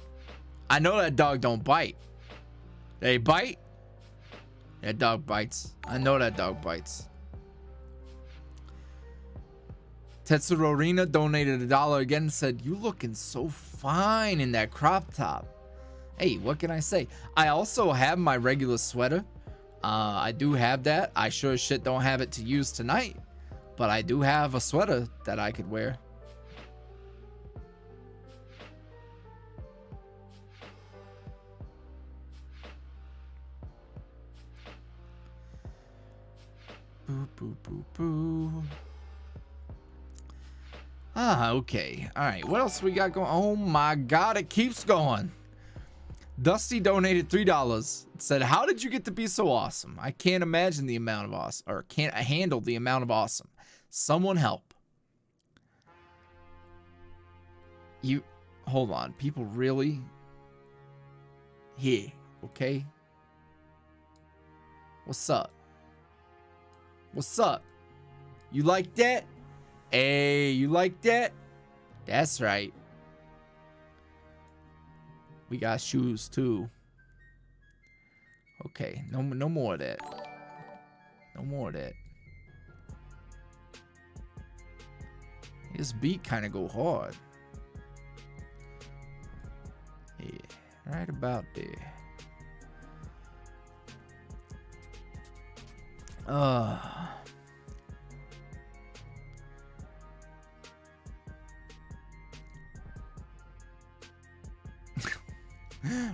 I know that dog don't bite. They bite? That dog bites. I know that dog bites. Tetsurorina donated $1 again and said, "You looking so fine in that crop top." Hey, what can I say? I also have my regular sweater. I do have that. I sure as shit don't have it to use tonight, but I do have a sweater that I could wear. Boo, boo, boo, boo. Okay. All right. What else we got going? Oh my God, it keeps going. Dusty donated $3. It said, "How did you get to be so awesome? I can't imagine the amount of awesome, or can't handle the amount of awesome. Someone help." You, hold on. People really here, okay? What's up? What's up? You like that? Hey, you like that? That's right. We got shoes too. Okay, no more of that. No more of that. This beat kind of go hard. Yeah, right about there.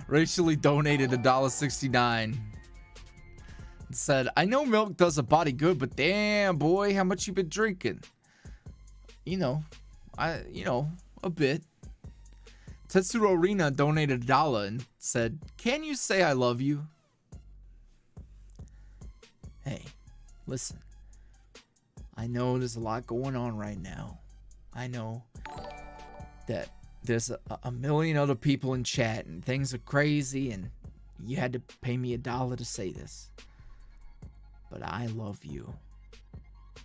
Racially donated $1.69. It said, "I know milk does a body good, but damn boy, how much you been drinking?" You know, a bit. Tetsuro Rina donated $1 and said, "Can you say I love you?" Hey, listen. I know there's a lot going on right now. I know that there's a million other people in chat and things are crazy and you had to pay me $1 to say this. But I love you.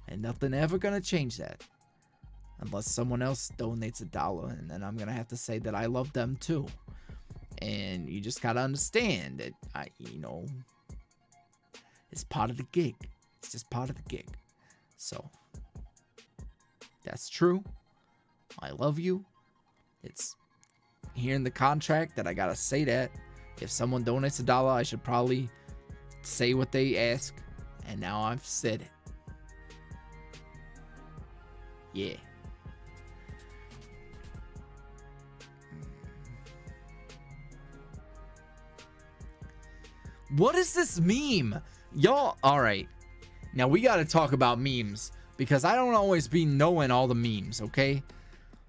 And nothing ever gonna change that. Unless someone else donates $1, and then I'm gonna have to say that I love them too. And you just gotta understand that it's part of the gig. It's just part of the gig. So that's true. I love you. It's here in the contract that I gotta say that. If someone donates $1, I should probably say what they ask. And now I've said it. Yeah. What is this meme? Y'all, alright. Now we gotta talk about memes, because I don't always be knowing all the memes, okay?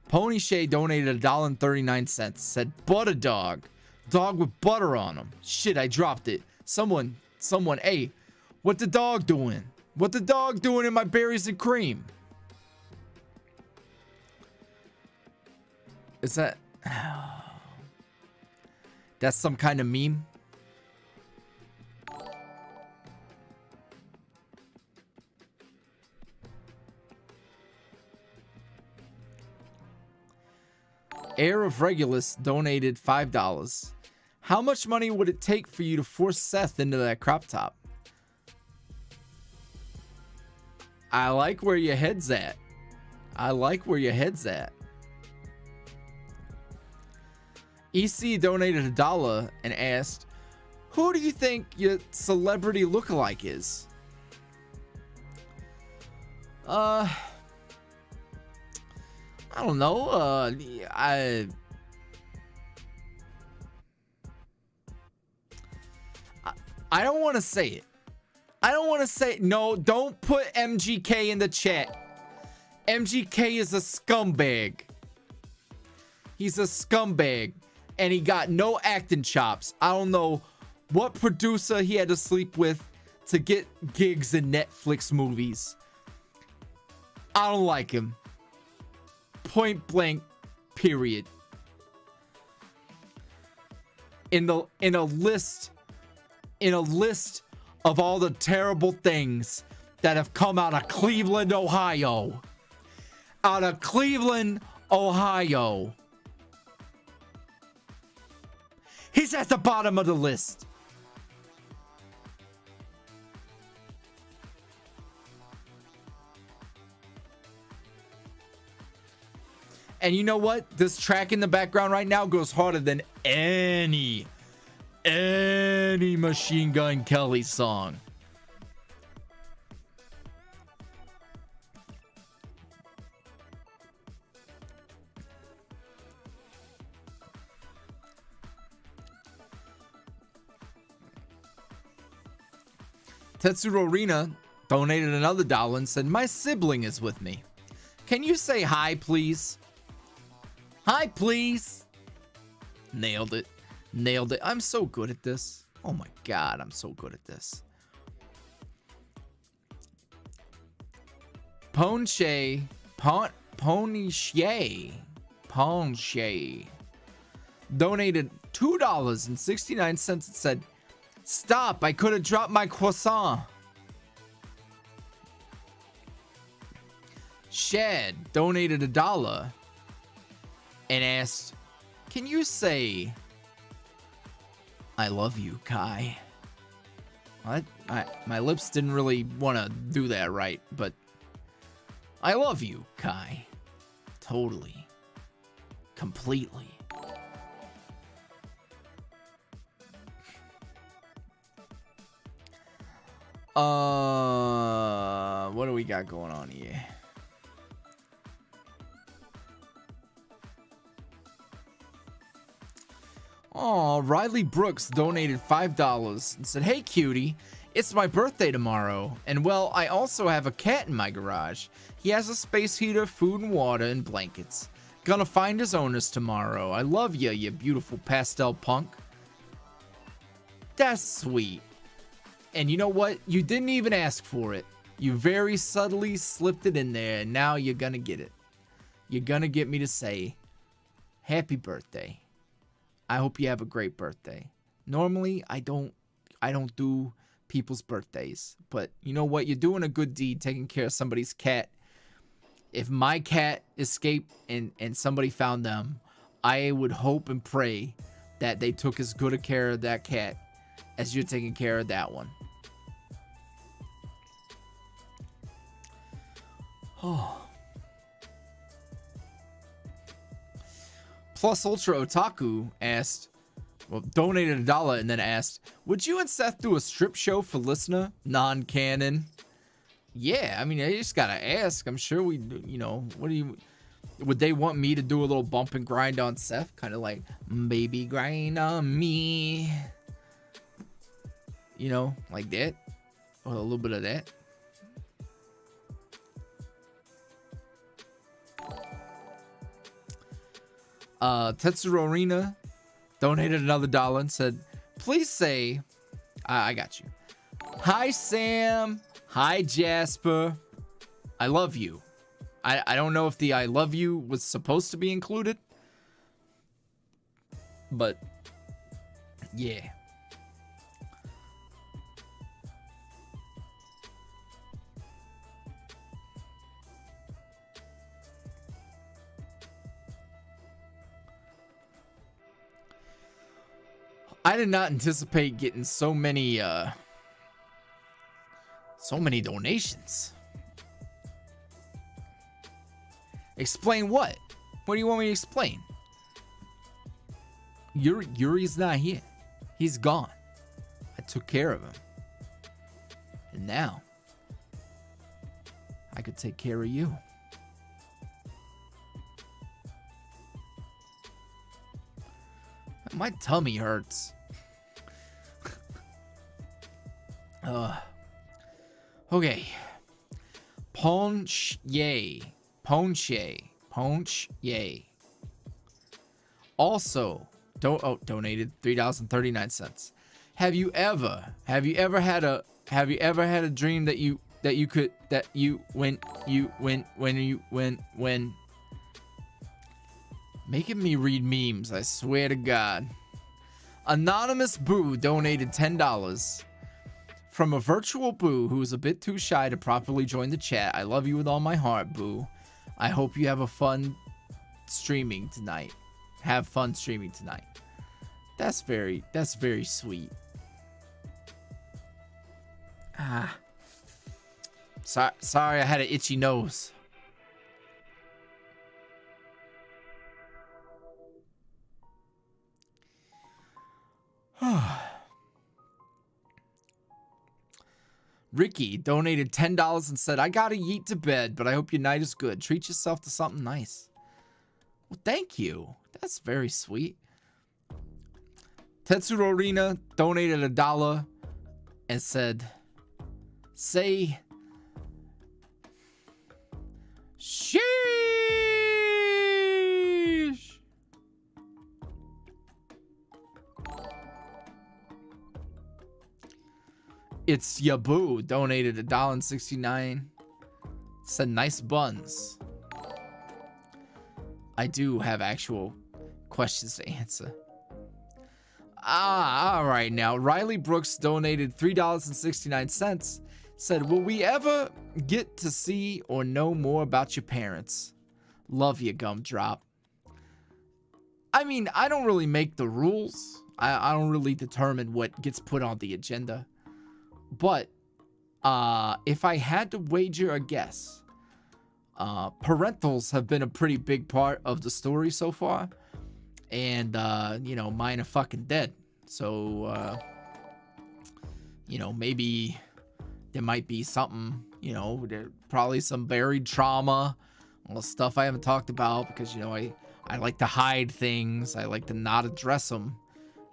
Pony Shay donated $1.39. Said, "Butter dog. Dog with butter on him." Shit, I dropped it. Someone, hey, what the dog doing? What the dog doing in my berries and cream? Is that... That's some kind of meme? Heir of Regulus donated $5. How much money would it take for you to force Seth into that crop top? I like where your head's at. I like where your head's at. EC donated $1 and asked, "Who do you think your celebrity lookalike is?" I don't know. I don't want to say it. I don't want to say... No, don't put MGK in the chat. MGK is a scumbag. He's a scumbag. And he got no acting chops. I don't know what producer he had to sleep with to get gigs in Netflix movies. I don't like him. Point blank, period. In a list of all the terrible things that have come out of Cleveland, Ohio. Out of Cleveland, Ohio. He's at the bottom of the list. And you know what? This track in the background right now goes harder than any Machine Gun Kelly song. Tetsuro Rina donated another $1 and said, my sibling is with me. Can you say hi, please? Hi, please. Nailed it. Nailed it. I'm so good at this. Oh my God, I'm so good at this. Ponche donated $2.69 and said, stop, I could have dropped my croissant. Shad donated $1 and asked, can you say I love you, Kai? My lips didn't really want to do that right, but I love you, Kai. Totally. Completely. What do we got going on here? Oh, Riley Brooks donated $5 and said, hey, cutie, it's my birthday tomorrow. And, well, I also have a cat in my garage. He has a space heater, food and water, and blankets. Gonna find his owners tomorrow. I love you, you beautiful pastel punk. That's sweet. And you know what? You didn't even ask for it. You very subtly slipped it in there, and now you're gonna get it. You're gonna get me to say, happy birthday. I hope you have a great birthday. Normally, I don't do people's birthdays. But you know what? You're doing a good deed taking care of somebody's cat. If my cat escaped and somebody found them, I would hope and pray that they took as good a care of that cat as you're taking care of that one. Oh. Plus Ultra Otaku asked, well, donated $1 and then asked, would you and Seth do a strip show for listener? Non-canon. Yeah, I mean, I just gotta ask. I'm sure we, you know, would they want me to do a little bump and grind on Seth? Kind of like, baby, grind on me. You know, like that. Or a little bit of that. Tetsuro Rina donated another $1 and said, please say, I got you. Hi, Sam. Hi, Jasper. I love you. I don't know if the I love you was supposed to be included. But, yeah. I did not anticipate getting so many donations. Explain what? What do you want me to explain? Yuri's not here. He's gone. I took care of him. And now I could take care of you. My tummy hurts. Okay. Ponche. Also, donated $3.39. Have you ever had a dream that you could when making me read memes, I swear to God. Anonymous Boo donated $10 from a virtual Boo who is a bit too shy to properly join the chat. I love you with all my heart, Boo. I hope you have a fun streaming tonight. Have fun streaming tonight. That's very sweet. Sorry, I had an itchy nose. Ricky donated $10 and said, I gotta yeet to bed, but I hope your night is good. Treat yourself to something nice. Well, thank you. That's very sweet. Tetsuro Arena donated $1 and said, say, sheesh. It's Yabu donated $1.69. Said nice buns. I do have actual questions to answer. All right now. Riley Brooks donated $3.69. Said, will we ever get to see or know more about your parents? Love you, Gumdrop. I mean, I don't really make the rules. I don't really determine what gets put on the agenda. But if I had to wager a guess, parentals have been a pretty big part of the story so far. And, you know, mine are fucking dead. So, you know, maybe there might be something, you know, probably some buried trauma, all the stuff I haven't talked about because, you know, I like to hide things. I like to not address them.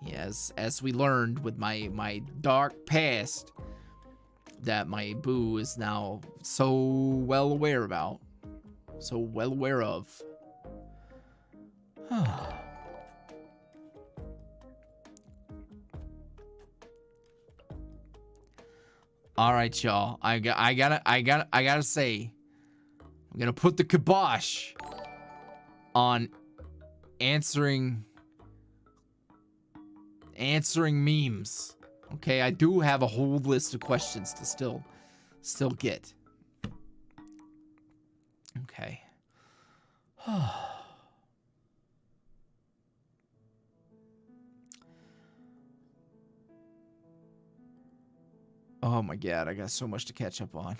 Yes, as we learned with my dark past that my boo is now so well aware about. So well aware of. All right, y'all. I gotta say, I'm gonna put the kibosh on answering memes. Okay, I do have a whole list of questions to still get. Okay. Oh my God, I got so much to catch up on.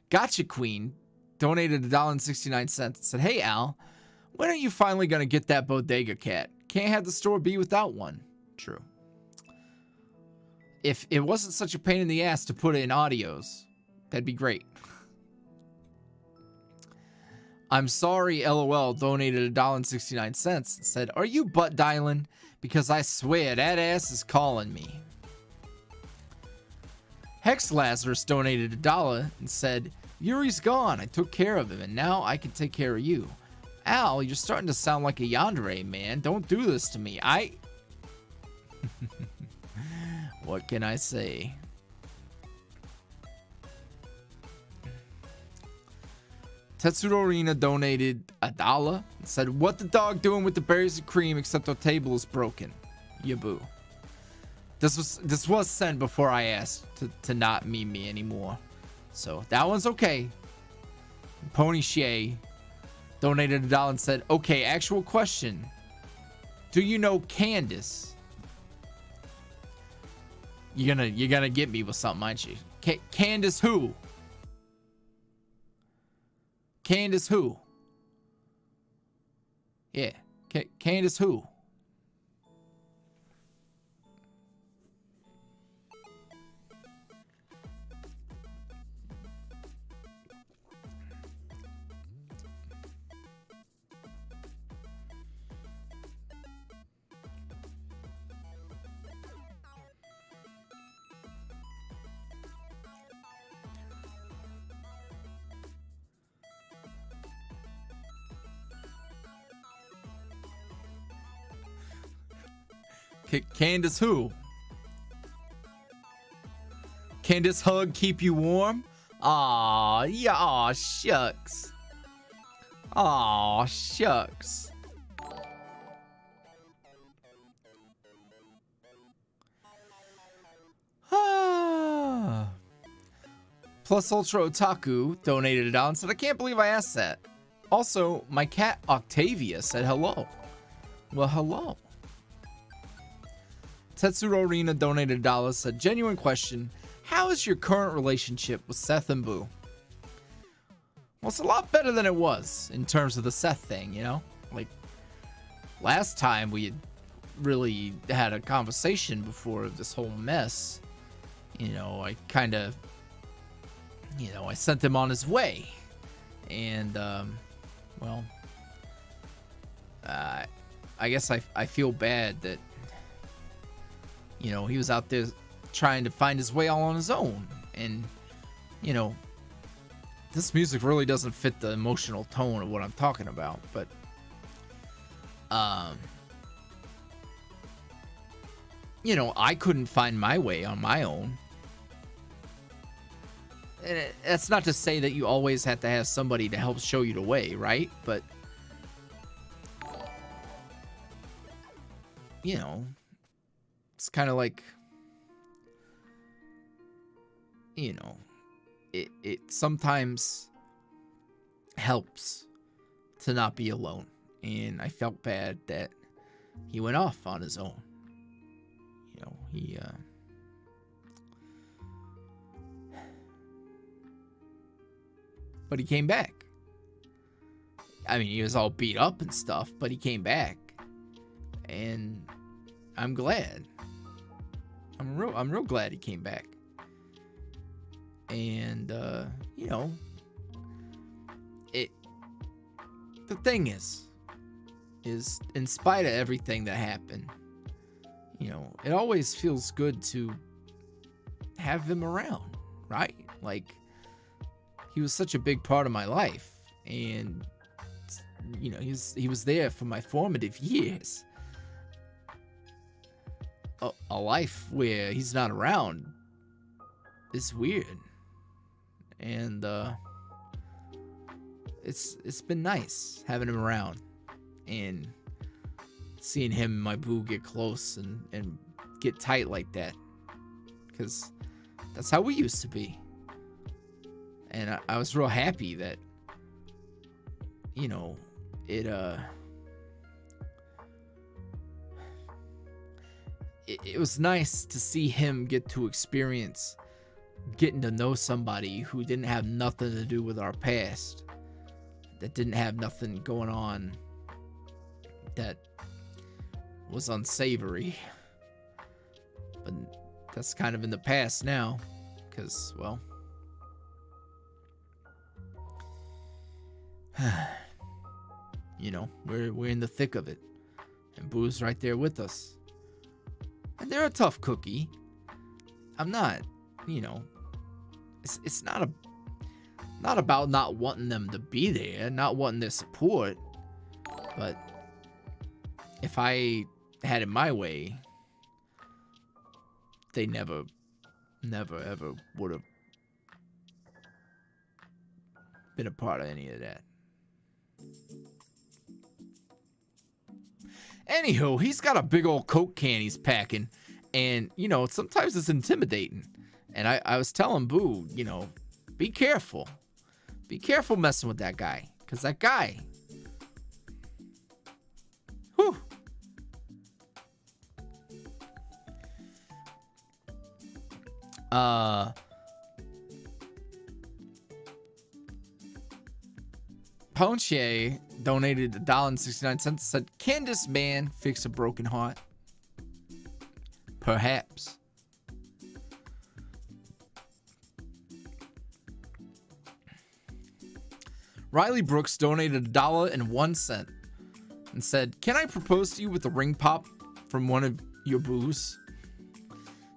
Gotcha Queen donated $1.69 and said, hey Al, when are you finally gonna get that bodega cat? Can't have the store be without one. True. If it wasn't such a pain in the ass to put it in audios, that'd be great. I'm sorry, LOL donated $1.69 and said, are you butt dialing? Because I swear that ass is calling me. Hex Lazarus donated $1 and said, Yuri's gone. I took care of him, and now I can take care of you. Al, you're starting to sound like a yandere, man. Don't do this to me. What can I say? Tetsuro Arena donated $1 and said, what the dog doing with the berries and cream except our table is broken? Yabu. This was sent before I asked to not meme me anymore. So that one's okay. Pony Shay donated $1 and said, okay, actual question. Do you know Candace? You're gonna get me with something, aren't you? Candace who? Candace who? Yeah. Candace who? Candace who? Can this hug keep you warm? Aw, yeah, aw, shucks. Aw, shucks. Plus Ultra Otaku donated $1 and said, I can't believe I asked that. Also, my cat Octavia said hello. Well, hello. Tetsuro Rina donated $1, said, genuine question. How is your current relationship with Seth and Boo? Well, it's a lot better than it was in terms of the Seth thing, you know? Like, last time we had really had a conversation before this whole mess. You know, I kind of, you know, I sent him on his way. And, well, I guess I feel bad that, you know, he was out there trying to find his way all on his own. And, you know, this music really doesn't fit the emotional tone of what I'm talking about. But, you know, I couldn't find my way on my own. And that's not to say that you always have to have somebody to help show you the way, right? But, you know, it's kind of like, you know, it sometimes helps to not be alone. And I felt bad that he went off on his own. You know, but he came back. I mean, he was all beat up and stuff, but he came back. And I'm glad. I'm real glad he came back. And, you know, the thing is in spite of everything that happened, you know, it always feels good to have him around, right? Like, he was such a big part of my life, and, you know, he was there for my formative years. A life where he's not around is weird, and it's been nice having him around and seeing him and my boo get close and get tight like that, because that's how we used to be. And I was real happy that, you know, it was nice to see him get to experience getting to know somebody who didn't have nothing to do with our past, that didn't have nothing going on that was unsavory. But that's kind of in the past now, because, well, you know, we're in the thick of it, and Boo's right there with us, and they're a tough cookie. I'm not, you know, it's not about not wanting them to be there, not wanting their support, but if I had it my way, they never ever would have been a part of any of that. Anywho, he's got a big old Coke can he's packing, and, you know, sometimes it's intimidating. And I was telling Boo, you know, be careful. Be careful messing with that guy, because that guy, whew. Ponche donated $1.69, said, can this man fix a broken heart? Perhaps. Riley Brooks donated $1.01 and said, can I propose to you with a ring pop from one of your boos?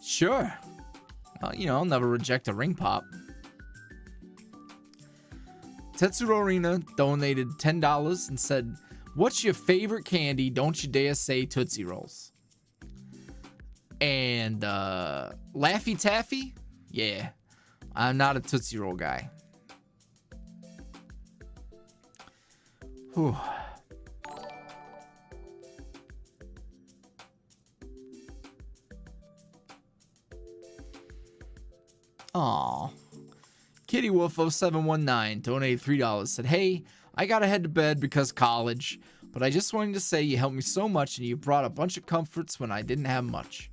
Sure. Well, you know, I'll never reject a ring pop. Tetsuro Rina donated $10 and said, what's your favorite candy? Don't you dare say Tootsie Rolls. And Laffy Taffy Yeah. I'm not a Tootsie Roll guy. Whew. Aw. Kitty Wolf 0719 donated $3. Said, hey, I gotta head to bed because college, but I just wanted to say you helped me so much and you brought a bunch of comforts when I didn't have much.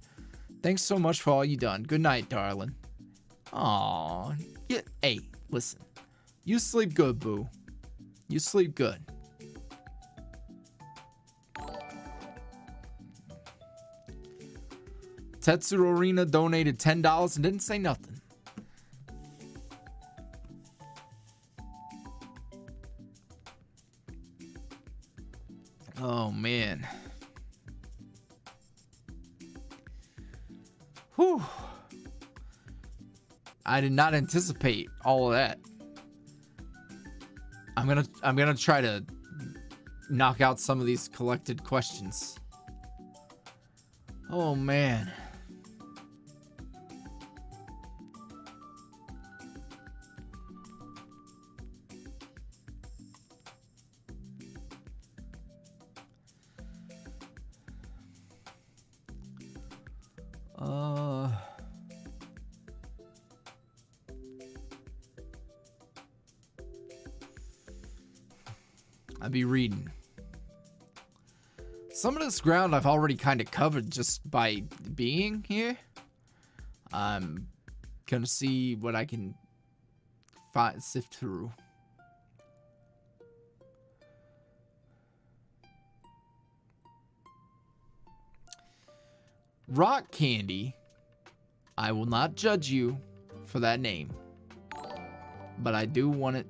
Thanks so much for all you done. Good night, darling. Aw. Yeah, hey, listen. You sleep good, boo. You sleep good. Tetsuro Arena donated $10 and didn't say nothing. Oh, man. Whew. I did not anticipate all of that. I'm gonna try to knock out some of these collected questions. Oh, man. I'll be reading. Some of this ground I've already kind of covered just by being here. I'm gonna see what I can sift through. Rock Candy. I will not judge you for that name, but I do want it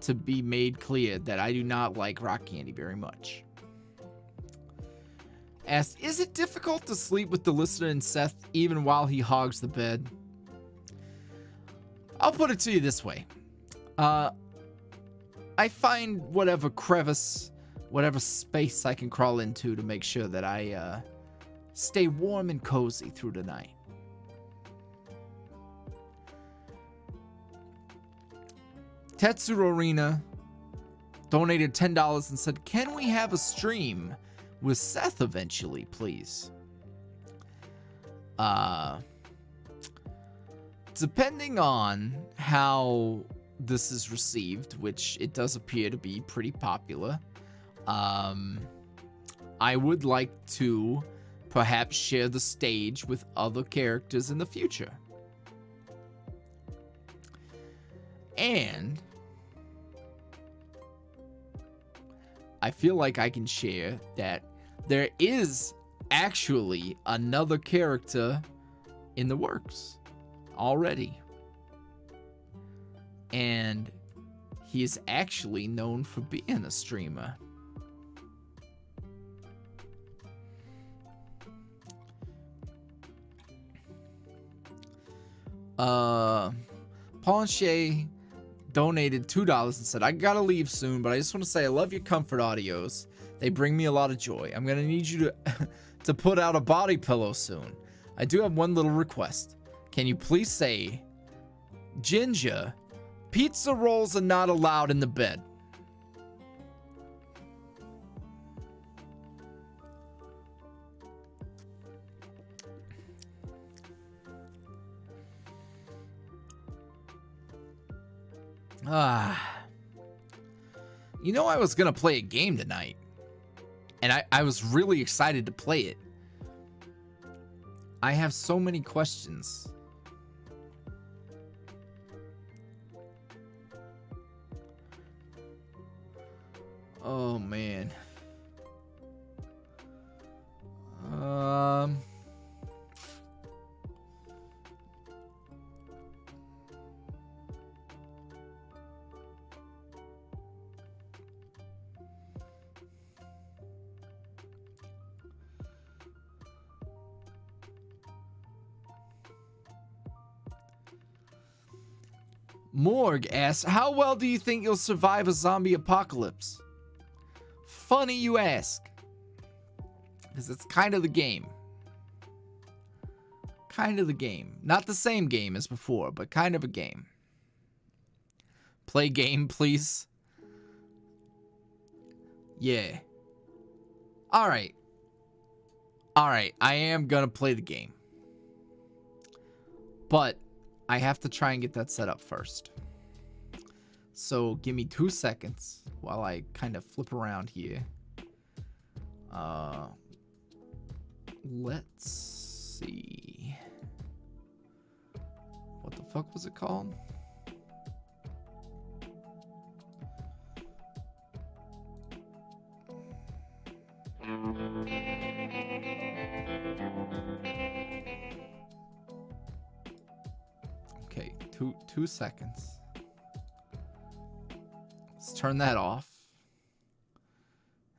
to be made clear that I do not like Rock Candy very much. Asked, is it difficult to sleep with the listener and Seth even while he hogs the bed? I'll put it to you this way. I find whatever crevice, whatever space I can crawl into to make sure that I stay warm and cozy through the night. Tetsuro Arena donated $10 and said, can we have a stream with Seth eventually, please? Depending on how this is received, which it does appear to be pretty popular, I would like to perhaps share the stage with other characters in the future. And I feel like I can share that there is actually another character in the works already. And he is actually known for being a streamer. Ponche donated $2 and said, I gotta leave soon, but I just want to say I love your comfort audios. They bring me a lot of joy. I'm gonna need you to put out a body pillow soon. I do have one little request. Can you please say, Ginger, pizza rolls are not allowed in the bed? You know, I was gonna play a game tonight, and I was really excited to play it. I have so many questions. Oh man. Morg asks, how well do you think you'll survive a zombie apocalypse? Funny you ask. Because it's kind of the game. kind of the game. Not the same game as before, but kind of a game. Play game, please. Yeah. Alright. Alright, I am gonna play the game. But I have to try and get that set up first. So give me 2 seconds while I kind of flip around here. Let's see. What the fuck was it called? Okay, two seconds. Let's turn that off.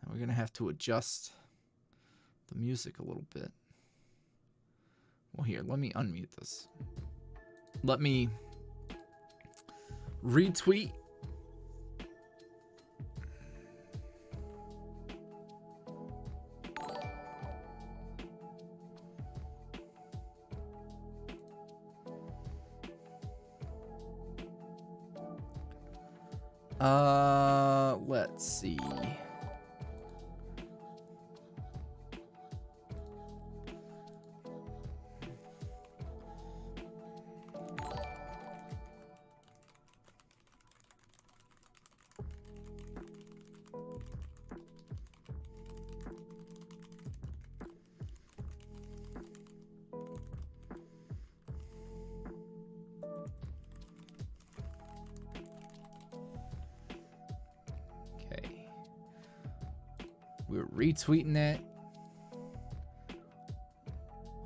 And we're gonna have to adjust the music a little bit. Well, here, let me unmute this. Let me retweet. Let's see. We're retweeting it.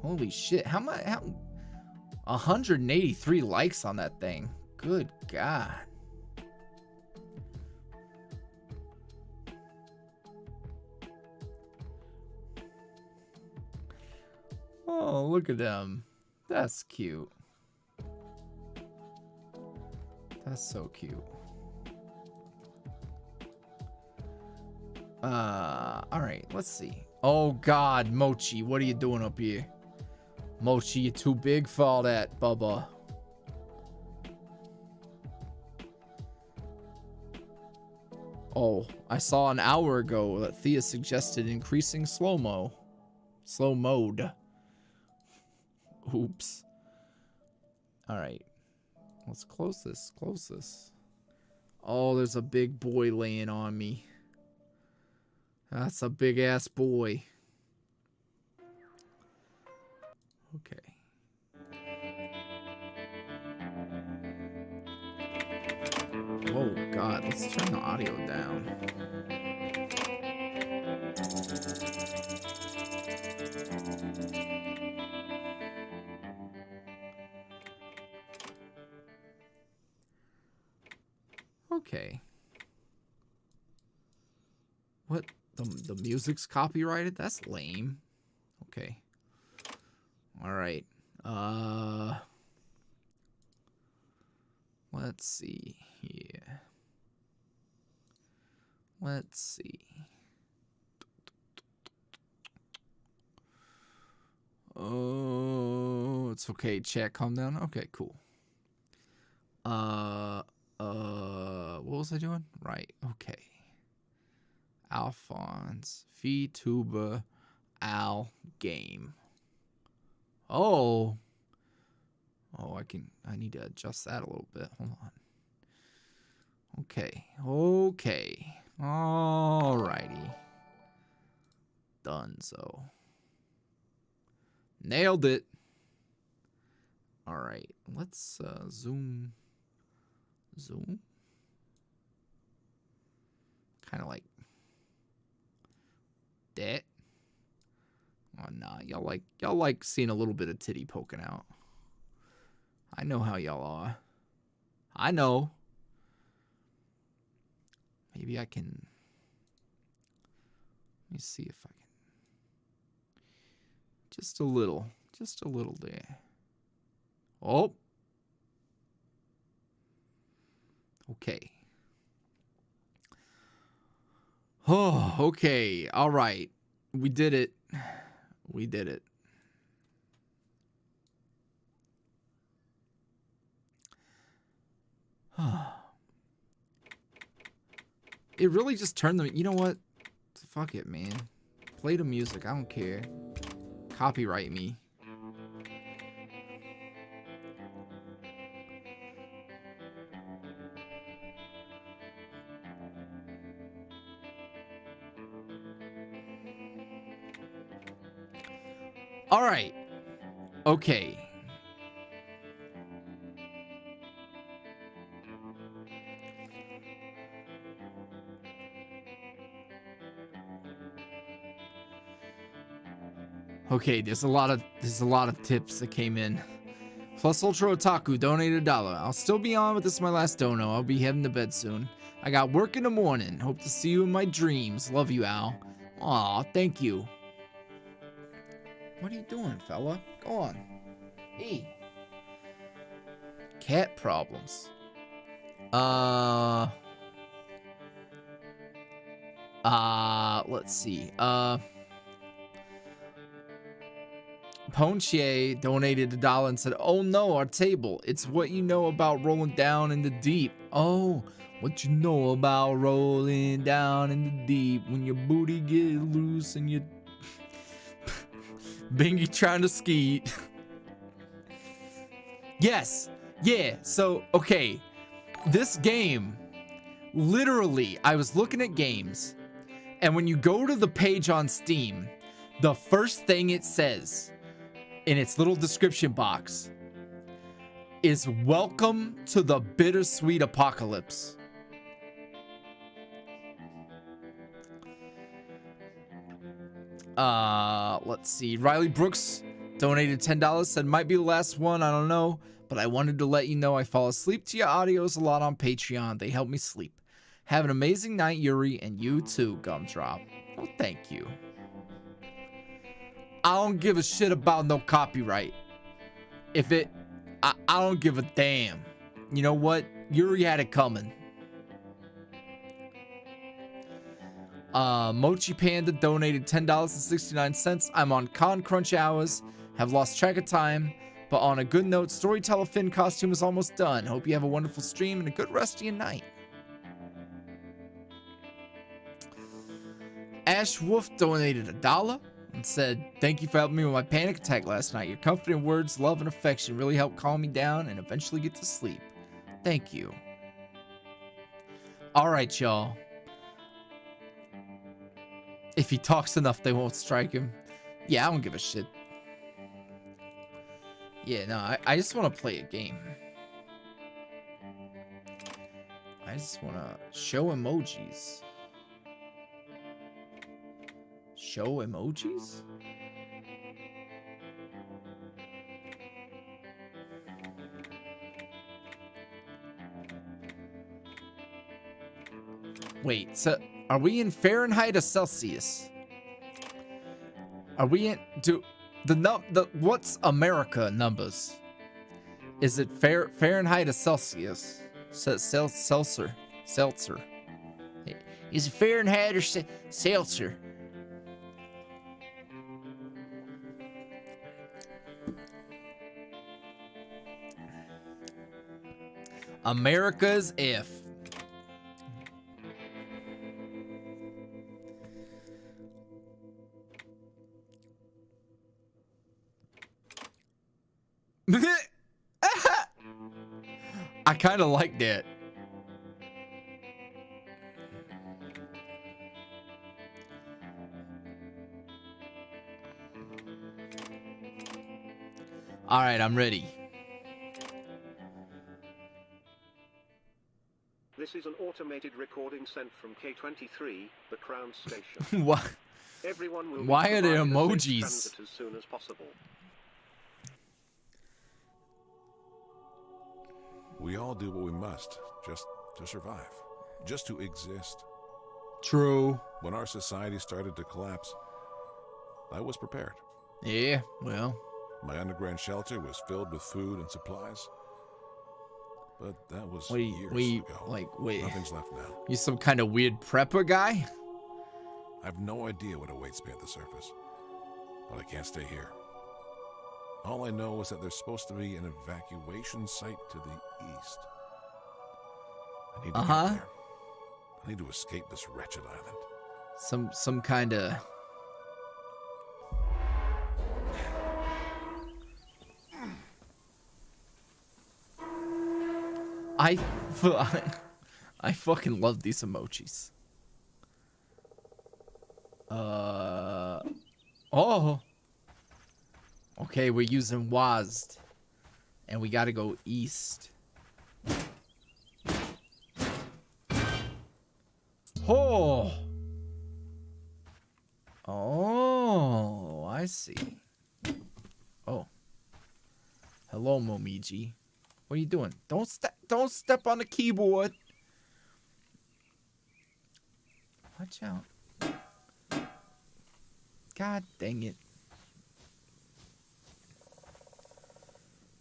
Holy shit. How 183 likes on that thing. Good God. Oh, look at them. That's cute. That's so cute. All right, let's see. Oh God, Mochi, what are you doing up here? Mochi, you're too big for all that, Bubba. Oh, I saw an hour ago that Thea suggested increasing slow mode. Oops. All right, let's close this. Oh, there's a big boy laying on me. That's a big ass boy. Okay. Whoa, God, let's turn the audio down. Okay. What? The music's copyrighted? That's lame. Okay. All right. Let's see here. Let's see. Oh, it's okay. Chat, calm down. Okay, cool. What was I doing? Right. Okay. Alphonse, Vtuber, Al game. Oh, I need to adjust that a little bit. Hold on. Okay. Alrighty. Done. So nailed it. All right. Let's zoom. Kind of like that. Oh nah, y'all like seeing a little bit of titty poking out. I know how y'all are. I know. Maybe I can. Let me see if I can. Just a little there. Oh. Okay. Oh, okay. All right. We did it. It really just turned the... You know what? Fuck it, man. Play the music. I don't care. Copyright me. All right. Okay. Okay, there's a lot of tips that came in. Plus Ultra Otaku donated $1. I'll still be on, but this is my last dono. I'll be heading to bed soon. I got work in the morning. Hope to see you in my dreams. Love you, Al. Aw, thank you. What are you doing, fella? Go on. Hey. Cat problems. Let's see. Ponchier donated $1 and said, "Oh no, our table. It's what you know about rolling down in the deep." Oh, what you know about rolling down in the deep when your booty get loose and you Bingy trying to skeet. Yes. Yeah. So, okay. This game, literally, I was looking at games, and when you go to the page on Steam, the first thing it says in its little description box is "Welcome to the bittersweet apocalypse." Let's see. Riley Brooks donated $10, said, "Might be the last one, I don't know, but I wanted to let you know I fall asleep to your audios a lot on Patreon. They help me sleep. Have an amazing night, Yuri, and you too, Gumdrop." Well, thank you. I don't give a shit about no copyright. If it... I don't give a damn. You know what? Yuri had it coming. Mochi Panda donated $10.69. I'm on Con Crunch hours. Have lost track of time. But on a good note, Storyteller Finn costume is almost done. Hope you have a wonderful stream and a good rest of your night. Ash Wolf donated $1 and said, "Thank you for helping me with my panic attack last night. Your comforting words, love, and affection really helped calm me down and eventually get to sleep. Thank you." Alright, y'all. If he talks enough, they won't strike him. Yeah, I don't give a shit. Yeah, no, I just want to play a game. I just want to show emojis. Show emojis? Wait, so are we in Fahrenheit or Celsius? Are we in... what's America numbers? Is it Fahrenheit or Celsius? Seltzer. Is it Fahrenheit or Seltzer? America's if. I kind of like that. All right, I'm ready. This is an automated recording sent from K23, the Crown Station. What? Everyone will Why are there emojis? as soon as possible. We all do what we must, just to survive, just to exist. True. When our society started to collapse, I was prepared. Yeah, well. My underground shelter was filled with food and supplies. But that was years ago. Wait. Nothing's left now. You some kind of weird prepper guy? I have no idea what awaits me at the surface, but I can't stay here. All I know is that there's supposed to be an evacuation site to the east. I need to get there. I need to escape this wretched island. Some kind of... I fucking love these emojis. Oh. Okay, we're using WASD. And we gotta go east. Oh. Oh, I see. Oh. Hello, Momiji. What are you doing? Don't step on the keyboard. Watch out. God dang it.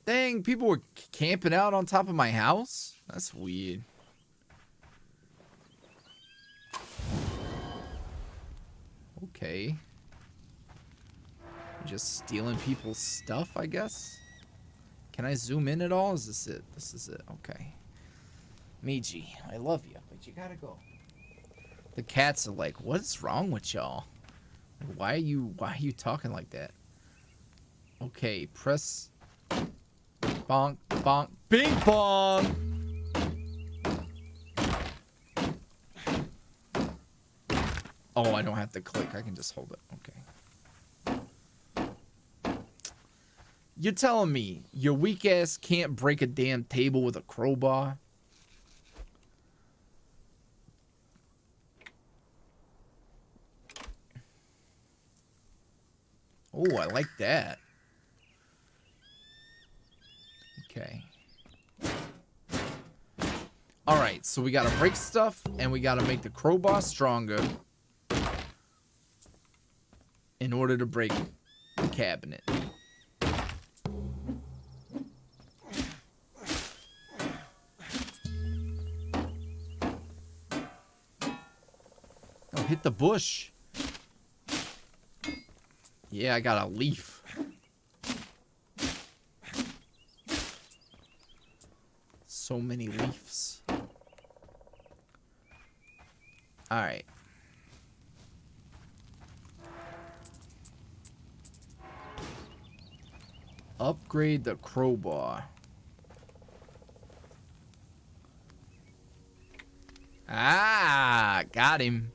Dang, people were camping out on top of my house? That's weird. Okay. Just stealing people's stuff, I guess? Can I zoom in at all? Is this it? This is it. Okay. Miji, I love you, but you gotta go. The cats are like, what's wrong with y'all? Why are you talking like that? Okay, press bonk, bonk, bing bong! Oh, I don't have to click. I can just hold it. Okay. You're telling me your weak ass can't break a damn table with a crowbar? Oh, I like that. Okay. Alright, so we gotta break stuff, and we gotta make the crowbar stronger in order to break the cabinet. Oh, hit the bush. Yeah, I got a leaf. So many leaves. Alright. Upgrade the crowbar. Ah, got him.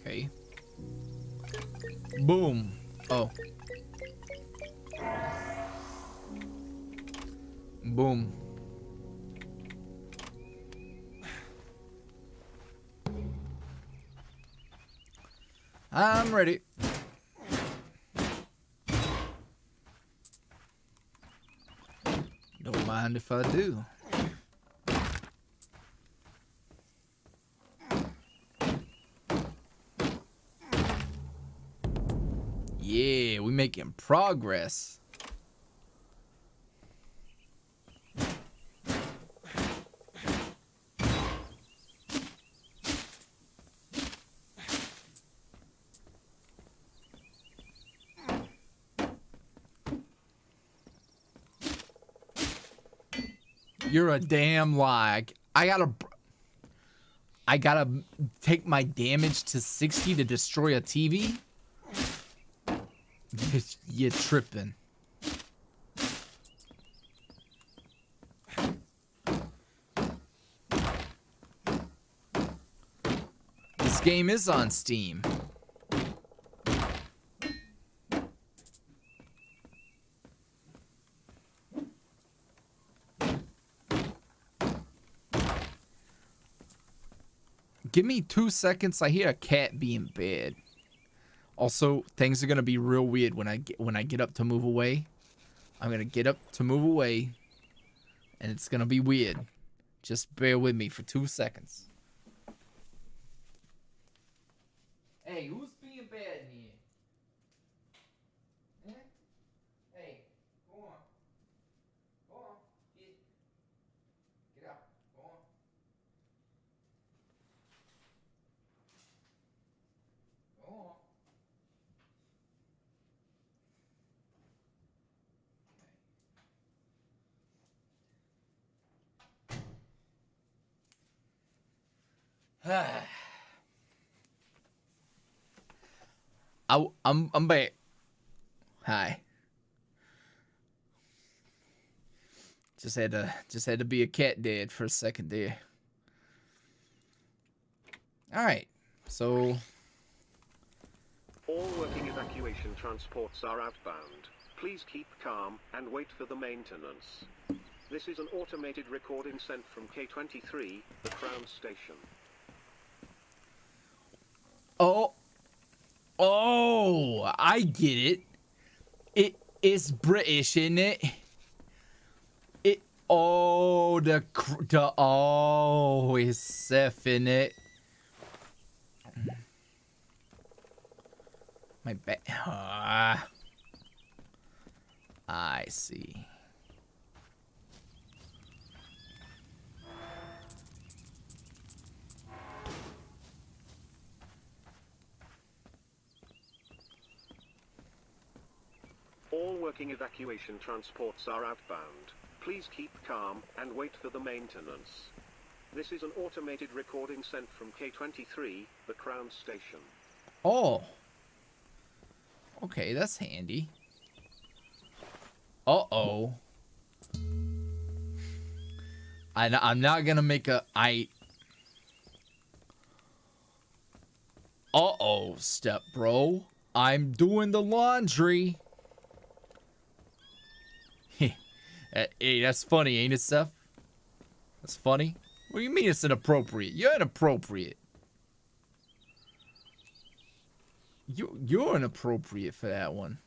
Okay. Boom. Oh. Boom. I'm ready. Don't mind if I do. Yeah, we making progress. You're a damn lie. I gotta take my damage to 60 to destroy a TV? You're tripping. This game is on Steam. Give me 2 seconds. I hear a cat being bad. Also, things are gonna be real weird when I get up to move away. I'm gonna get up to move away, and it's gonna be weird. Just bear with me for 2 seconds. Hey, who's being bad in here? Eh? Hey, go on. Go on. Get out. Go on. Go on. I'm back. Hi. Just had to be a cat dad for a second there. All right. So all working evacuation transports are outbound. Please keep calm and wait for the maintenance. This is an automated recording sent from K23, the Crown Station. Oh, I get it. It's British, isn't it? Oh, it's Seth, in it. My bad. I see. All working evacuation transports are outbound. Please keep calm and wait for the maintenance. This is an automated recording sent from K23, the Crown Station. Oh. Okay, that's handy. Uh-oh. I'm not gonna make a... Uh-oh, step bro. I'm doing the laundry. Hey, that's funny, ain't it, Seth? That's funny? What do you mean it's inappropriate? You're inappropriate. You're inappropriate for that one.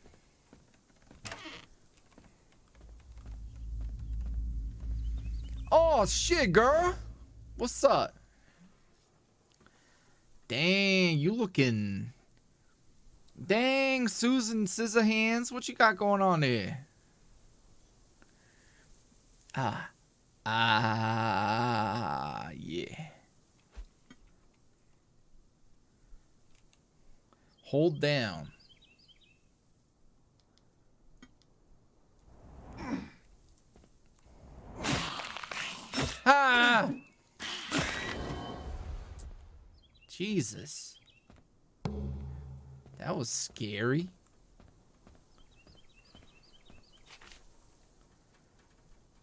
Oh, shit, girl. What's up? Dang, you looking... Dang, Susan Scissorhands. What you got going on there? Yeah. Hold down. Ah! Jesus. That was scary.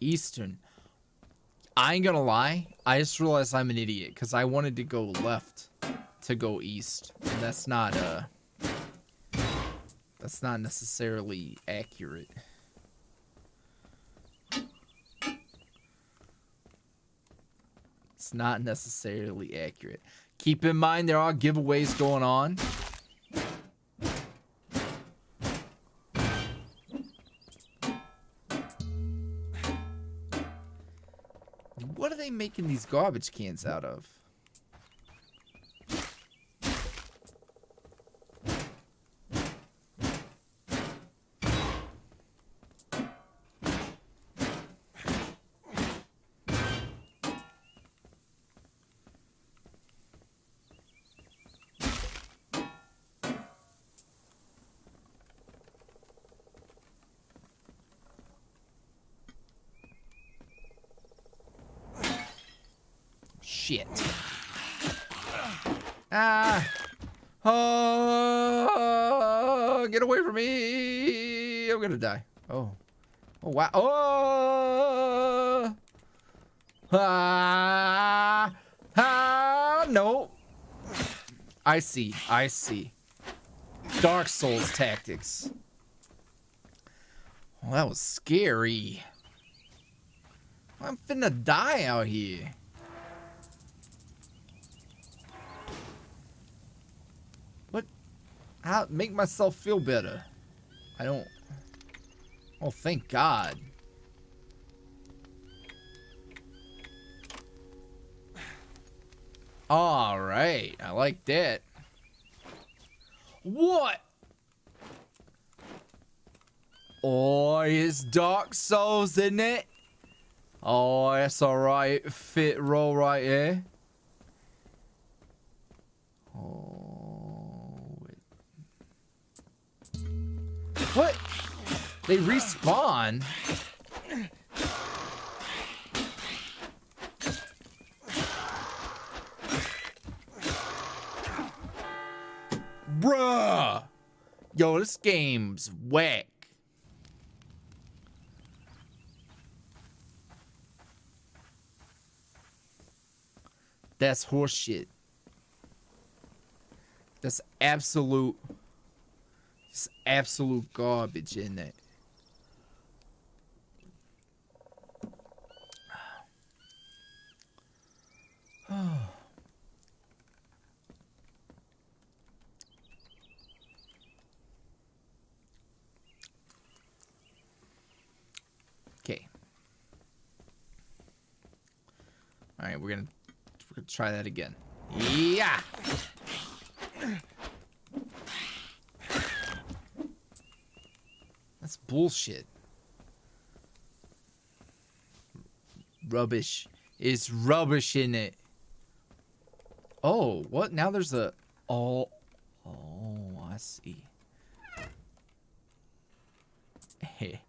Eastern. I ain't gonna lie. I just realized I'm an idiot because I wanted to go left to go east. And that's not necessarily accurate. It's not necessarily accurate. Keep in mind there are giveaways going on. What are they making these garbage cans out of? Shit. Ah. Oh, get away from me. I'm gonna die. Oh. Oh, wow. Oh. Ah. Ah. No. I see. I see. Dark Souls tactics. Well, that was scary. I'm finna die out here. How make myself feel better? I don't. Oh, thank God. All right, I like that. What? Oh, it's Dark Souls, isn't it? Oh, that's all right. Fit roll right here. Oh. What? They respawn? Yo, this game's whack. That's horseshit. That's absolute garbage in it. Okay. All right, we're gonna try that again. Yeah. That's bullshit. Rubbish. It's rubbish in it. Oh, what? Now there's a... Oh, I see. Hey.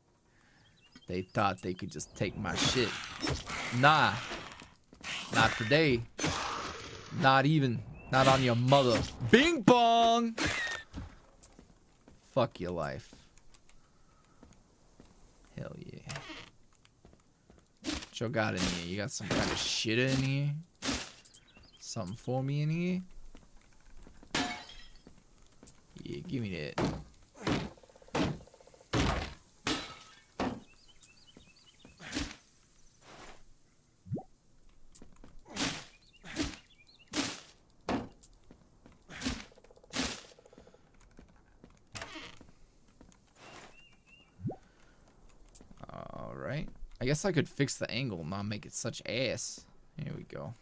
They thought they could just take my shit. Nah. Not today. Not even. Not on your mother. Bing bong! Fuck your life. Hell yeah. What you got in here? You got some kind of shit in here? Something for me in here? Yeah, give me that. Alright. I guess I could fix the angle and not make it such ass. Here we go.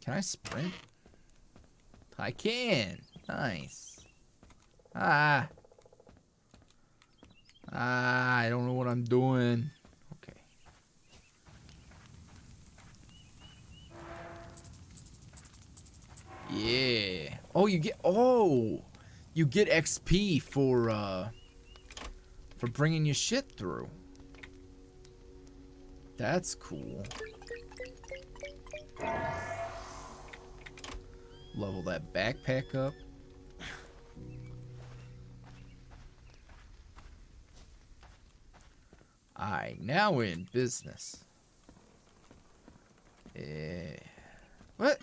Can I sprint? I can. Nice. I don't know what I'm doing. Okay. Yeah. Oh, you get XP for bringing your shit through. That's cool. Level that backpack up. Alright, now we're in business. What?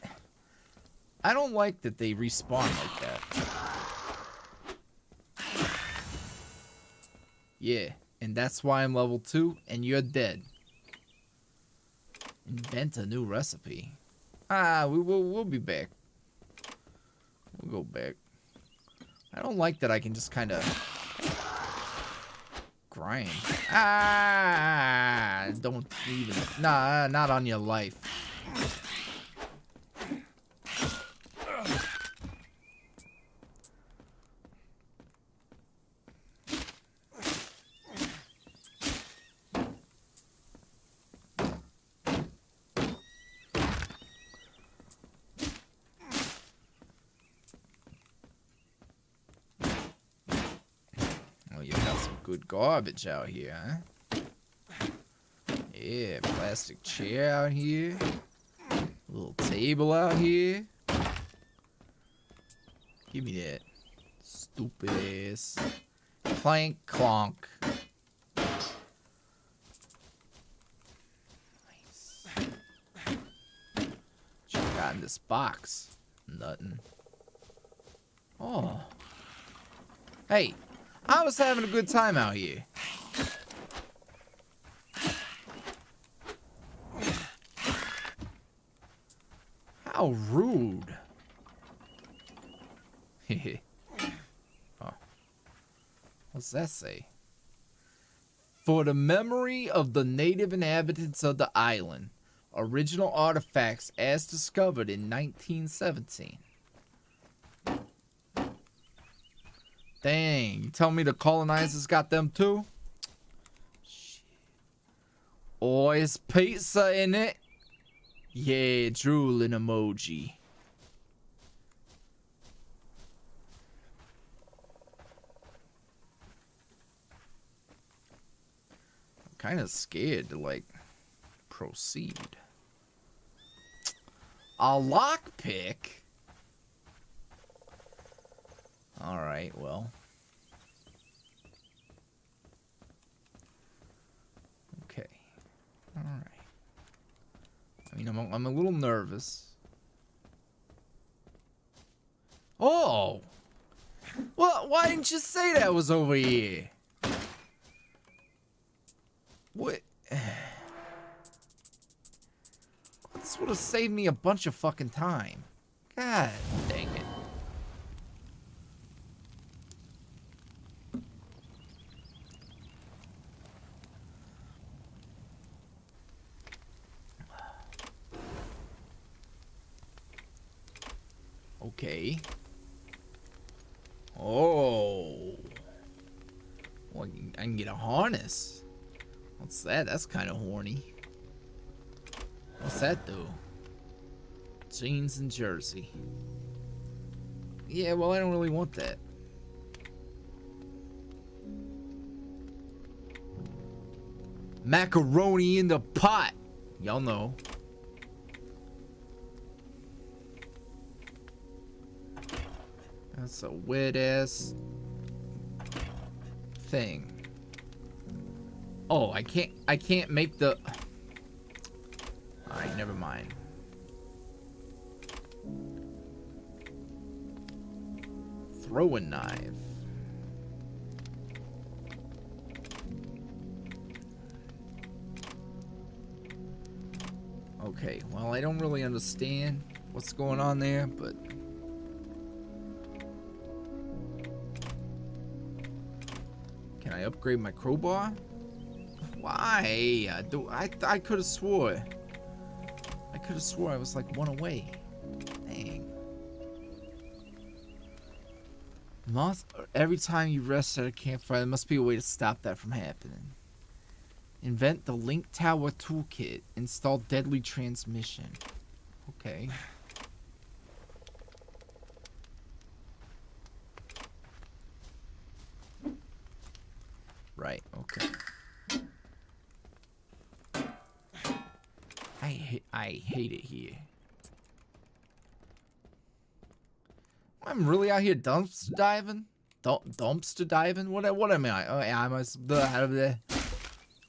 I don't like that they respawn like that. Yeah, and that's why I'm level 2 and you're dead. Invent a new recipe. We'll be back. We'll go back. I don't like that I can just kind of grind. Don't even. Nah, not on your life. Good garbage out here, huh? Yeah, plastic chair out here. Little table out here. Give me that. Stupid ass. Clank clonk. Nice. What you got in this box? Nothing. Oh. Hey. I was having a good time out here. How rude. Oh. What's that say? For the memory of the native inhabitants of the island, original artifacts as discovered in 1917. Dang, you tell me the colonizers got them too? Shit. Oh, is pizza in it? Yeah, drooling emoji. I'm kind of scared to, like, proceed. A lockpick? Alright, well. Okay. Alright. I mean, I'm a little nervous. Oh! Well, why didn't you say that was over here? What? This would have saved me a bunch of fucking time. God dang it. Okay. Oh. Well, I can get a harness. What's that? That's kind of horny. What's that do? Jeans and jersey. Yeah, well, I don't really want that. Macaroni in the pot. Y'all know. That's a weird ass thing. Oh, I can't make the. Alright, never mind. Throwing knife. Okay, well, I don't really understand what's going on there, but can I upgrade my crowbar? Why? I could have swore. I could have swore I was like one away. Dang. Every time you rest at a campfire, there must be a way to stop that from happening. Invent the Link Tower Toolkit. Install deadly transmission. Okay. Right, okay. I hate it here. I'm really out here dumpster diving? Dumpster diving? What am I? Oh, yeah,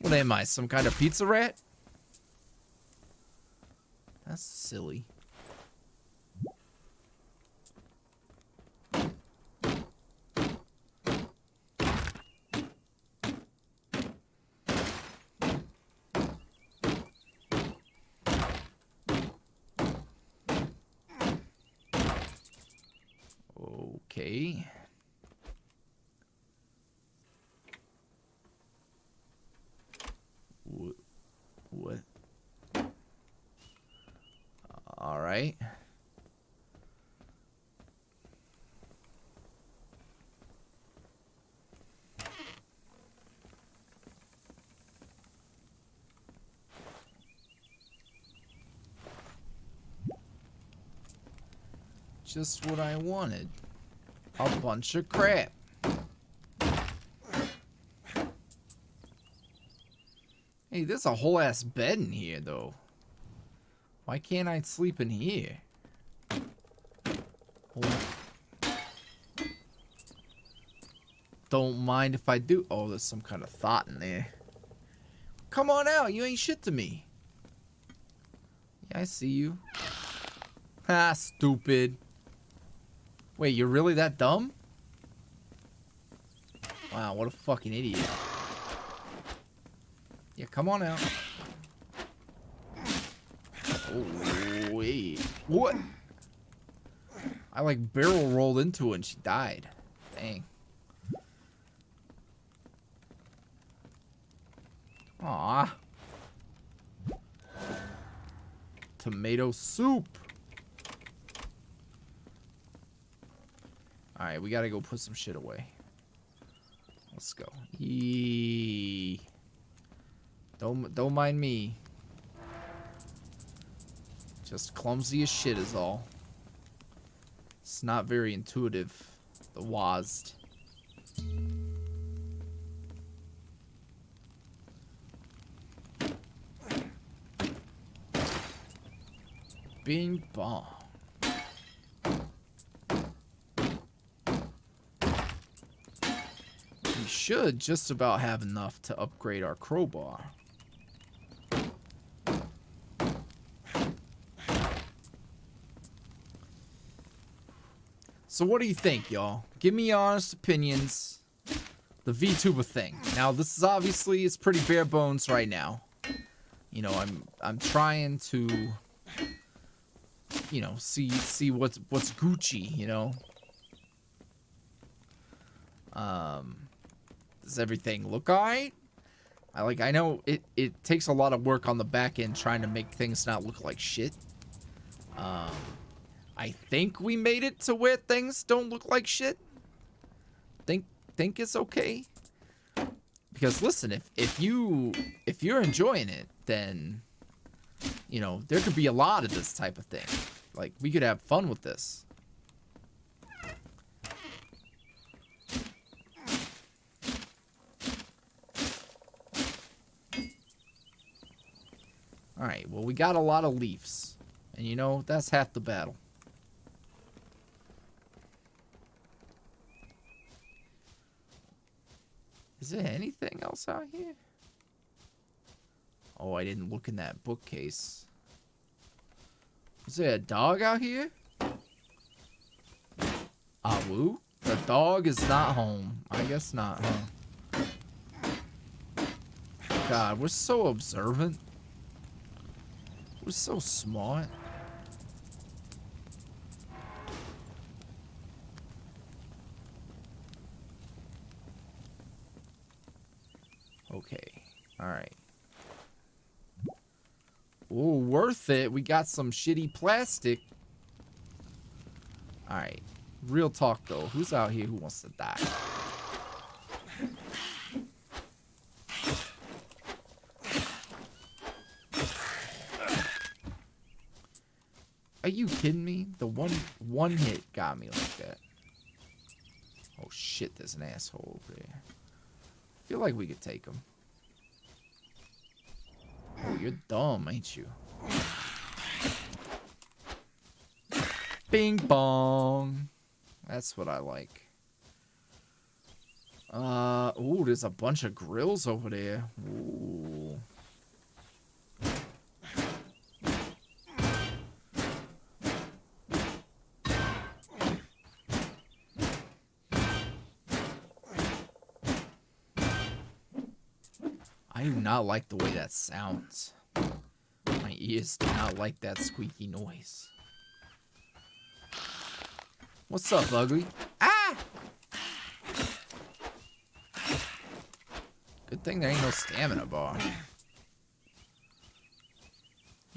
what am I? Some kind of pizza rat? That's silly. Okay. What? All right. Just what I wanted. A bunch of crap. Hey, there's a whole ass bed in here, though. Why can't I sleep in here? Oh. Don't mind if I do. Oh, there's some kind of thought in there. Come on out. You ain't shit to me. Yeah, I see you. Ha, stupid. Wait, you're really that dumb? Wow, what a fucking idiot. Yeah, come on out. Oh, wait. What? I like barrel rolled into it and she died. Dang. Aw. Tomato soup. Alright, we gotta go put some shit away. Let's go. Eee. Don't mind me. Just clumsy as shit is all. It's not very intuitive. The WASD. Bing bong. should just about have enough to upgrade our crowbar. So what do you think, y'all? Give me your honest opinions. The VTuber thing. Now, this is obviously, it's pretty bare bones right now. You know, I'm trying to, you know, see what's Gucci, you know. Does everything look alright? I know it takes a lot of work on the back end trying to make things not look like shit. I think we made it to where things don't look like shit. Think it's okay. Because listen, if you're enjoying it, then you know there could be a lot of this type of thing. Like we could have fun with this. All right. Well, we got a lot of leaves, and you know that's half the battle. Is there anything else out here? Oh, I didn't look in that bookcase. Is there a dog out here? Awu? The dog is not home. I guess not, huh? God, we're so observant. We're so smart. Okay. Alright. Ooh, worth it. We got some shitty plastic. Alright. Real talk, though. Who's out here who wants to die? Are you kidding me? The one hit got me like that. Oh, shit. There's an asshole over there. I feel like we could take him. Oh, you're dumb, ain't you? Bing bong. That's what I like. Ooh, there's a bunch of grills over there. Ooh. I do not like the way that sounds. My ears do not like that squeaky noise. What's up, ugly? Ah! Good thing there ain't no stamina bar.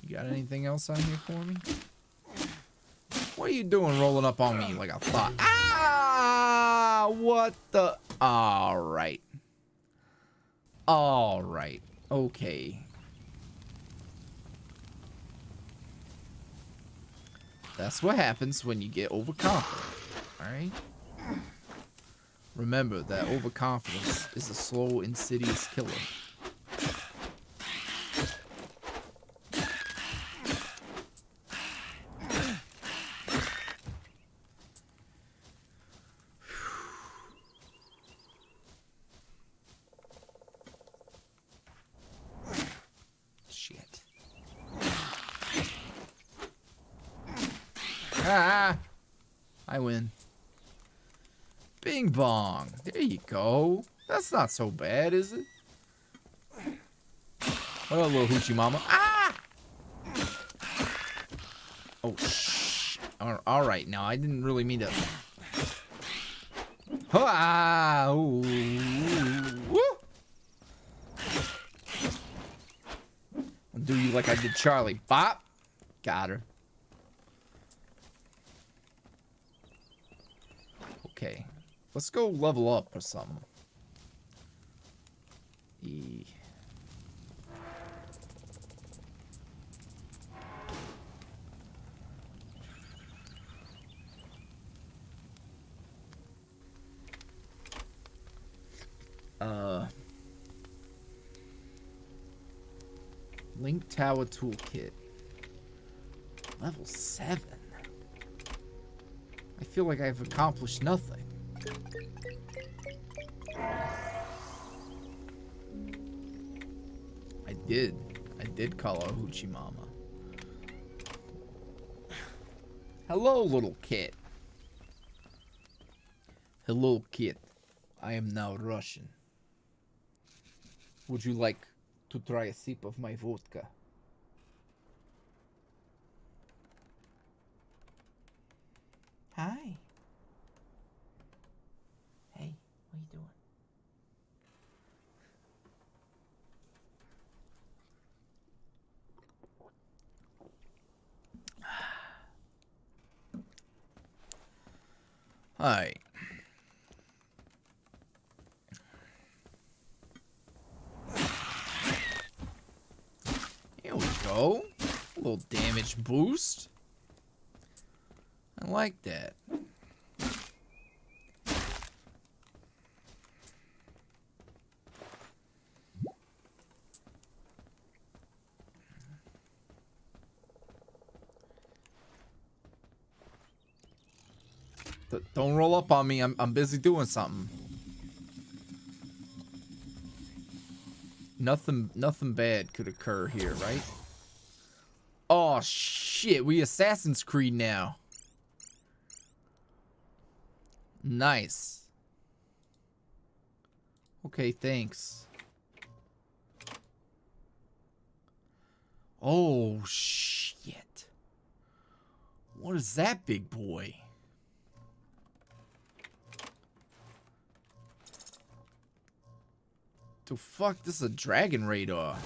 You got anything else on here for me? What are you doing rolling up on me like a thought? Ah! What the? Alright. Alright. Okay. That's what happens when you get overconfident. Alright? Remember that overconfidence is a slow, insidious killer. Ah! I win. Bing bong. There you go. That's not so bad, is it? What up, little hoochie mama? Ah! Oh, shh. Alright, now I didn't really mean to... Ah! Ooh. Woo! I'll do you like I did Charlie. Bop! Got her. Okay, let's go level up or something. E. Link Tower Toolkit. Level 7. I feel like I've accomplished nothing. I did. I did call her Hoochie Mama. Hello, little kid. Hello, kid. I am now Russian. Would you like to try a sip of my vodka? Hi. Hey, what are you doing? Hi. Here we go. A little damage boost. I like that. Don't roll up on me. I'm busy doing something. Nothing bad could occur here, right? Oh shit, we Assassin's Creed now. Nice. Okay, thanks. Oh shit. What is that, big boy? The fuck, this is a dragon radar.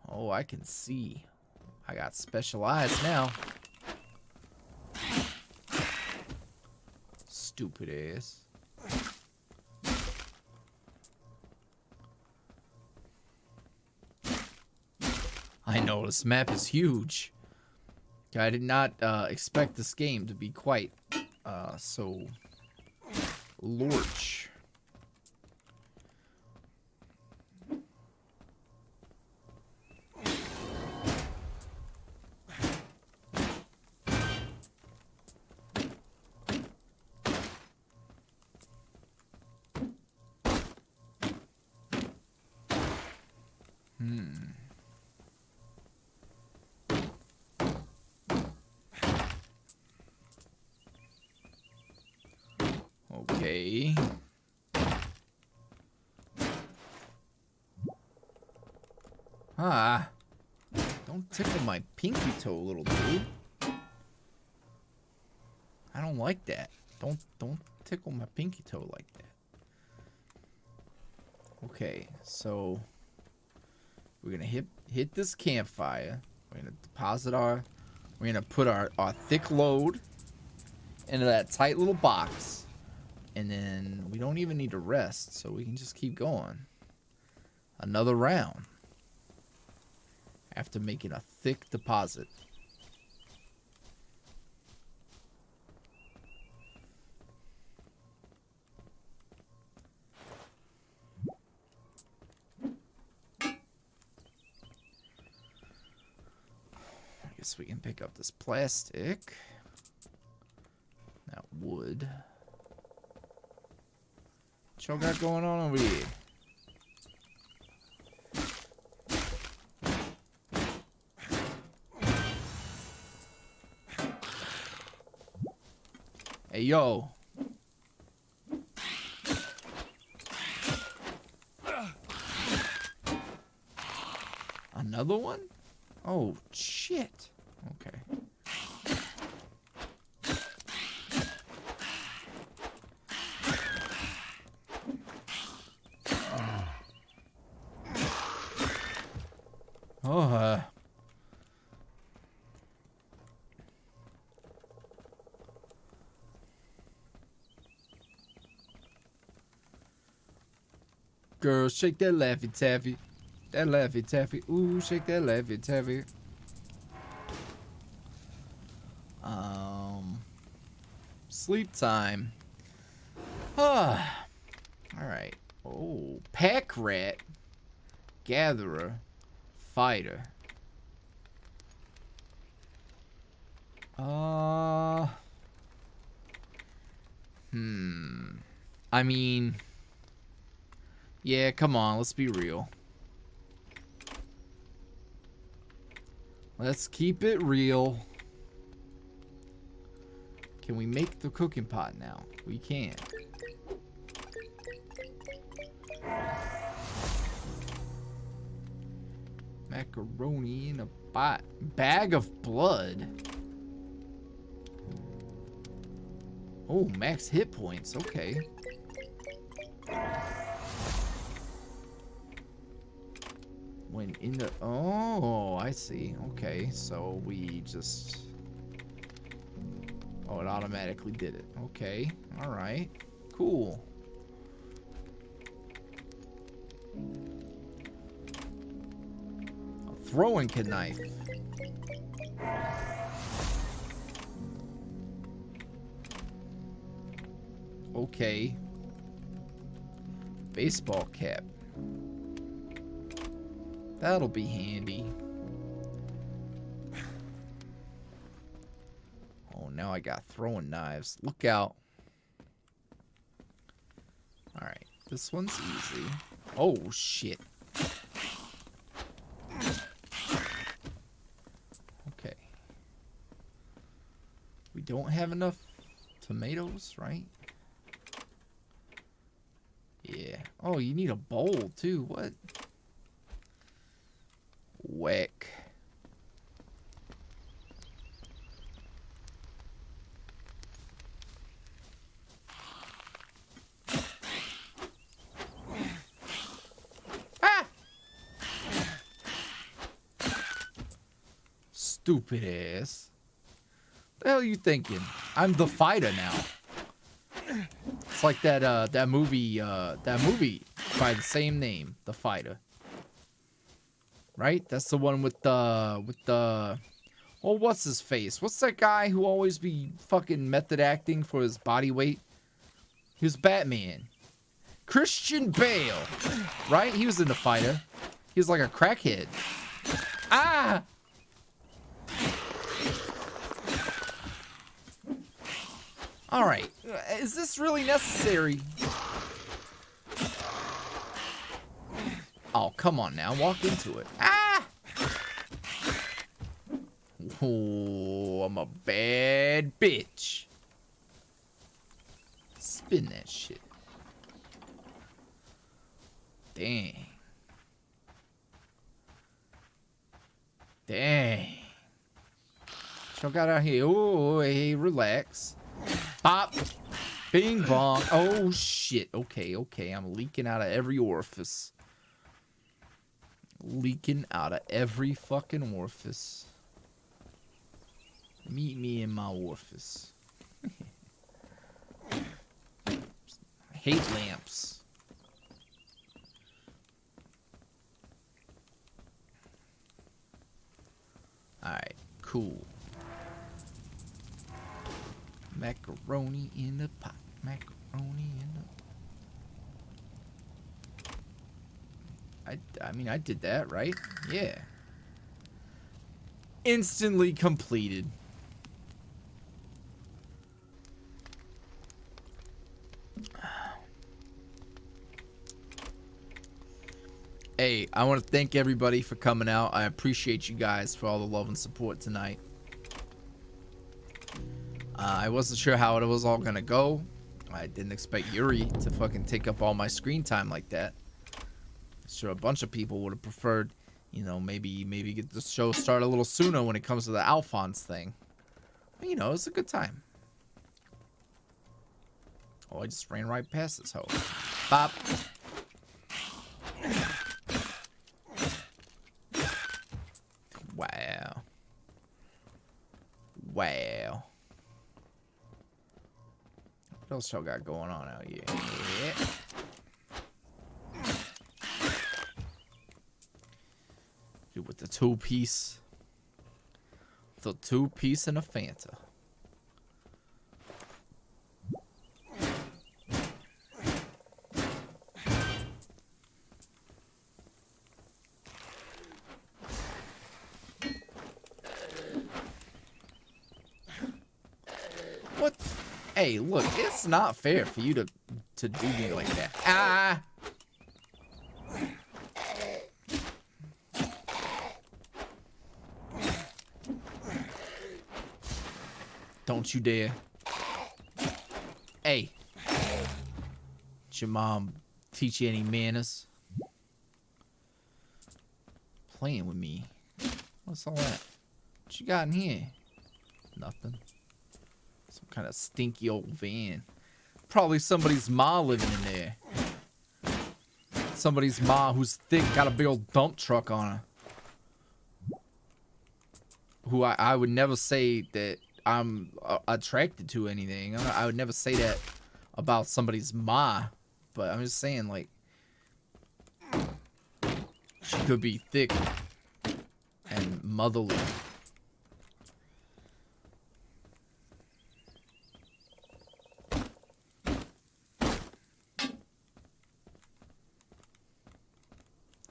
Oh, I can see. I got special eyes now. Stupid ass. I know, this map is huge. I did not expect this game to be quite so large. Okay. Ah. Don't tickle my pinky toe, little dude. I don't like that. Don't tickle my pinky toe like that. Okay, so we're gonna hit this campfire. We're gonna deposit we're gonna put our thick load into that tight little box. And then we don't even need to rest, so we can just keep going. Another round. After making a thick deposit. I guess we can pick up this plastic. That wood. What y'all got going on over here? Hey, yo. Another one? Oh, shit. Okay. Oh, girl, shake that Laffy Taffy. That Laffy Taffy. Ooh, shake that Laffy Taffy. Sleep time. Ah. Alright. Oh, pack rat. Gatherer. Fighter. I mean, yeah, come on, let's be real. Let's keep it real. Can we make the cooking pot now? We can. Macaroni in a pot. Bag of blood. Oh, max hit points. Okay. When in the... Oh, I see. Okay, so we just... Oh, it automatically did it. Okay. All right. Cool. A throwing knife. Okay. Baseball cap. That'll be handy. Oh, now I got throwing knives. Look out. Alright, this one's easy. Oh, shit. Okay. We don't have enough tomatoes, right? Yeah. Oh, you need a bowl, too. What? Whack. Ah! Stupid ass. What the hell are you thinking? I'm the fighter now. It's like that movie by the same name, The Fighter. Right? That's the one with the well, what's his face? What's that guy who always be fucking method acting for his body weight? He was Batman. Christian Bale. Right? He was in The Fighter. He was like a crackhead. Ah! Alright. Is this really necessary? Oh, come on now. Walk into it. Ah! Oh, I'm a bad bitch. Spin that shit. Dang. Dang. What y'all got out here? Oh, hey, relax. Pop. Bing bong. Oh, shit. Okay, okay. I'm leaking out of every orifice. Leaking out of every fucking orifice. Meet me in my orifice. I hate lamps. Alright, cool. Macaroni in the pot. Macaroni in the... I mean, I did that, right? Yeah. Instantly completed. Hey, I want to thank everybody for coming out. I appreciate you guys for all the love and support tonight. I wasn't sure how it was all gonna go. I didn't expect Yuri to fucking take up all my screen time like that. Sure, a bunch of people would have preferred, you know, maybe get the show started a little sooner when it comes to the Alphonse thing. But, you know, it's a good time. Oh, I just ran right past this hoe. Bop. Wow. Wow. What else y'all got going on out here? Yeah. Dude, with the two-piece. The two-piece and a Fanta. What? Hey, look, it's not fair for you to do me like that. Ah! Don't you dare. Hey. Did your mom teach you any manners? Playing with me. What's all that? What you got in here? Nothing. Some kind of stinky old van. Probably somebody's ma living in there. Somebody's ma who's thick, got a big old dump truck on her. Who I would never say that I'm attracted to anything. I would never say that about somebody's ma. But I'm just saying, like, she could be thick and motherly.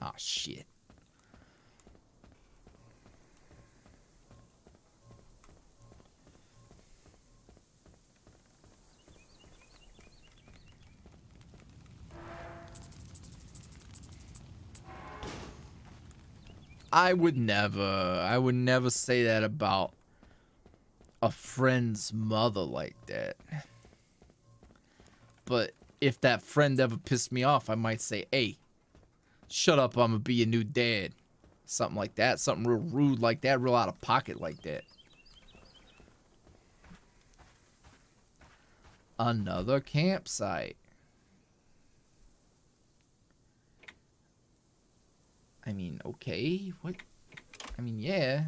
Oh, shit. I would never say that about a friend's mother like that. But if that friend ever pissed me off, I might say, hey, shut up, I'm gonna be your new dad. Something like that. Something real rude like that. Real out of pocket like that. Another campsite. I mean, okay. What? I mean, yeah.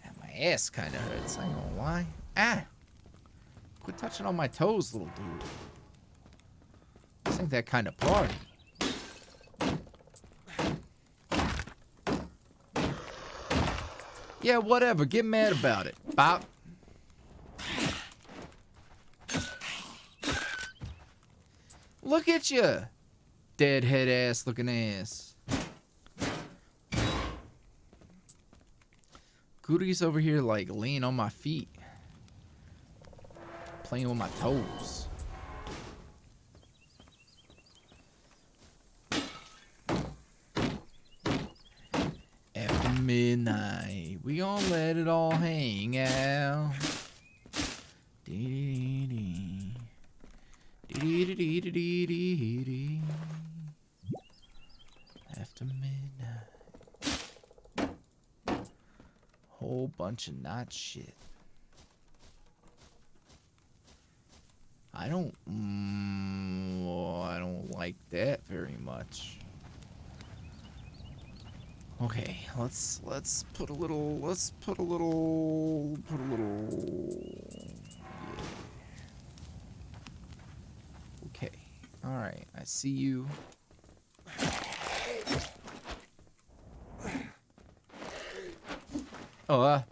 And my ass kind of hurts. I ain't gonna lie. Ah! Quit touching on my toes, little dude. This ain't that kind of party. Yeah, whatever. Get mad about it. Bop. Look at you. Deadhead ass looking ass. Goody's over here like laying on my feet. Playing with my toes. After midnight, we gonna let it all hang out. Dee-dee-dee-dee. Dee-dee-dee-dee-dee-dee. After midnight. Whole bunch of not shit. I don't like that very much. Okay, let's put a little yeah. Okay. All right, I see you. Oh,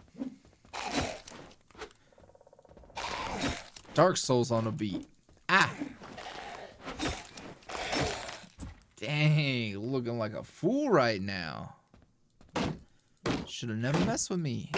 Dark Souls on a beat. Ah! Dang, looking like a fool right now. Should have never messed with me.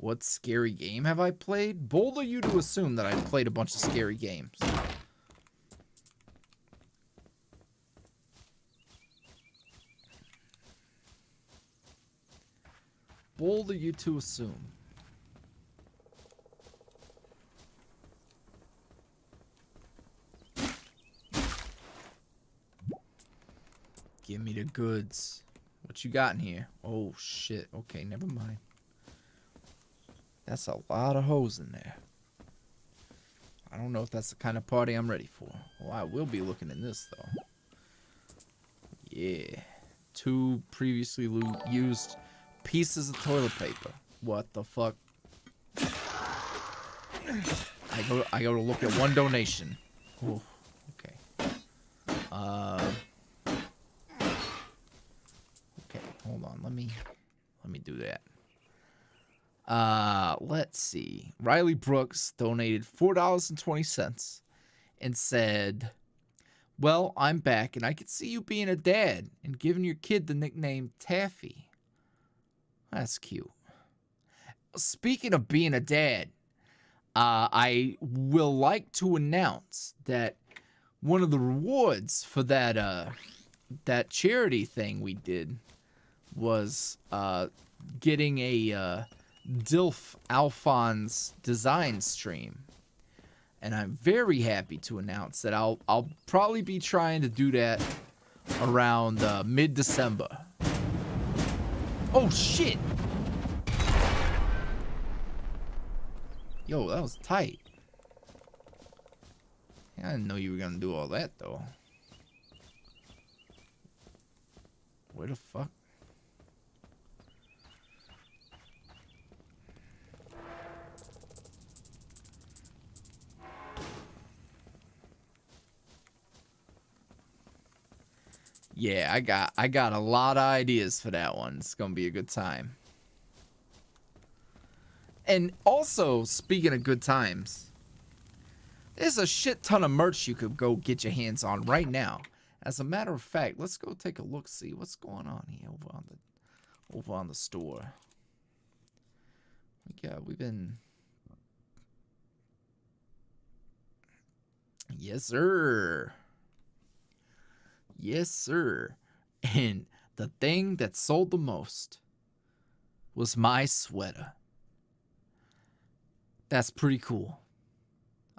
What scary game have I played? Bold of you to assume that I've played a bunch of scary games. Bold of you to assume. Give me the goods. What you got in here? Oh shit. Okay, never mind. That's a lot of hoes in there. I don't know if that's the kind of party I'm ready for. Well, I will be looking in this, though. Yeah. 2 previously used pieces of toilet paper. What the fuck? I go to look at 1 donation. Ooh, okay. Okay, hold on. Let me do that. Let's see. Riley Brooks donated $4.20 and said, well, I'm back and I could see you being a dad and giving your kid the nickname Taffy. That's cute. Speaking of being a dad, I will like to announce that one of the rewards for that charity thing we did was getting a DILF Alphonse design stream. And I'm very happy to announce that I'll probably be trying to do that around mid-December. Oh shit! Yo, that was tight. I didn't know you were gonna do all that though. Where the fuck? Yeah, I got a lot of ideas for that one. It's gonna be a good time. And also, speaking of good times, there's a shit ton of merch you could go get your hands on right now. As a matter of fact, let's go take a look, see what's going on here over on the store. We've been. Yes, sir. Yes, sir. And the thing that sold the most was my sweater. That's pretty cool.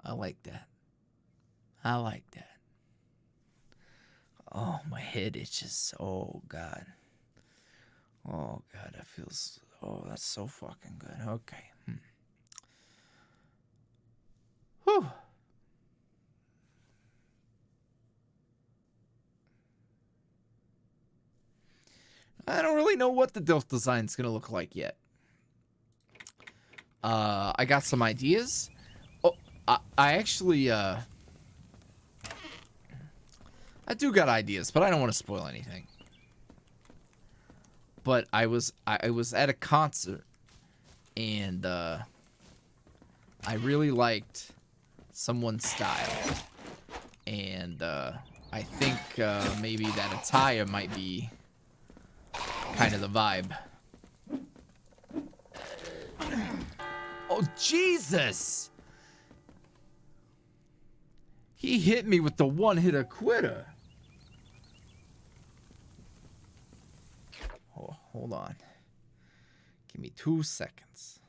I like that. I like that. Oh, my head itches. Oh, God. Oh, God, that feels... Oh, that's so fucking good. Okay. Whew. I don't really know what the DILF design is going to look like yet. I got some ideas. Oh, I actually, I do got ideas, but I don't want to spoil anything. But I was at a concert, and, I really liked someone's style. And, I think, maybe that attire might be kind of the vibe. Oh, Jesus! He hit me with the one-hitter quitter. Oh, hold on. Give me 2 seconds.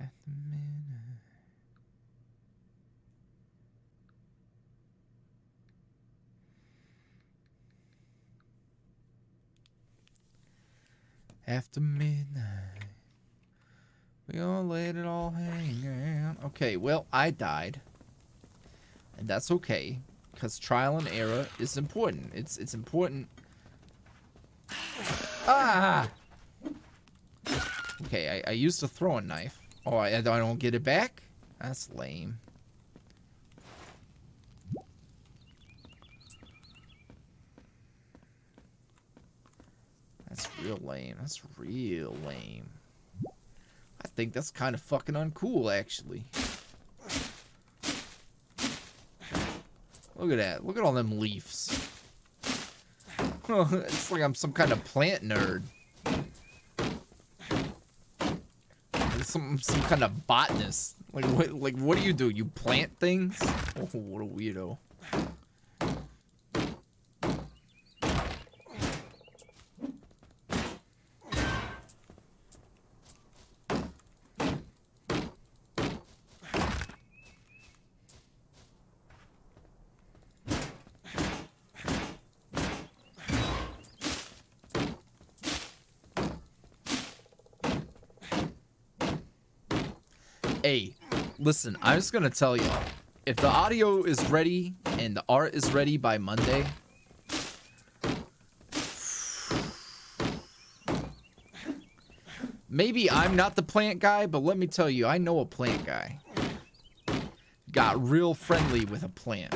At the minute. After midnight, we all let it all hang out. Okay, well, I died. And that's okay, because trial and error is important. It's important. Ah! Okay, I used a throwing knife. Oh, I don't get it back? That's lame. That's real lame. That's real lame. I think that's kind of fucking uncool, actually. Look at that. Look at all them leaves. It's like I'm some kind of plant nerd. Some kind of botanist. Like what do you do? You plant things? Oh, what a weirdo. Hey, listen, I'm just gonna tell you, if the audio is ready and the art is ready by Monday, maybe I'm not the plant guy, but let me tell you, I know a plant guy. Got real friendly with a plant.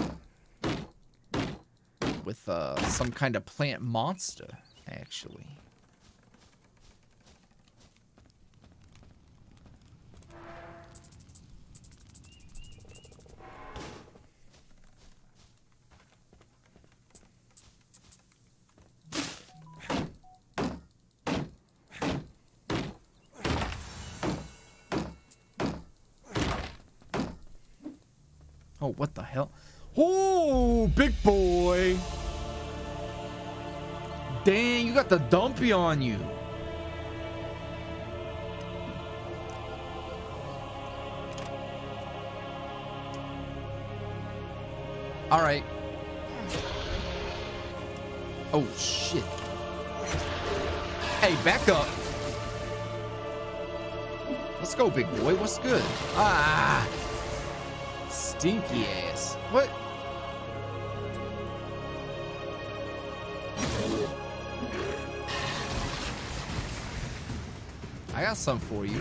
With some kind of plant monster, actually. Oh, what the hell? Oh, big boy. Dang, you got the dumpy on you. All right. Oh, shit. Hey, back up. Let's go, big boy. What's good? Ah. Stinky ass. What? I got something for you.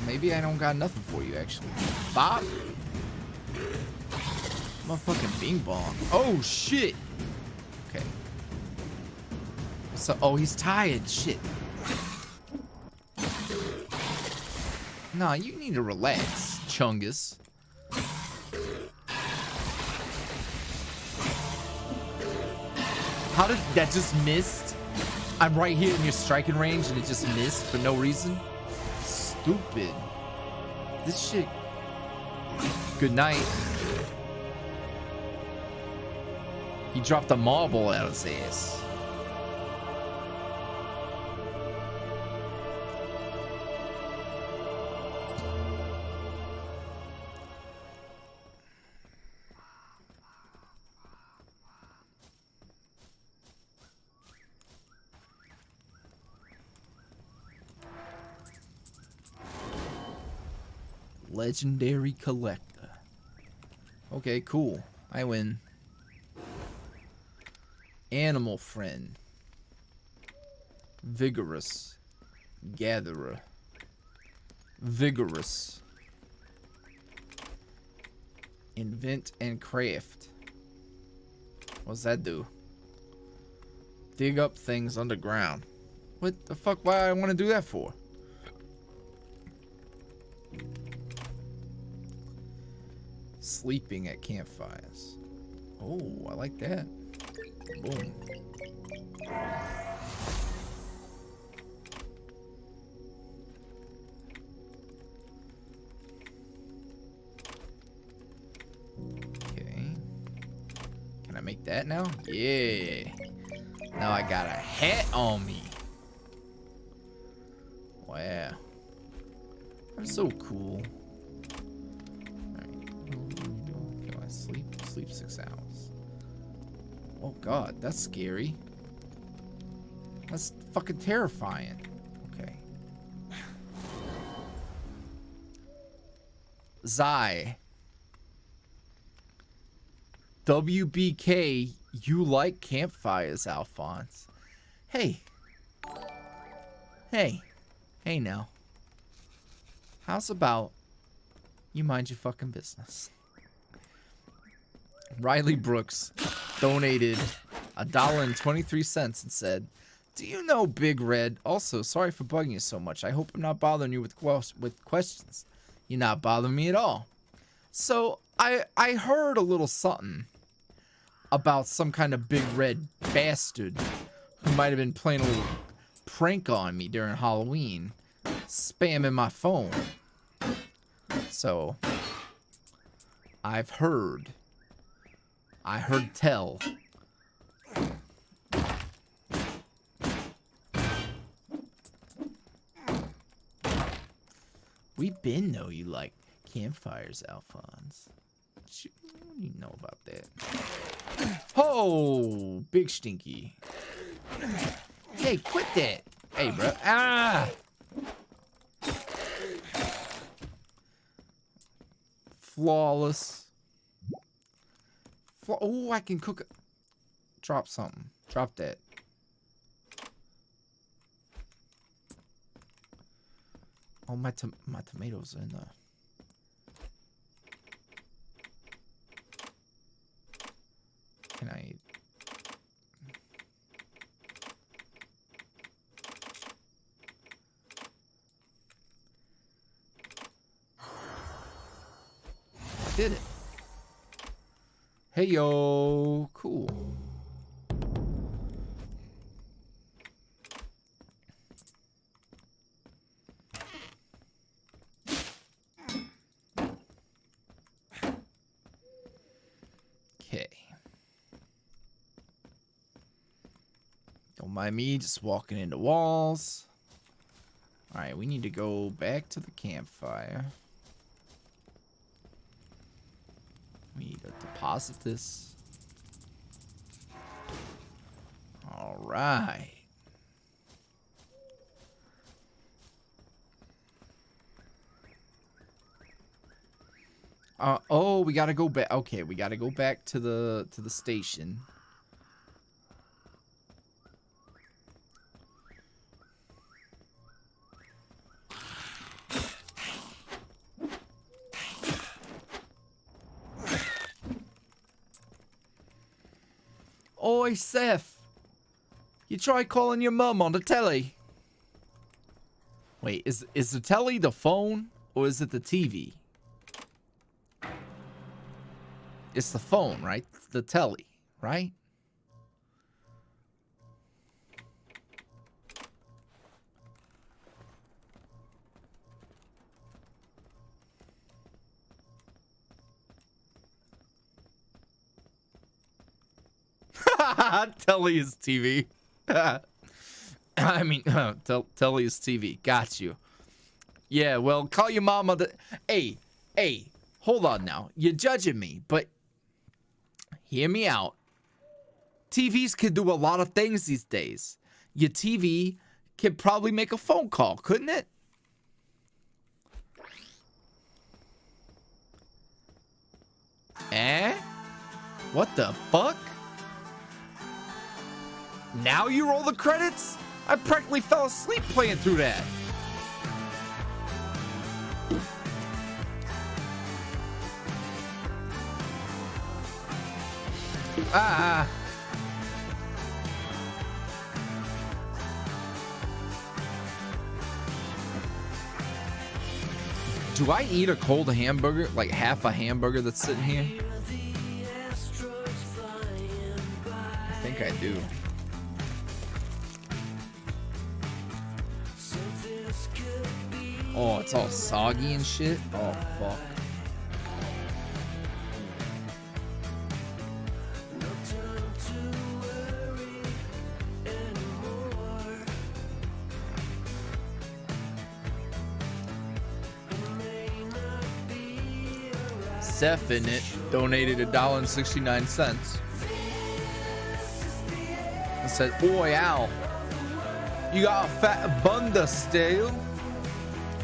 Maybe I don't got nothing for you, actually. Bob? Motherfucking bing bong. Oh, shit. Okay. So, oh, he's tired. Shit. Nah, you need to relax, Chungus. How did that just missed? I'm right here in your striking range and it just missed for no reason? Stupid. This shit. Good night. He dropped a marble out of his ass. Legendary collector. Okay, cool. I win. Animal friend. Vigorous. Gatherer. Vigorous. Invent and craft. What's that do? Dig up things underground. What the fuck? Why I want to do that for? Sleeping at campfires. Oh, I like that. Boom. Okay. Can I make that now? Yeah. Now I got a hat on me. Wow. That's so cool. Sleep 6 hours. Oh god, that's scary. That's fucking terrifying. Okay. Zai. WBK, you like campfires, Alphonse. Hey. Hey. Hey now. How's about you mind your fucking business? Riley Brooks donated $1.23 and said, "Do you know Big Red? Also, sorry for bugging you so much. I hope I'm not bothering you with questions. You're not bothering me at all." So I heard a little something about some kind of Big Red bastard who might have been playing a little prank on me during Halloween, spamming my phone. So I've heard. I heard tell. We been know you like campfires, Alphonse. What do you know about that? Oh, big stinky. Hey, quit that. Hey, bro. Ah! Flawless. Oh, I can cook it. Drop something. Drop that. Oh, my tomatoes are in the... Can I... Did it. Hey, yo. Cool. Don't mind me just walking into walls. Alright, we need to go back to the campfire. We need to deposit this. Alright. Oh, we gotta go back. Okay, we gotta go back to the station. Oi, Seth. You try calling your mum on the telly. Wait, is the telly the phone or is it the TV? It's the phone, right? It's the telly, right? Telly is TV. I mean, telly is TV. Got you. Yeah, well, call your mama. Hey, hold on now. You're judging me, but hear me out. TVs can do a lot of things these days. Your TV can probably make a phone call, couldn't it? Eh? What the fuck? Now you roll the credits? I practically fell asleep playing through that. Do I eat a cold hamburger? Like half a hamburger that's sitting here? I think I do. Oh, it's all soggy and shit? Oh, fuck. Seth in it donated $1.69. I said, "Oi, Al, you got a fat bunda still?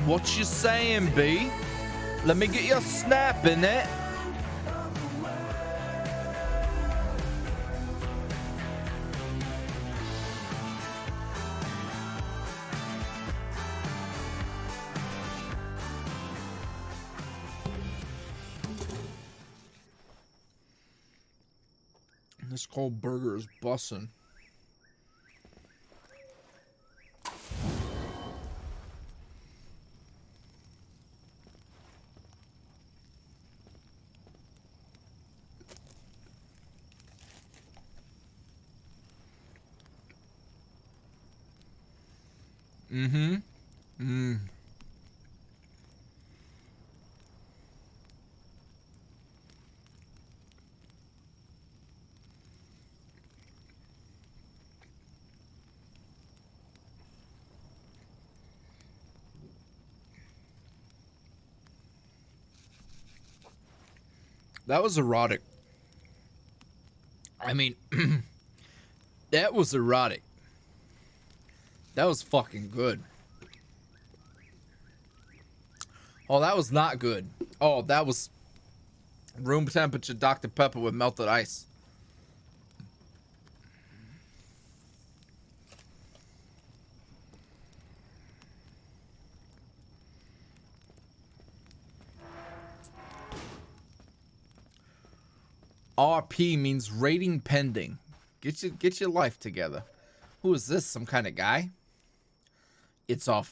What you saying, B? Let me get your snap in it." This cold burger is bussin'. That was erotic. I mean, that was erotic. That was fucking good. Oh, that was not good. Oh, that was room temperature Dr. Pepper with melted ice. RP means rating pending. Get your life together. Who is this? Some kind of guy? It's our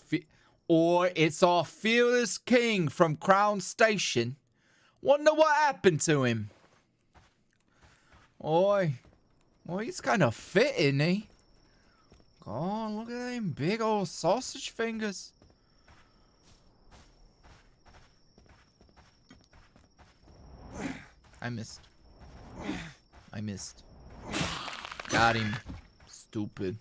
fearless king from Crown Station. Wonder what happened to him. Oi, he's kind of fit, isn't he? God, look at them big old sausage fingers. I missed. Got him. Stupid.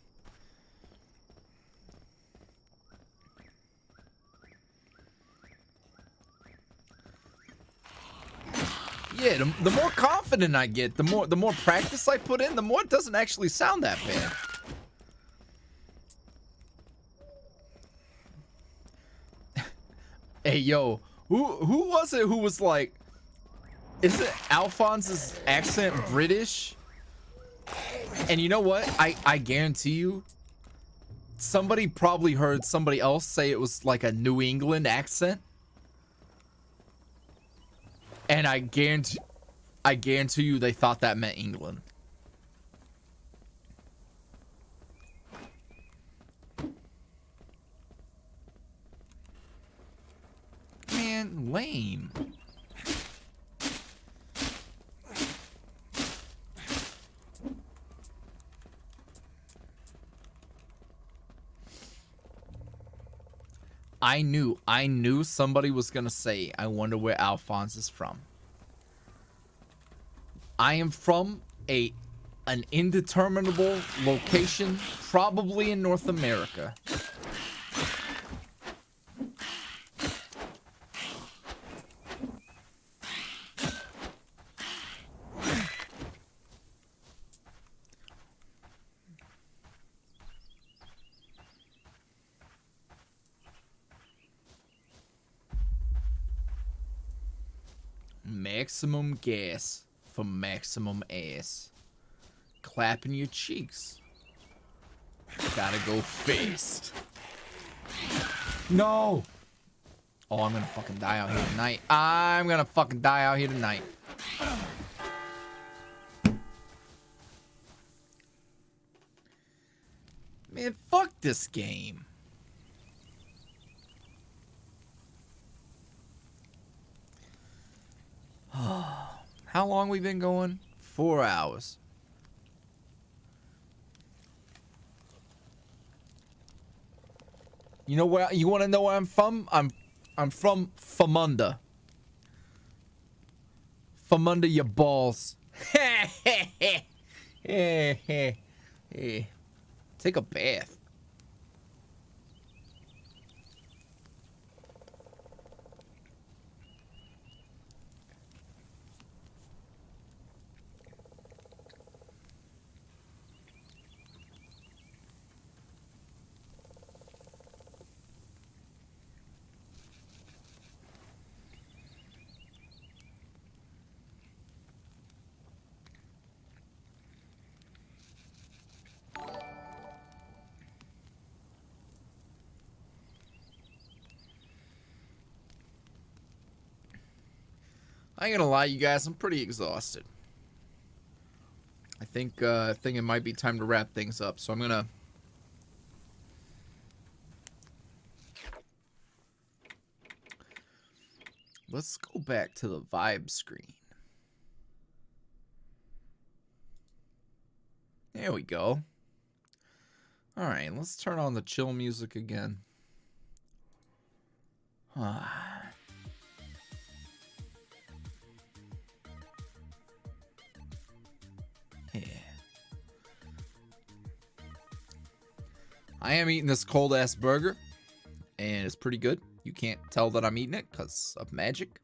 Yeah, the more confident I get, the more practice I put in, the more it doesn't actually sound that bad. Hey, yo, who was it who was like, is it Alphonse's accent British? And you know what? I guarantee you, somebody probably heard somebody else say it was like a New England accent. And I guarantee you they thought that meant England. Man, lame. I knew somebody was gonna say, I wonder where Alphonse is from. I am from an indeterminable location, probably in North America. Maximum gas for maximum ass. Clapping your cheeks. Gotta go fast. No! Oh, I'm gonna fucking die out here tonight. I'm gonna fucking die out here tonight. Man, fuck this game. How long we been going? 4 hours. You know where? You want to know where I'm from? I'm from Famunda. Famunda your balls. Take a bath. I ain't gonna lie, you guys, I'm pretty exhausted. I think it might be time to wrap things up, so I'm gonna... Let's go back to the vibe screen. There we go. Alright, let's turn on the chill music again. Yeah. I am eating this cold ass burger, and it's pretty good. You can't tell that I'm eating it because of magic.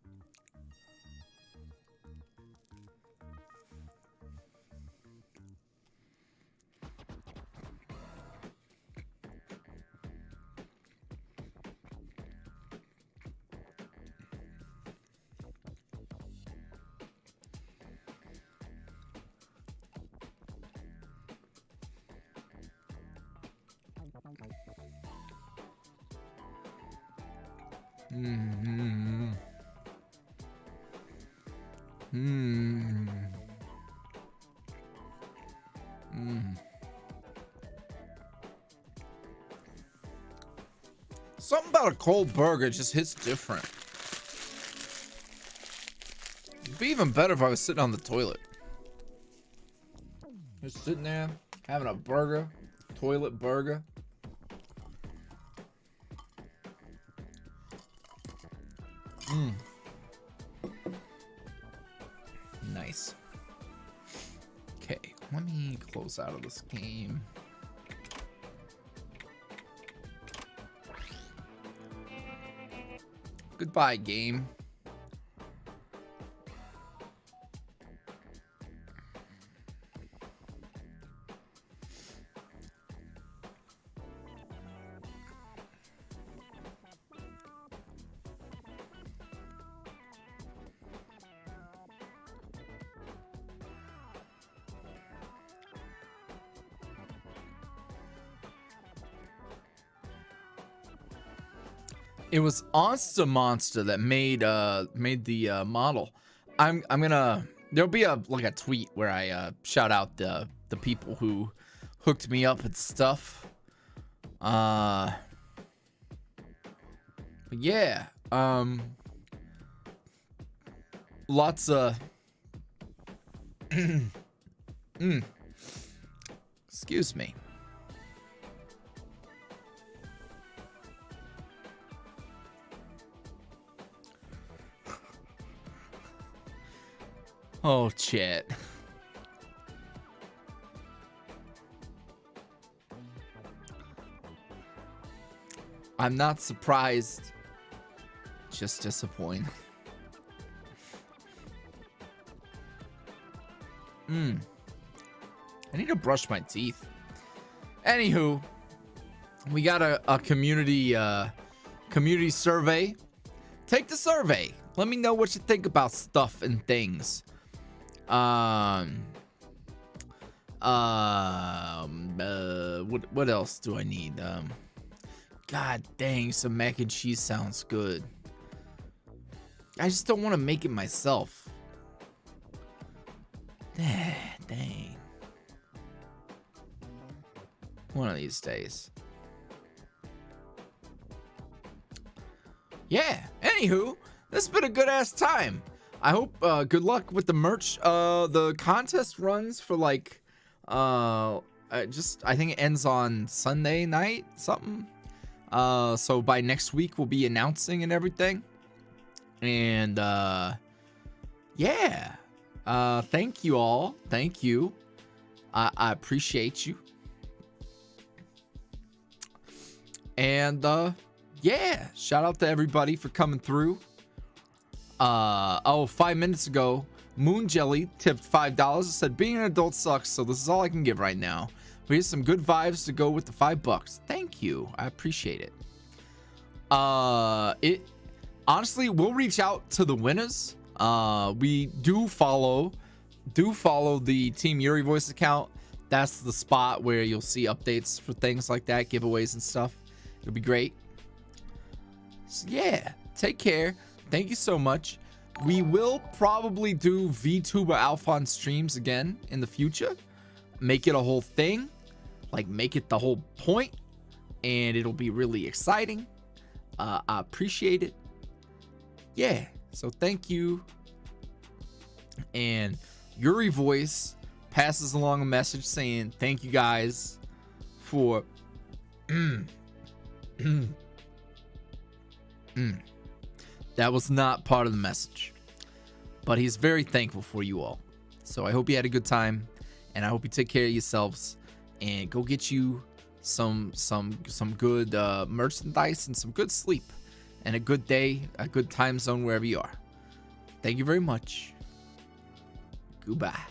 Something about a cold burger just hits different. It'd be even better if I was sitting on the toilet. Just sitting there, having a burger, toilet burger. Nice. Okay, let me close out of this game. Goodbye, game. It was Onsta Monster that made the model. I'm gonna, there'll be a tweet where I shout out the people who hooked me up with stuff. But yeah, lots of excuse me. Oh, chat. I'm not surprised, just disappointed. I need to brush my teeth. Anywho, we got a community survey. Take the survey. Let me know what you think about stuff and things. What else do I need? God dang, some mac and cheese sounds good. I just don't want to make it myself. Dang. One of these days. Yeah, anywho, this has been a good ass time. I hope good luck with the merch. The contest runs for like I think it ends on Sunday night, something. So by next week we'll be announcing and everything. And yeah. Thank you all. Thank you. I appreciate you. And yeah, shout out to everybody for coming through. 5 minutes ago, Moon Jelly tipped $5. It said being an adult sucks, so this is all I can give right now. But here's some good vibes to go with the $5. Thank you. I appreciate it. Honestly, we'll reach out to the winners. We do follow the Team YuuriVoice account. That's the spot where you'll see updates for things like that, giveaways and stuff. It'll be great. So yeah, take care. Thank you so much. We will probably do Vtuber Alphonse streams again in the future. Make it a whole thing. Like, make it the whole point. And it'll be really exciting. I appreciate it. Yeah. So thank you. And YuuriVoice passes along a message saying thank you guys for that was not part of the message, but he's very thankful for you all. So I hope you had a good time, and I hope you take care of yourselves and go get you some good merchandise and some good sleep and a good day, a good time zone wherever you are. Thank you very much. Goodbye.